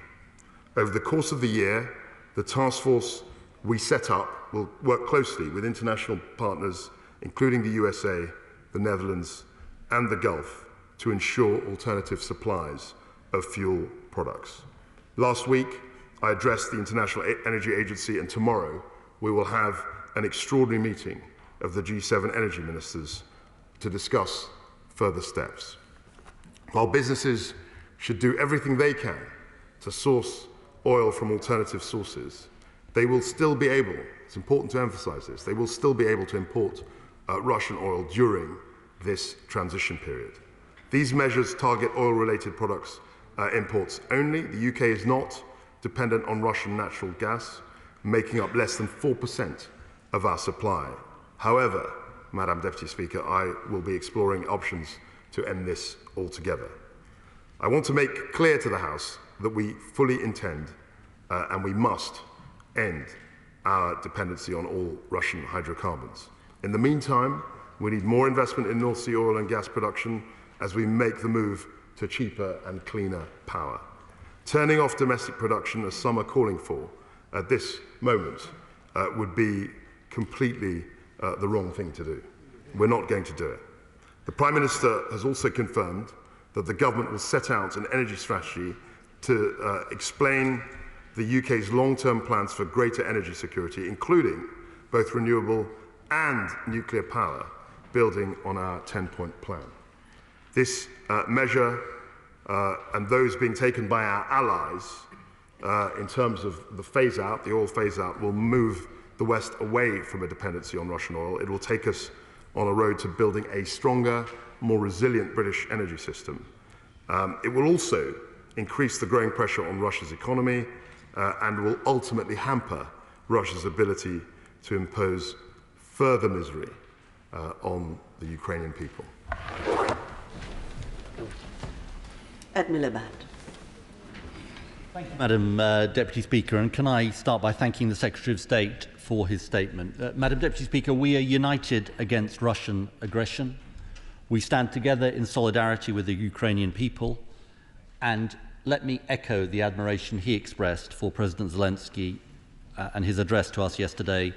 Over the course of the year, the task force we set up will work closely with international partners, including the USA, the Netherlands, and the Gulf, to ensure alternative supplies of fuel products. Last week, I addressed the International Energy Agency, and tomorrow we will have an extraordinary meeting of the G7 energy ministers to discuss further steps. While businesses should do everything they can to source oil from alternative sources, they will still be able, it's important to emphasize this, they will still be able to import Russian oil during this transition period. These measures target oil-related products imports only. The UK is not dependent on Russian natural gas, making up less than 4% of our supply. However, Madam Deputy Speaker, I will be exploring options to end this altogether. I want to make clear to the House that we fully intend and we must end our dependency on all Russian hydrocarbons. In the meantime, we need more investment in North Sea oil and gas production as we make the move to cheaper and cleaner power. Turning off domestic production, as some are calling for at this moment, would be completely the wrong thing to do. We're not going to do it. The Prime Minister has also confirmed that the government will set out an energy strategy to explain the UK's long-term plans for greater energy security, including both renewable and nuclear power, building on our 10-point plan. This measure and those being taken by our allies in terms of the phase-out, the oil phase-out, will move the West away from a dependency on Russian oil. It will take us on a road to building a stronger, more resilient British energy system. It will also increase the growing pressure on Russia's economy and will ultimately hamper Russia's ability to impose further misery on the Ukrainian people. Ed Miliband. Thank you, Madam Deputy Speaker, and can I start by thanking the Secretary of State for his statement. Madam Deputy Speaker, we are united against Russian aggression. We stand together in solidarity with the Ukrainian people, and let me echo the admiration he expressed for President Zelensky and his address to us yesterday.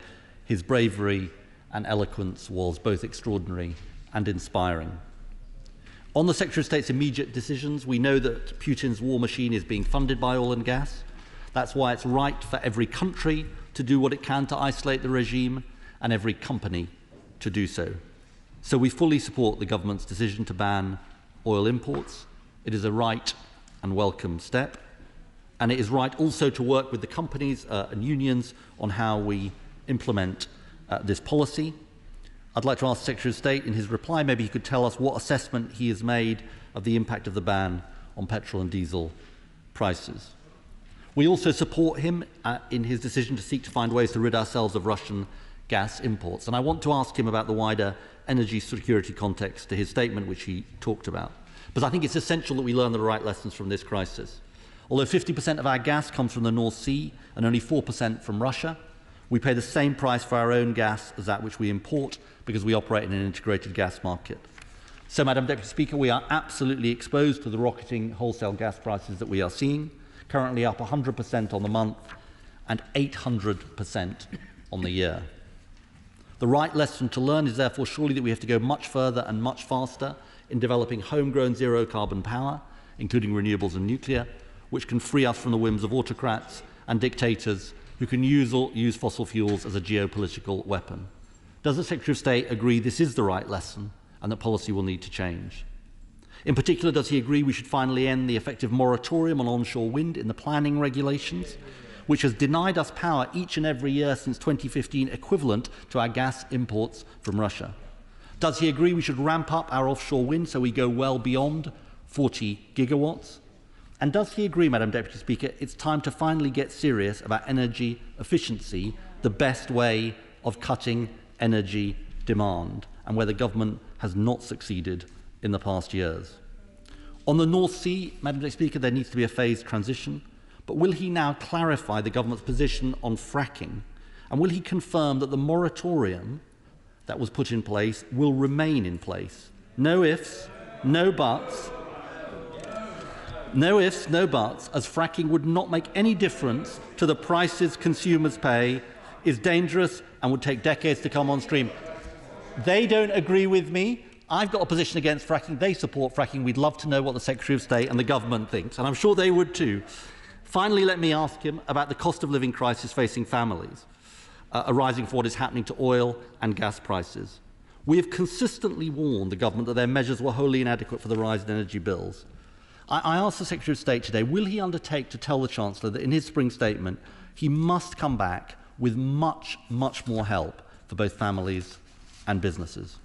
His bravery and eloquence was both extraordinary and inspiring. On the Secretary of State's immediate decisions, we know that Putin's war machine is being funded by oil and gas. That's why it's right for every country to do what it can to isolate the regime and every company to do so. So we fully support the government's decision to ban oil imports. It is a right and welcome step. And it is right also to work with the companies and unions on how we implement this policy. I'd like to ask the Secretary of State in his reply, maybe he could tell us what assessment he has made of the impact of the ban on petrol and diesel prices. We also support him in his decision to seek to find ways to rid ourselves of Russian gas imports. And I want to ask him about the wider energy security context to his statement, which he talked about. But I think it's essential that we learn the right lessons from this crisis. Although 50% of our gas comes from the North Sea and only 4% from Russia, we pay the same price for our own gas as that which we import because we operate in an integrated gas market. So, Madam Deputy Speaker, we are absolutely exposed to the rocketing wholesale gas prices that we are seeing. currently up 100% on the month and 800% on the year. The right lesson to learn is therefore surely that we have to go much further and much faster in developing homegrown zero-carbon power, including renewables and nuclear, which can free us from the whims of autocrats and dictators who can use fossil fuels as a geopolitical weapon. Does the Secretary of State agree this is the right lesson and that policy will need to change? In particular, does he agree we should finally end the effective moratorium on onshore wind in the planning regulations, which has denied us power each and every year since 2015, equivalent to our gas imports from Russia? Does he agree we should ramp up our offshore wind so we go well beyond 40 gigawatts? And does he agree, Madam Deputy Speaker, it's time to finally get serious about energy efficiency, the best way of cutting energy demand, and where the government has not succeeded in the past years? On the North Sea, Madam Deputy Speaker, there needs to be a phased transition, but will he now clarify the government's position on fracking, and will he confirm that the moratorium that was put in place will remain in place? No ifs, no buts. No ifs, no buts, as fracking would not make any difference to the prices consumers pay, is dangerous and would take decades to come on stream. They don't agree with me. I've got a position against fracking. They support fracking. We'd love to know what the Secretary of State and the government thinks, and I'm sure they would too. Finally, let me ask him about the cost of living crisis facing families arising from what is happening to oil and gas prices. We have consistently warned the government that their measures were wholly inadequate for the rise in energy bills. I asked the Secretary of State today, will he undertake to tell the Chancellor that in his spring statement he must come back with much, much more help for both families and businesses?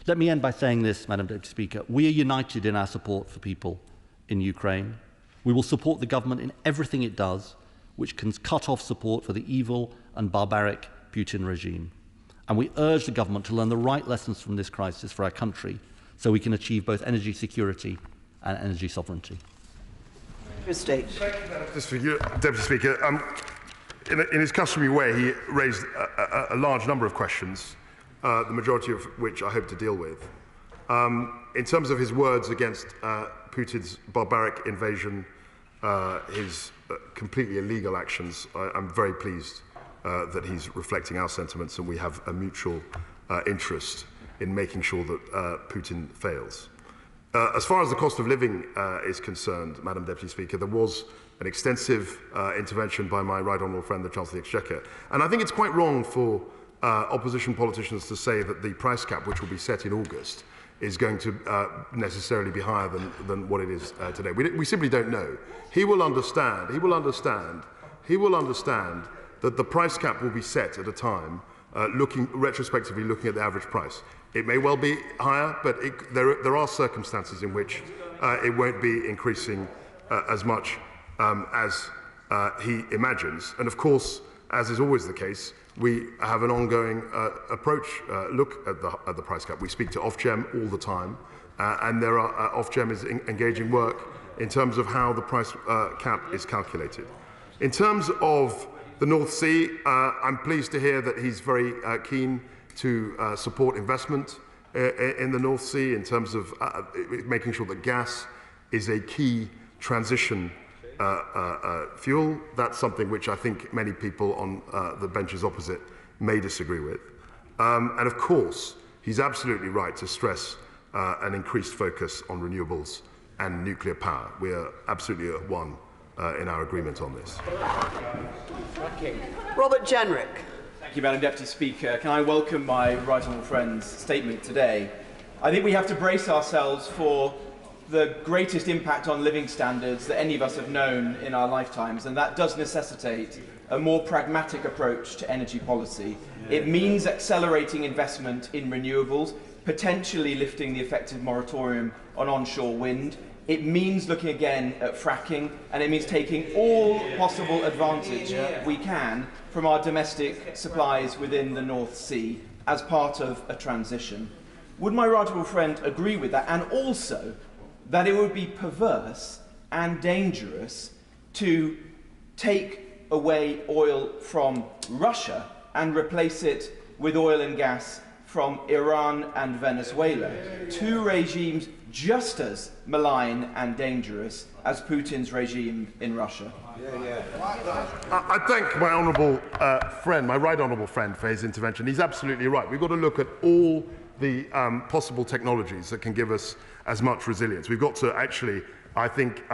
Let me end by saying this, Madam Deputy Speaker. We are united in our support for people in Ukraine. We will support the government in everything it does, which can cut off support for the evil and barbaric Putin regime. And we urge the government to learn the right lessons from this crisis for our country so we can achieve both energy security and energy sovereignty. State. Deputy Speaker, in his customary way, he raised a large number of questions, the majority of which I hope to deal with. In terms of his words against Putin's barbaric invasion, his completely illegal actions, I'm very pleased that he's reflecting our sentiments, and we have a mutual interest in making sure that Putin fails. As far as the cost of living is concerned, Madam Deputy Speaker, there was an extensive intervention by my right honourable friend, the Chancellor of the Exchequer. And I think it's quite wrong for opposition politicians to say that the price cap, which will be set in August, is going to necessarily be higher than what it is today. We simply don't know. He will understand that the price cap will be set at a time retrospectively looking at the average price. It may well be higher, but there are circumstances in which it won't be increasing as much as he imagines. And of course, as is always the case, we have an ongoing look at the price cap. We speak to Ofgem all the time, and Ofgem is engaging work in terms of how the price cap is calculated. In terms of the North Sea, I'm pleased to hear that he's very keen to support investment in the North Sea in terms of making sure that gas is a key transition fuel. That's something which I think many people on the benches opposite may disagree with. And of course, he's absolutely right to stress an increased focus on renewables and nuclear power. We are absolutely at one in our agreement on this. Robert Jenrick. Thank you, Madam Deputy Speaker. Can I welcome my right honourable friend's statement today? I think we have to brace ourselves for the greatest impact on living standards that any of us have known in our lifetimes, and that does necessitate a more pragmatic approach to energy policy. It means accelerating investment in renewables, potentially lifting the effective moratorium on onshore wind. It means looking again at fracking, and it means taking all possible advantage we can from our domestic supplies within the North Sea as part of a transition. Would my right honourable friend agree with that, and also that it would be perverse and dangerous to take away oil from Russia and replace it with oil and gas from Iran and Venezuela, two regimes just as malign and dangerous as Putin's regime in Russia. I thank my honourable friend, my right honourable friend, for his intervention. He's absolutely right. We've got to look at all the possible technologies that can give us as much resilience. We've got to actually, I think,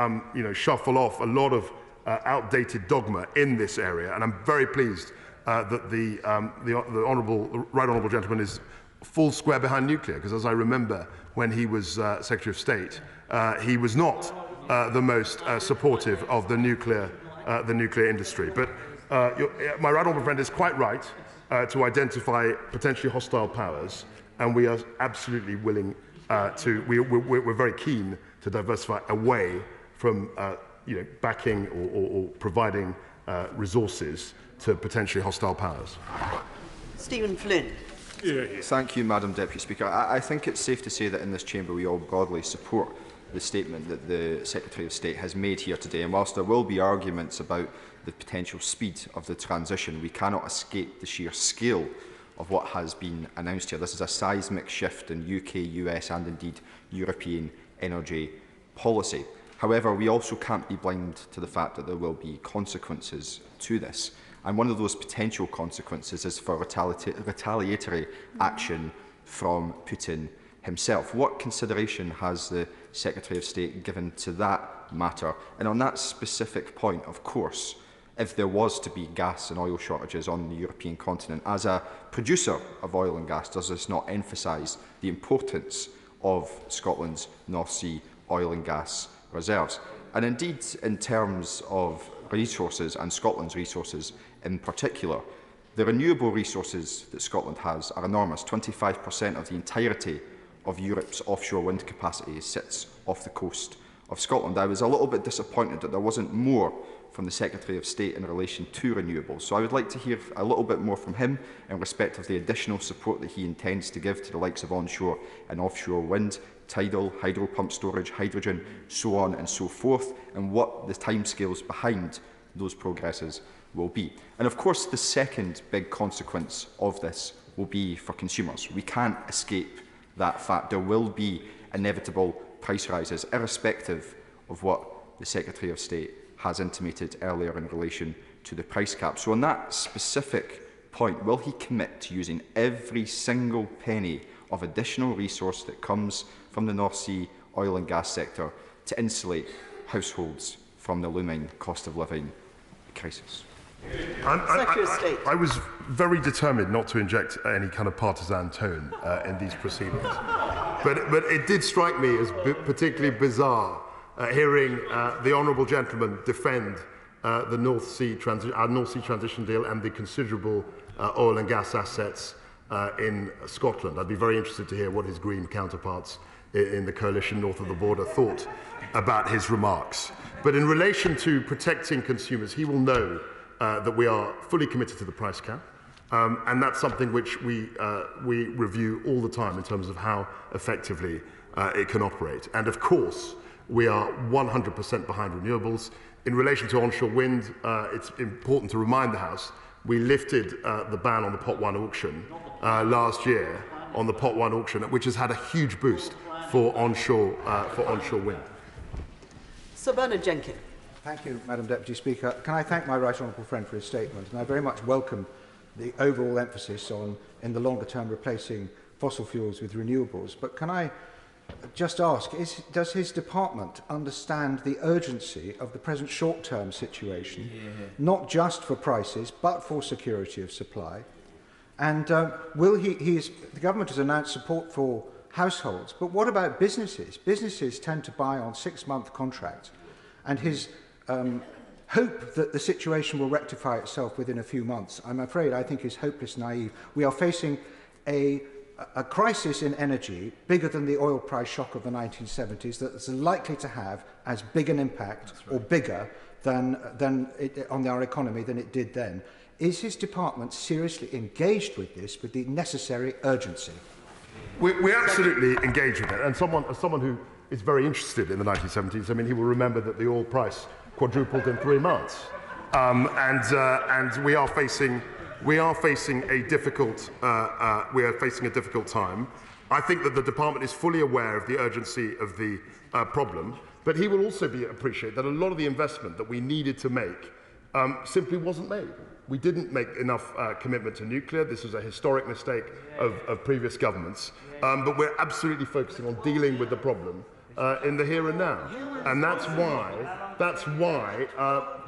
shuffle off a lot of outdated dogma in this area, and I'm very pleased that the right honourable gentleman is full square behind nuclear, because as I remember when he was Secretary of State, he was not the most supportive of the nuclear industry. But my right honourable friend is quite right to identify potentially hostile powers, and we are absolutely willing we're very keen to diversify away from backing or providing resources to potentially hostile powers. Stephen Flynn. Thank you, Madam Deputy Speaker. I think it's safe to say that in this chamber we all broadly support the statement that the Secretary of State has made here today. And whilst there will be arguments about the potential speed of the transition, we cannot escape the sheer scale of what has been announced here. This is a seismic shift in UK, US and indeed European energy policy. However, we also can't be blind to the fact that there will be consequences to this. And one of those potential consequences is for retaliatory action from Putin himself. What consideration has the Secretary of State given to that matter? And on that specific point, of course, if there was to be gas and oil shortages on the European continent, as a producer of oil and gas, does this not emphasise the importance of Scotland's North Sea oil and gas reserves? And indeed, in terms of resources and Scotland's resources in particular, the renewable resources that Scotland has are enormous. 25% of the entirety of Europe's offshore wind capacity sits off the coast of Scotland. I was a little bit disappointed that there wasn't more from the Secretary of State in relation to renewables. So I would like to hear a little bit more from him in respect of the additional support that he intends to give to the likes of onshore and offshore wind, tidal, hydro pump storage, hydrogen, so on and so forth, and what the timescales behind those progresses will be. And of course, the second big consequence of this will be for consumers. We can't escape that fact. There will be inevitable price rises, irrespective of what the Secretary of State has intimated earlier in relation to the price cap. So on that specific point, will he commit to using every single penny of additional resource that comes from the North Sea oil and gas sector to insulate households from the looming cost of living crisis? I was very determined not to inject any kind of partisan tone in these proceedings. But it did strike me as particularly bizarre hearing the honourable gentleman defend the North Sea transition deal and the considerable oil and gas assets in Scotland. I'd be very interested to hear what his Green counterparts in the coalition north of the border thought about his remarks. But in relation to protecting consumers, he will know that we are fully committed to the price cap, and that's something which we review all the time in terms of how effectively it can operate. And of course, we are 100% behind renewables. In relation to onshore wind, it's important to remind the House we lifted the ban on the Pot 1 auction last year, on the Pot 1 auction, which has had a huge boost for onshore wind. Sir Bernard Jenkins. Thank you, Madam Deputy Speaker. Can I thank my right honourable friend for his statement? And I very much welcome the overall emphasis on, in the longer term, replacing fossil fuels with renewables. But can I just ask, does his department understand the urgency of the present short-term situation, not just for prices, but for security of supply? And will the government has announced support for households, but what about businesses? Businesses tend to buy on 6-month contracts, and his hope that the situation will rectify itself within a few months, I'm afraid, I think is hopeless naive. We are facing a crisis in energy bigger than the oil price shock of the 1970s that is likely to have as big an impact or bigger than on our economy than it did then. Is his department seriously engaged with this with the necessary urgency? We absolutely engage with it. And as someone who is very interested in the 1970s, I mean, he will remember that the oil price quadrupled in 3 months. And we are facing we are facing a difficult time. I think that the department is fully aware of the urgency of the problem, but he will also appreciate that a lot of the investment that we needed to make simply wasn't made. We didn't make enough commitment to nuclear. This was a historic mistake of previous governments, but we're absolutely focusing on dealing with the problem in the here and now. And that's why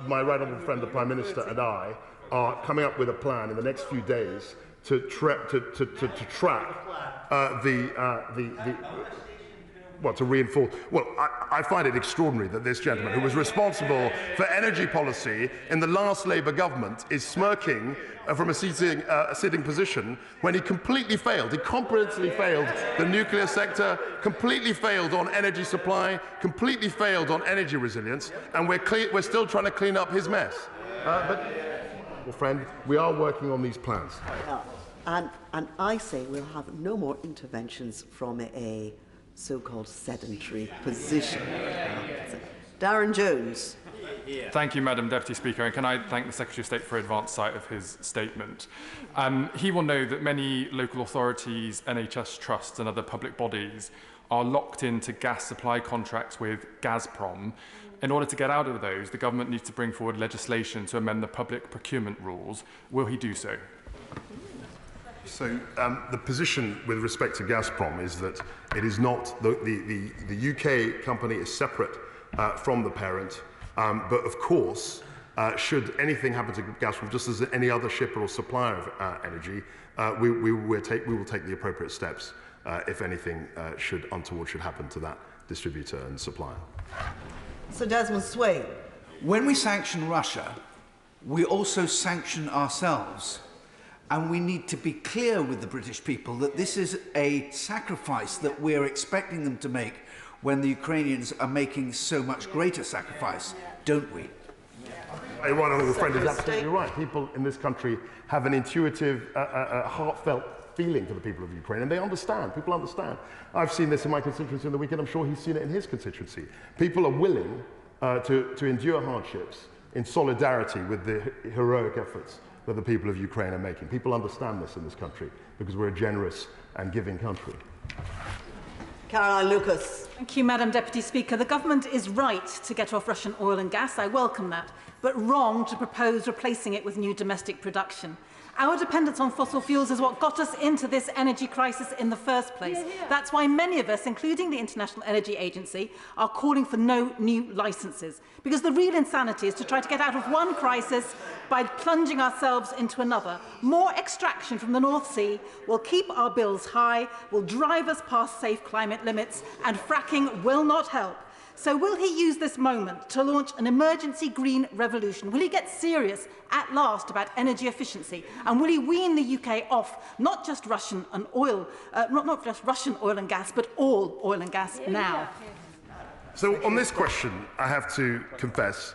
my right honourable friend, the Prime Minister, and I are coming up with a plan in the next few days to track to reinforce. Well, I find it extraordinary that this gentleman, who was responsible for energy policy in the last Labour government, is smirking from a sitting position when he completely failed. He comprehensively failed the nuclear sector, completely failed on energy supply, completely failed on energy resilience, and we're still trying to clean up his mess. But, well, friend, we are working on these plans. And I say we'll have no more interventions from a so-called sedentary position. Darren Jones. Thank you, Madam Deputy Speaker, and can I thank the Secretary of State for advance sight of his statement. He will know that many local authorities, NHS trusts and other public bodies are locked into gas supply contracts with Gazprom. In order to get out of those, the government needs to bring forward legislation to amend the public procurement rules. Will he do so? So the position with respect to Gazprom is that it is not, the UK company is separate from the parent, but of course, should anything happen to Gazprom, just as any other shipper or supplier of energy, we will take the appropriate steps if anything untoward should happen to that distributor and supplier. Sir Desmond Swain. When we sanction Russia, we also sanction ourselves. And we need to be clear with the British people that this is a sacrifice that we're expecting them to make when the Ukrainians are making so much greater sacrifice, don't we? Right, honourable friend is absolutely right. People in this country have an intuitive, heartfelt feeling for the people of Ukraine, and they understand. People understand. I've seen this in my constituency in the weekend. I'm sure he's seen it in his constituency. People are willing to endure hardships in solidarity with the heroic efforts that the people of Ukraine are making. People understand this in this country because we're a generous and giving country. Caroline Lucas. Thank you, Madam Deputy Speaker. The government is right to get off Russian oil and gas. I welcome that, but wrong to propose replacing it with new domestic production. Our dependence on fossil fuels is what got us into this energy crisis in the first place. That's why many of us, including the International Energy Agency, are calling for no new licences. Because the real insanity is to try to get out of one crisis by plunging ourselves into another. More extraction from the North Sea will keep our bills high, will drive us past safe climate limits, and fracking will not help. So will he use this moment to launch an emergency green revolution? Will he get serious at last about energy efficiency? And will he wean the UK off not just Russian and oil, not just Russian oil and gas, but all oil and gas now? So on this question, I have to confess,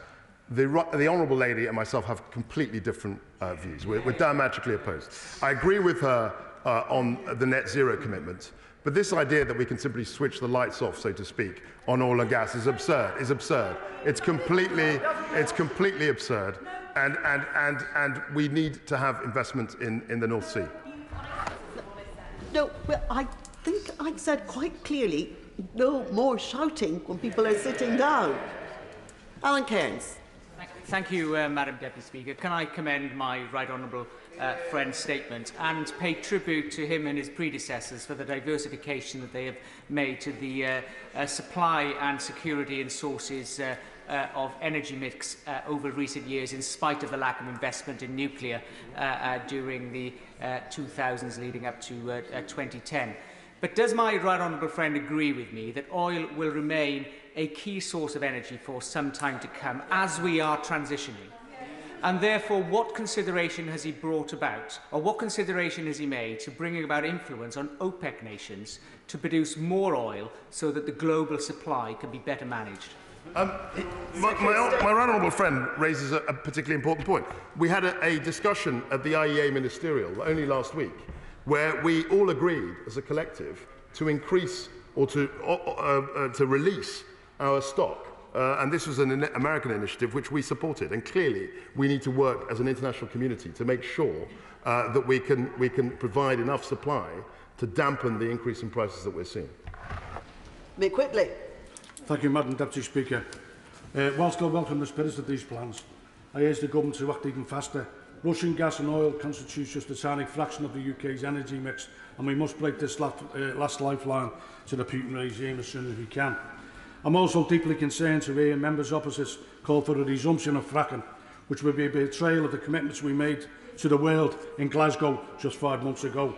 the Honourable Lady and myself have completely different views. We're diametrically opposed. I agree with her on the net zero commitment. But this idea that we can simply switch the lights off, so to speak, on oil and gas is absurd. It's completely absurd. And we need to have investment in the North Sea. No, well, I think I said quite clearly, no more shouting when people are sitting down. Alan Cairns. Thank you, Madam Deputy Speaker. Can I commend my right honourable friend's statement and pay tribute to him and his predecessors for the diversification that they have made to the supply and security and sources of energy mix over recent years, in spite of the lack of investment in nuclear during the 2000s leading up to 2010. But does my right honourable friend agree with me that oil will remain a key source of energy for some time to come as we are transitioning? And therefore, what consideration has he brought about, or what consideration has he made to bringing about influence on OPEC nations to produce more oil so that the global supply can be better managed? My right honourable friend raises a particularly important point. We had a discussion at the IEA Ministerial only last week where we all agreed as a collective to increase or to release our stock and this was an American initiative which we supported. And clearly, we need to work as an international community to make sure that we can provide enough supply to dampen the increase in prices that we're seeing. Mick Whitley. Thank you, Madam Deputy Speaker. Whilst I welcome the spirit of these plans, I urge the government to act even faster. Russian gas and oil constitutes just a tiny fraction of the UK's energy mix, and we must break this last lifeline to the Putin regime as soon as we can. I'm also deeply concerned to hear members opposite call for a resumption of fracking, which would be a betrayal of the commitments we made to the world in Glasgow just 5 months ago.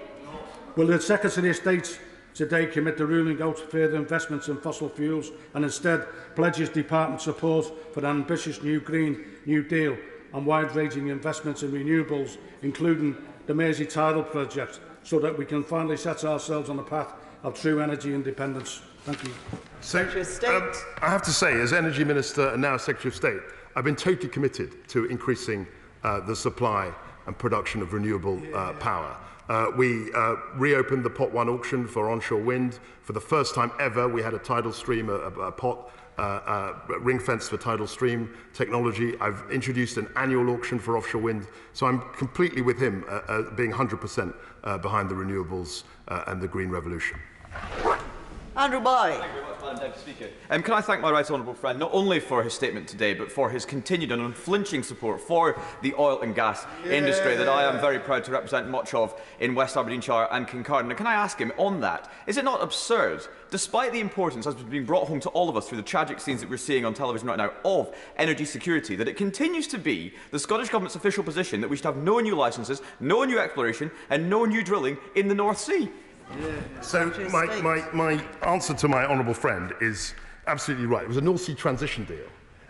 Will the Secretary of State today commit to ruling out further investments in fossil fuels and instead pledges Department support for an ambitious new Green New Deal and wide-ranging investments in renewables, including the Mersey Tidal project, so that we can finally set ourselves on the path of true energy independence? Thank you. Secretary of State. I have to say, as Energy Minister and now Secretary of State, I've been totally committed to increasing the supply and production of renewable power. We reopened the Pot 1 auction for onshore wind. For the first time ever, we had a tidal stream, a pot ring fence for tidal stream technology. I've introduced an annual auction for offshore wind. So I'm completely with him, being 100% behind the renewables and the green revolution. Andrew Boy. Thank you very much, Madam Deputy Speaker. Can I thank my right honourable friend not only for his statement today, but for his continued and unflinching support for the oil and gas industry that I am very proud to represent much of in West Aberdeenshire and Kincardine. And can I ask him on that, is it not absurd, despite the importance as being brought home to all of us through the tragic scenes that we're seeing on television right now of energy security, that it continues to be the Scottish Government's official position that we should have no new licences, no new exploration and no new drilling in the North Sea? So my answer to my honourable friend is absolutely right. It was a North Sea transition deal.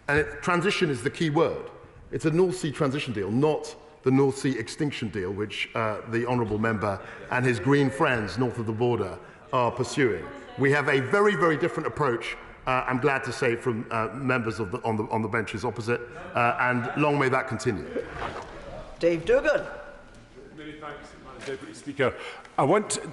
And transition is the key word. It's a North Sea transition deal, not the North Sea extinction deal, which the honourable member and his Green friends north of the border are pursuing. We have a very, very different approach, I'm glad to say, from members of on the benches opposite, and long may that continue. Dave Duggan. Many thanks, Madam Deputy Speaker.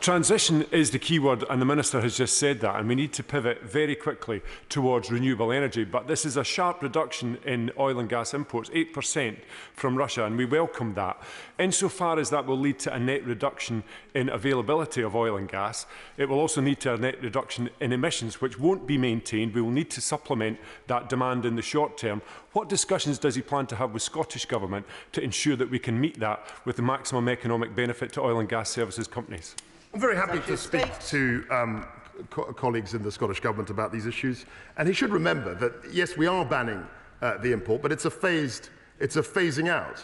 Transition is the key word, and the Minister has just said that, and we need to pivot very quickly towards renewable energy. But this is a sharp reduction in oil and gas imports, 8% from Russia, and we welcome that. Insofar as that will lead to a net reduction in availability of oil and gas, it will also lead to a net reduction in emissions, which won't be maintained. We will need to supplement that demand in the short term. What discussions does he plan to have with Scottish Government to ensure that we can meet that with the maximum economic benefit to oil and gas services companies? I'm very happy to speak to colleagues in the Scottish Government about these issues. And he should remember that, yes, we are banning the import, but it's a phasing out.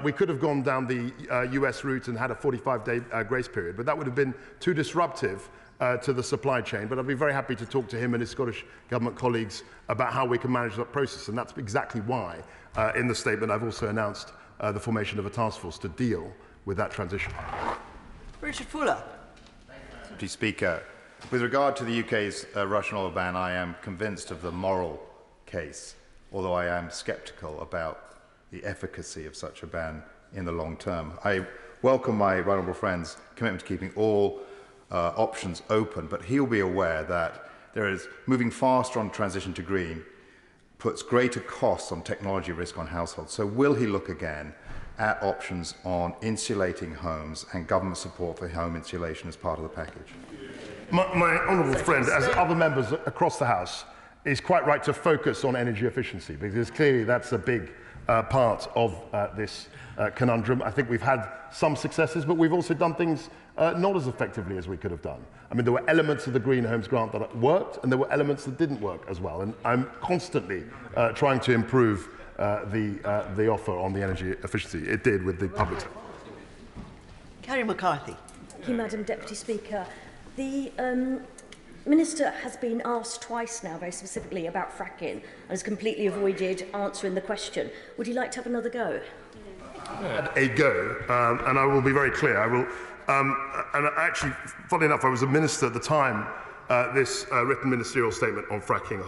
We could have gone down the US route and had a 45-day grace period, but that would have been too disruptive to the supply chain. But I'd be very happy to talk to him and his Scottish Government colleagues about how we can manage that process. And that's exactly why, in the statement, I've also announced the formation of a task force to deal with that transition. Richard Fuller. Deputy Speaker, with regard to the UK's Russian oil ban, I am convinced of the moral case, although I am sceptical about the efficacy of such a ban in the long term. I welcome my right honourable friend's commitment to keeping all options open, but he'll be aware that there is moving faster on transition to green puts greater costs on technology risk on households. So will he look again at options on insulating homes and government support for home insulation as part of the package? My honourable friend, as other members across the House, is quite right to focus on energy efficiency, because clearly that's a big part of this conundrum. I think we've had some successes, but we've also done things not as effectively as we could have done. I mean, there were elements of the Green Homes Grant that worked, and there were elements that didn't work as well. And I'm constantly trying to improve the offer on the energy efficiency. It did with the public sector. Carrie McCarthy. Thank you, Madam Deputy Speaker. The Minister has been asked twice now, very specifically, about fracking and has completely avoided answering the question. Would you like to have another go? A go, and I will be very clear. I will, and actually, funnily enough, I was a minister at the time this written ministerial statement on fracking,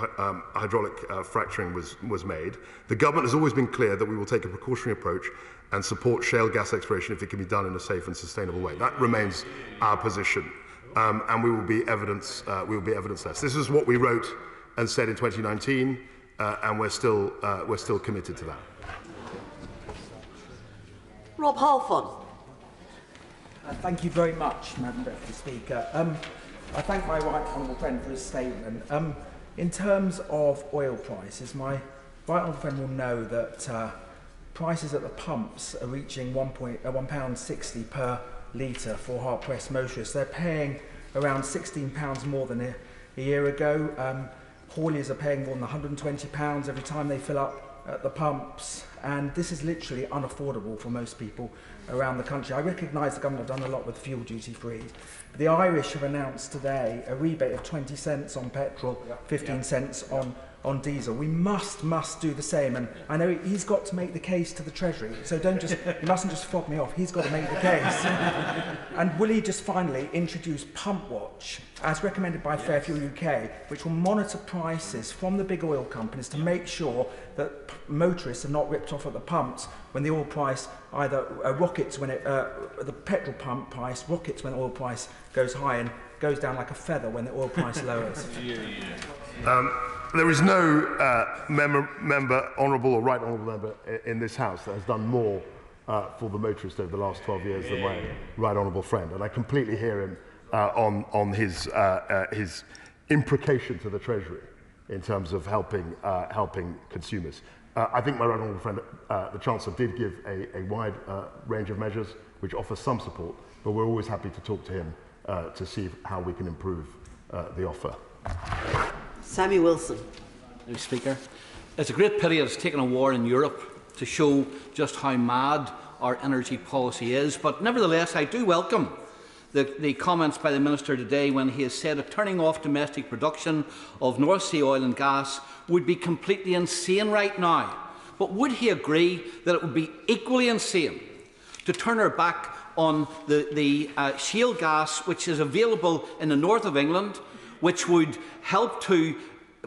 hydraulic fracturing was made. The government has always been clear that we will take a precautionary approach and support shale gas exploration if it can be done in a safe and sustainable way. That remains our position, and we will be evidence-less. This is what we wrote and said in 2019. and we're still committed to that. Rob Halfon. Thank you very much, Madam Deputy Speaker. I thank my right honourable friend for his statement. In terms of oil prices, my right honourable friend will know that prices at the pumps are reaching £1.60 per litre for hard-pressed motorists. They're paying around £16 more than a year ago. Hauliers are paying more than £120 every time they fill up at the pumps, and this is literally unaffordable for most people around the country. I recognise the government have done a lot with fuel duty free. The Irish have announced today a rebate of 20 cents on petrol, 15 cents on diesel. We must do the same, and I know he's got to make the case to the Treasury, so you mustn't just fob me off. He's got to make the case. And will he just finally introduce Pump Watch, as recommended by Fairfuel UK, which will monitor prices from the big oil companies to make sure that motorists are not ripped off at the pumps when the oil price either rockets when the petrol pump price rockets when the oil price goes high and goes down like a feather when the oil price lowers. There is no honourable or right honourable member in this House that has done more for the motorist over the last 12 years than my right honourable friend, and I completely hear him on his imprecation to the Treasury in terms of helping consumers. I think my right honourable friend, the Chancellor, did give a wide range of measures which offer some support, but we're always happy to talk to him to see how we can improve the offer. Sammy Wilson. Mr. Speaker, it's a great pity it's taken a war in Europe to show just how mad our energy policy is, but nevertheless I do welcome the comments by the Minister today when he has said that turning off domestic production of North Sea oil and gas would be completely insane right now. But would he agree that it would be equally insane to turn our back on the shale gas which is available in the north of England, which would help to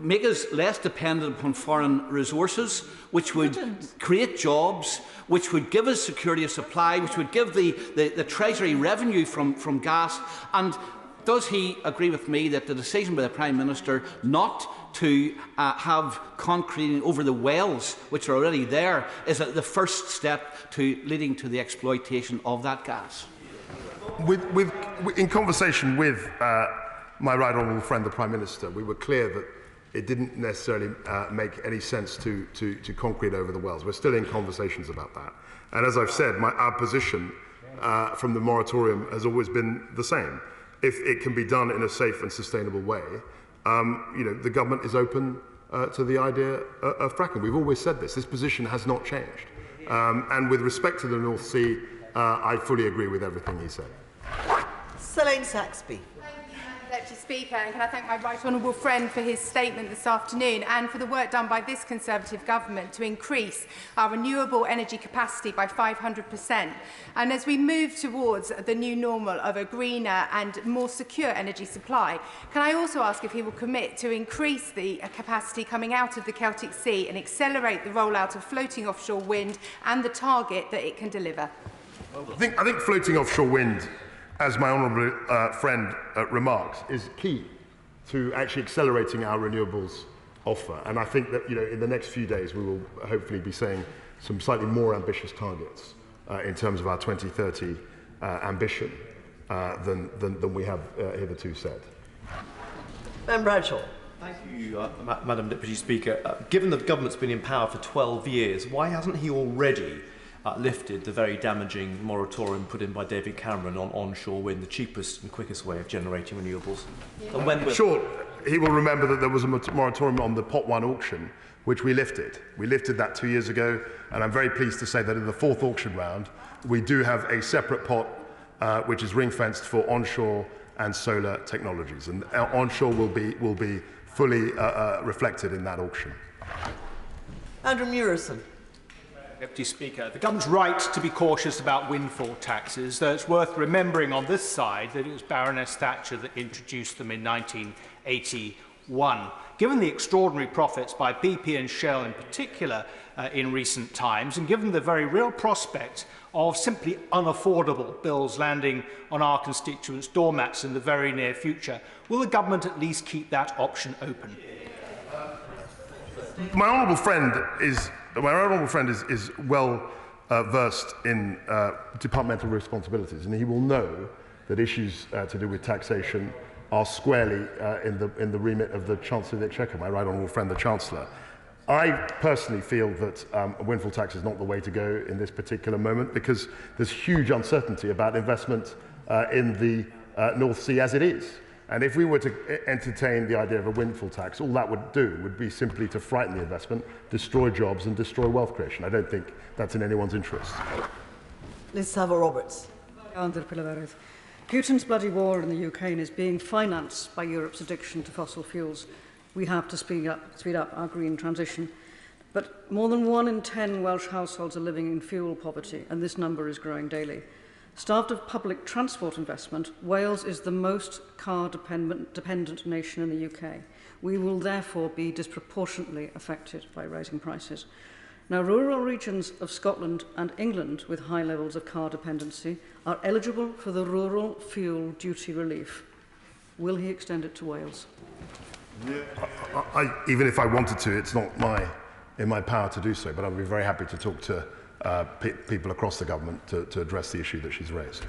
make us less dependent upon foreign resources, which would create jobs, which would give us security of supply, which would give the Treasury revenue from gas? And does he agree with me that the decision by the Prime Minister not to have concreting over the wells, which are already there, is the first step to leading to the exploitation of that gas? In conversation with my right honourable friend, the Prime Minister, we were clear that it didn't necessarily make any sense to concrete over the wells. We're still in conversations about that. And as I've said, our position from the moratorium has always been the same. If it can be done in a safe and sustainable way, the government is open to the idea of fracking. We've always said this. This position has not changed. And with respect to the North Sea, I fully agree with everything he said. Selene Saxby. Deputy Speaker, and can I thank my right honourable friend for his statement this afternoon and for the work done by this Conservative government to increase our renewable energy capacity by 500%. And as we move towards the new normal of a greener and more secure energy supply, can I also ask if he will commit to increase the capacity coming out of the Celtic Sea and accelerate the rollout of floating offshore wind and the target that it can deliver? I think floating offshore wind, as my honourable friend remarks, is key to actually accelerating our renewables offer. And I think that in the next few days we will hopefully be saying some slightly more ambitious targets in terms of our 2030 ambition than we have hitherto said. Ben Bradshaw. Thank you, Madam Deputy Speaker. Given the government's been in power for 12 years, why hasn't he already lifted the very damaging moratorium put in by David Cameron on onshore wind, the cheapest and quickest way of generating renewables? And when sure, he will remember that there was a moratorium on the Pot 1 auction, which we lifted. We lifted that 2 years ago, and I'm very pleased to say that in the fourth auction round, we do have a separate pot which is ring-fenced for onshore and solar technologies, and onshore will be fully reflected in that auction. Andrew Murison. Deputy Speaker, the government's right to be cautious about windfall taxes, though it's worth remembering on this side that it was Baroness Thatcher that introduced them in 1981. Given the extraordinary profits by BP and Shell in particular in recent times, and given the very real prospect of simply unaffordable bills landing on our constituents' doormats in the very near future, will the government at least keep that option open? My honourable friend is well versed in departmental responsibilities, and he will know that issues to do with taxation are squarely in the remit of the Chancellor of the Exchequer, my right honourable friend, the Chancellor. I personally feel that a windfall tax is not the way to go in this particular moment, because there's huge uncertainty about investment in the North Sea as it is. And if we were to entertain the idea of a windfall tax, all that would do would be simply to frighten the investment, destroy jobs and destroy wealth creation. I don't think that's in anyone's interest. Liz Savo-Roberts. Putin's bloody war in the UK is being financed by Europe's addiction to fossil fuels. We have to speed up our green transition. But more than 1 in 10 Welsh households are living in fuel poverty, and this number is growing daily. Starved of public transport investment, Wales is the most car-dependent nation in the UK. We will therefore be disproportionately affected by rising prices. Now, rural regions of Scotland and England with high levels of car dependency are eligible for the rural fuel duty relief. Will he extend it to Wales? Even if I wanted to, it's not in my power to do so, but I'd be very happy to talk to people across the government to address the issue that she's raised.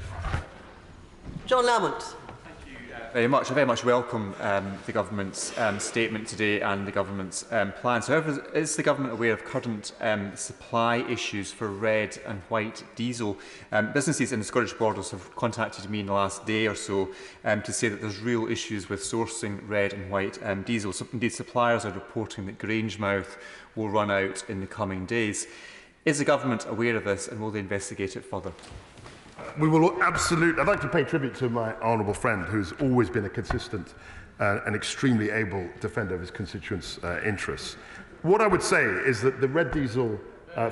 John Lamont. Very much. I very much welcome the government's statement today and the government's plans. However, is the government aware of current supply issues for red and white diesel? Businesses in the Scottish borders have contacted me in the last day or so to say that there's real issues with sourcing red and white diesel. So, indeed, suppliers are reporting that Grangemouth will run out in the coming days. Is the government aware of this, and will they investigate it further? We will absolutely. I'd like to pay tribute to my honourable friend, who's always been a consistent and extremely able defender of his constituents' interests. What I would say is that the red diesel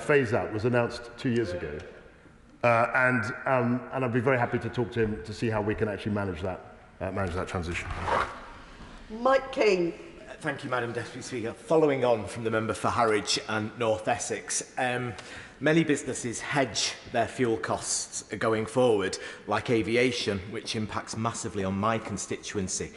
phase-out was announced 2 years ago, and I'd be very happy to talk to him to see how we can actually manage that transition. Mike King. Thank you, Madam Deputy Speaker. Following on from the member for Harwich and North Essex, many businesses hedge their fuel costs going forward, like aviation, which impacts massively on my constituency.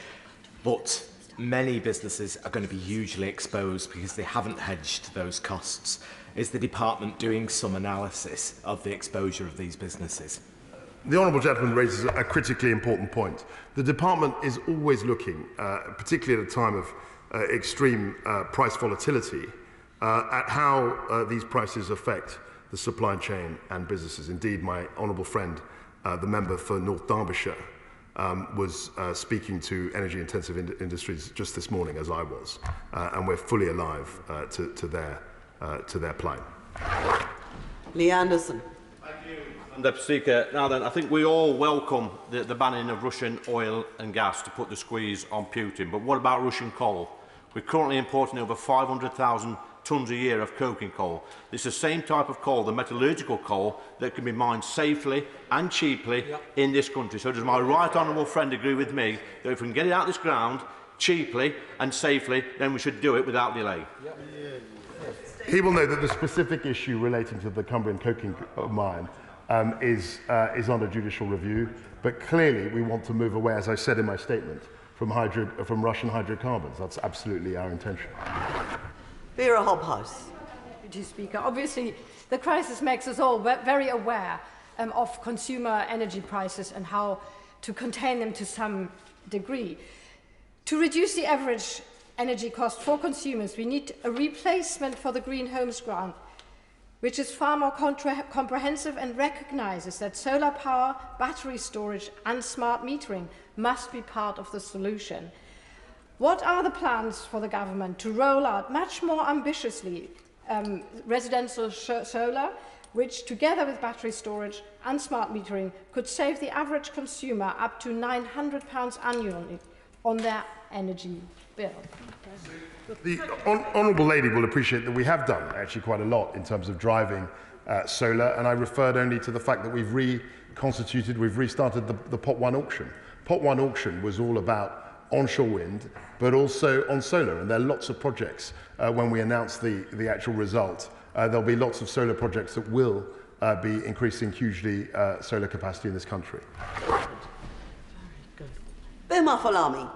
But many businesses are going to be hugely exposed because they haven't hedged those costs. Is the department doing some analysis of the exposure of these businesses? The honourable gentleman raises a critically important point. The department is always looking, particularly at a time of extreme price volatility, at how these prices affect the supply chain and businesses. Indeed, my honourable friend, the member for North Derbyshire, was speaking to energy-intensive industries just this morning, as I was, and we're fully alive to their plight. Lee Anderson. Deputy Speaker, now then, I think we all welcome the banning of Russian oil and gas to put the squeeze on Putin. But what about Russian coal? We're currently importing over 500,000 tonnes a year of coking coal. It's the same type of coal, the metallurgical coal, that can be mined safely and cheaply in this country. So does my right honourable friend agree with me that if we can get it out of this ground cheaply and safely, then we should do it without delay? He will know that the specific issue relating to the Cumbrian coking mine is under judicial review, but clearly we want to move away, as I said in my statement, from Russian hydrocarbons. That's absolutely our intention. Vera Hobhouse. Deputy Speaker, obviously the crisis makes us all very aware of consumer energy prices and how to contain them to some degree. To reduce the average energy cost for consumers, we need a replacement for the Green Homes Grant, which is far more comprehensive and recognises that solar power, battery storage and smart metering must be part of the solution. What are the plans for the government to roll out much more ambitiously residential solar, which together with battery storage and smart metering could save the average consumer up to £900 annually on their energy bill? The honourable lady will appreciate that we have done actually quite a lot in terms of driving solar, and I referred only to the fact that we've restarted the Pot 1 auction. Pot 1 auction was all about onshore wind, but also on solar, and there are lots of projects. When we announce the actual result, there'll be lots of solar projects that will be increasing hugely solar capacity in this country. Bema Folami.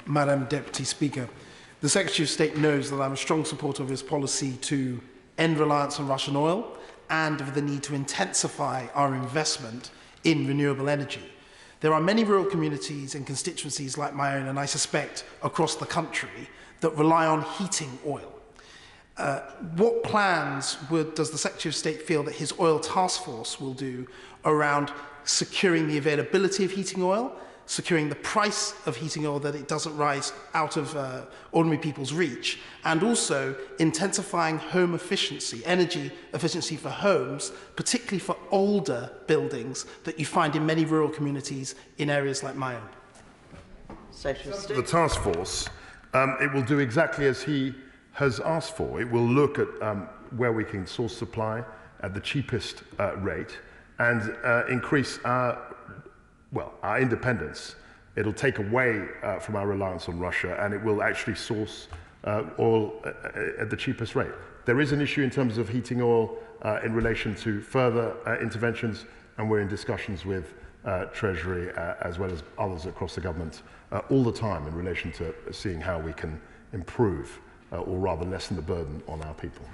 Madam Deputy Speaker, The Secretary of State knows that I'm a strong supporter of his policy to end reliance on Russian oil and of the need to intensify our investment in renewable energy. There are many rural communities and constituencies like my own, and I suspect across the country, that rely on heating oil. What plans does the Secretary of State feel that his oil task force will do around securing the availability of heating oil, securing the price of heating oil that it doesn't rise out of ordinary people's reach, and also intensifying home efficiency, energy efficiency for homes, particularly for older buildings that you find in many rural communities in areas like my own? The task force, it will do exactly as he has asked for. It will look at where we can source supply at the cheapest rate and increase our independence. It'll take away from our reliance on Russia, and it will actually source oil at the cheapest rate. There is an issue in terms of heating oil in relation to further interventions, and we're in discussions with Treasury as well as others across the government all the time in relation to seeing how we can improve or rather lessen the burden on our people.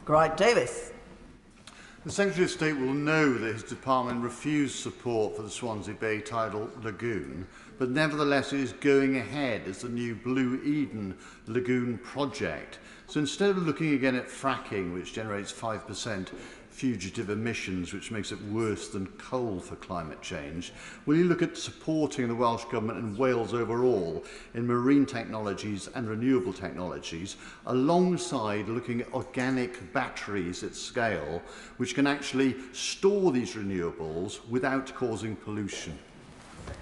Grant Davis. The Secretary of State will know that his department refused support for the Swansea Bay tidal lagoon, but nevertheless it is going ahead as the new Blue Eden Lagoon project. So instead of looking again at fracking, which generates 5% fugitive emissions, which makes it worse than coal for climate change, will you look at supporting the Welsh Government and Wales overall in marine technologies and renewable technologies, alongside looking at organic batteries at scale, which can actually store these renewables without causing pollution?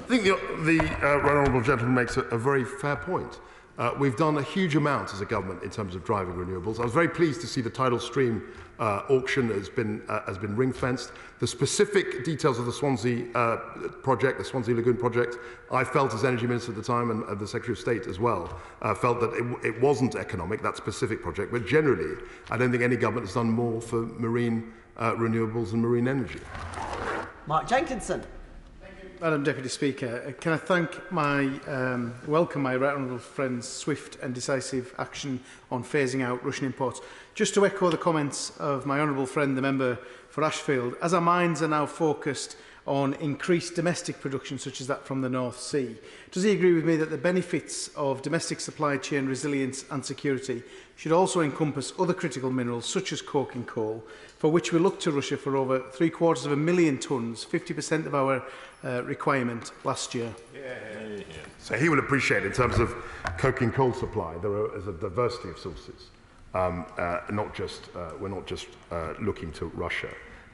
I think the right honourable gentleman makes a very fair point. We've done a huge amount as a government in terms of driving renewables. I was very pleased to see the tidal stream auction has been ring-fenced. The specific details of the Swansea project, the Swansea Lagoon project, I felt as Energy Minister at the time, and the Secretary of State as well, felt that it wasn't economic, that specific project. But generally, I don't think any government has done more for marine renewables and marine energy. Mark Jenkinson. Madam Deputy Speaker, can I welcome my right honourable friend's swift and decisive action on phasing out Russian imports. Just to echo the comments of my honourable friend, the member for Ashfield, as our minds are now focused on increased domestic production such as that from the North Sea, does he agree with me that the benefits of domestic supply chain resilience and security should also encompass other critical minerals such as coke and coal, for which we look to Russia for over 750,000 tonnes, 50% of our requirement last year? So he will appreciate, in terms of coke and coal supply, there is a diversity of sources. We're not just looking to Russia.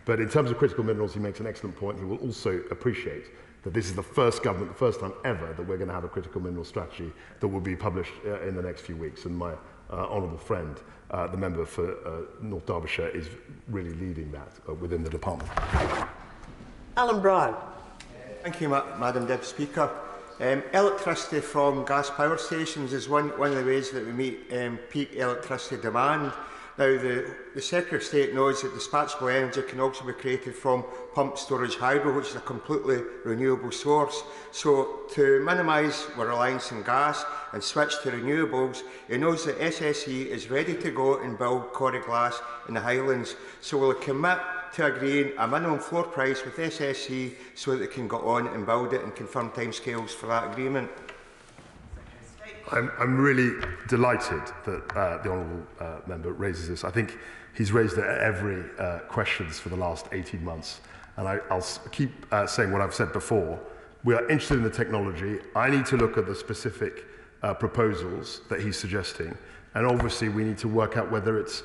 But in terms of critical minerals, he makes an excellent point. He will also appreciate that this is the first government, the first time ever, that we're going to have a critical mineral strategy that will be published in the next few weeks. And my honourable friend, the member for North Derbyshire, is really leading that within the department. Alan Brown. Thank you, Madam Deputy Speaker. Electricity from gas power stations is one of the ways that we meet peak electricity demand. Now, the Secretary of State knows that dispatchable energy can also be created from pumped storage hydro, which is a completely renewable source. So, to minimise our reliance on gas and switch to renewables, he knows that SSE is ready to go and build Corrie Glass in the Highlands. So, will he commit to agreeing a minimum floor price with SSE so that they can go on and build it and confirm timescales for that agreement? I'm really delighted that the honourable member raises this. I think he's raised it at every questions for the last 18 months. And I'll keep saying what I've said before. We are interested in the technology. I need to look at the specific proposals that he's suggesting. And obviously, we need to work out whether it's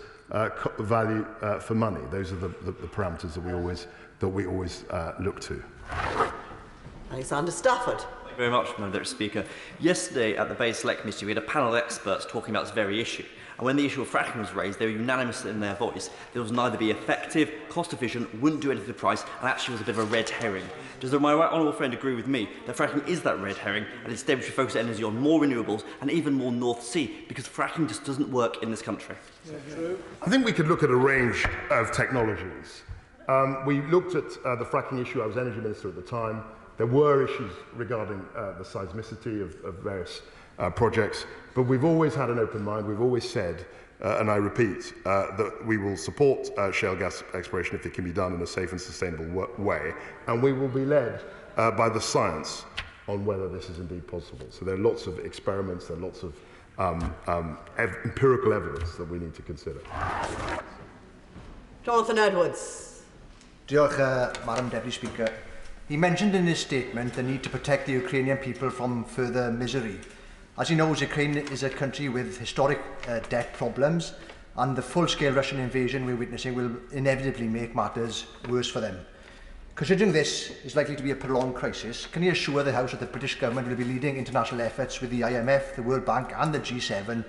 value for money. Those are the parameters that we always look to. Alexander Stafford. Thank you very much, Madam Deputy Speaker. Yesterday at the Bay Select Committee, we had a panel of experts talking about this very issue. And when the issue of fracking was raised, they were unanimous in their voice that it was neither be effective, cost efficient, wouldn't do anything to the price, and actually was a bit of a red herring. Does my right honourable friend agree with me that fracking is that red herring, and instead we should focus energy on more renewables and even more North Sea, because fracking just doesn't work in this country? I think we could look at a range of technologies. We looked at the fracking issue. I was Energy Minister at the time. There were issues regarding the seismicity of various projects. But we've always had an open mind. We've always said, and I repeat, that we will support shale gas exploration if it can be done in a safe and sustainable way, and we will be led by the science on whether this is indeed possible. So there are lots of experiments, there are lots of empirical evidence that we need to consider. Jonathan Edwards. Diolch, Madam Deputy Speaker. He mentioned in his statement the need to protect the Ukrainian people from further misery. As he knows, Ukraine is a country with historic debt problems, and the full-scale Russian invasion we're witnessing will inevitably make matters worse for them. Considering this is likely to be a prolonged crisis, can he assure the House that the British Government will be leading international efforts with the IMF, the World Bank and the G7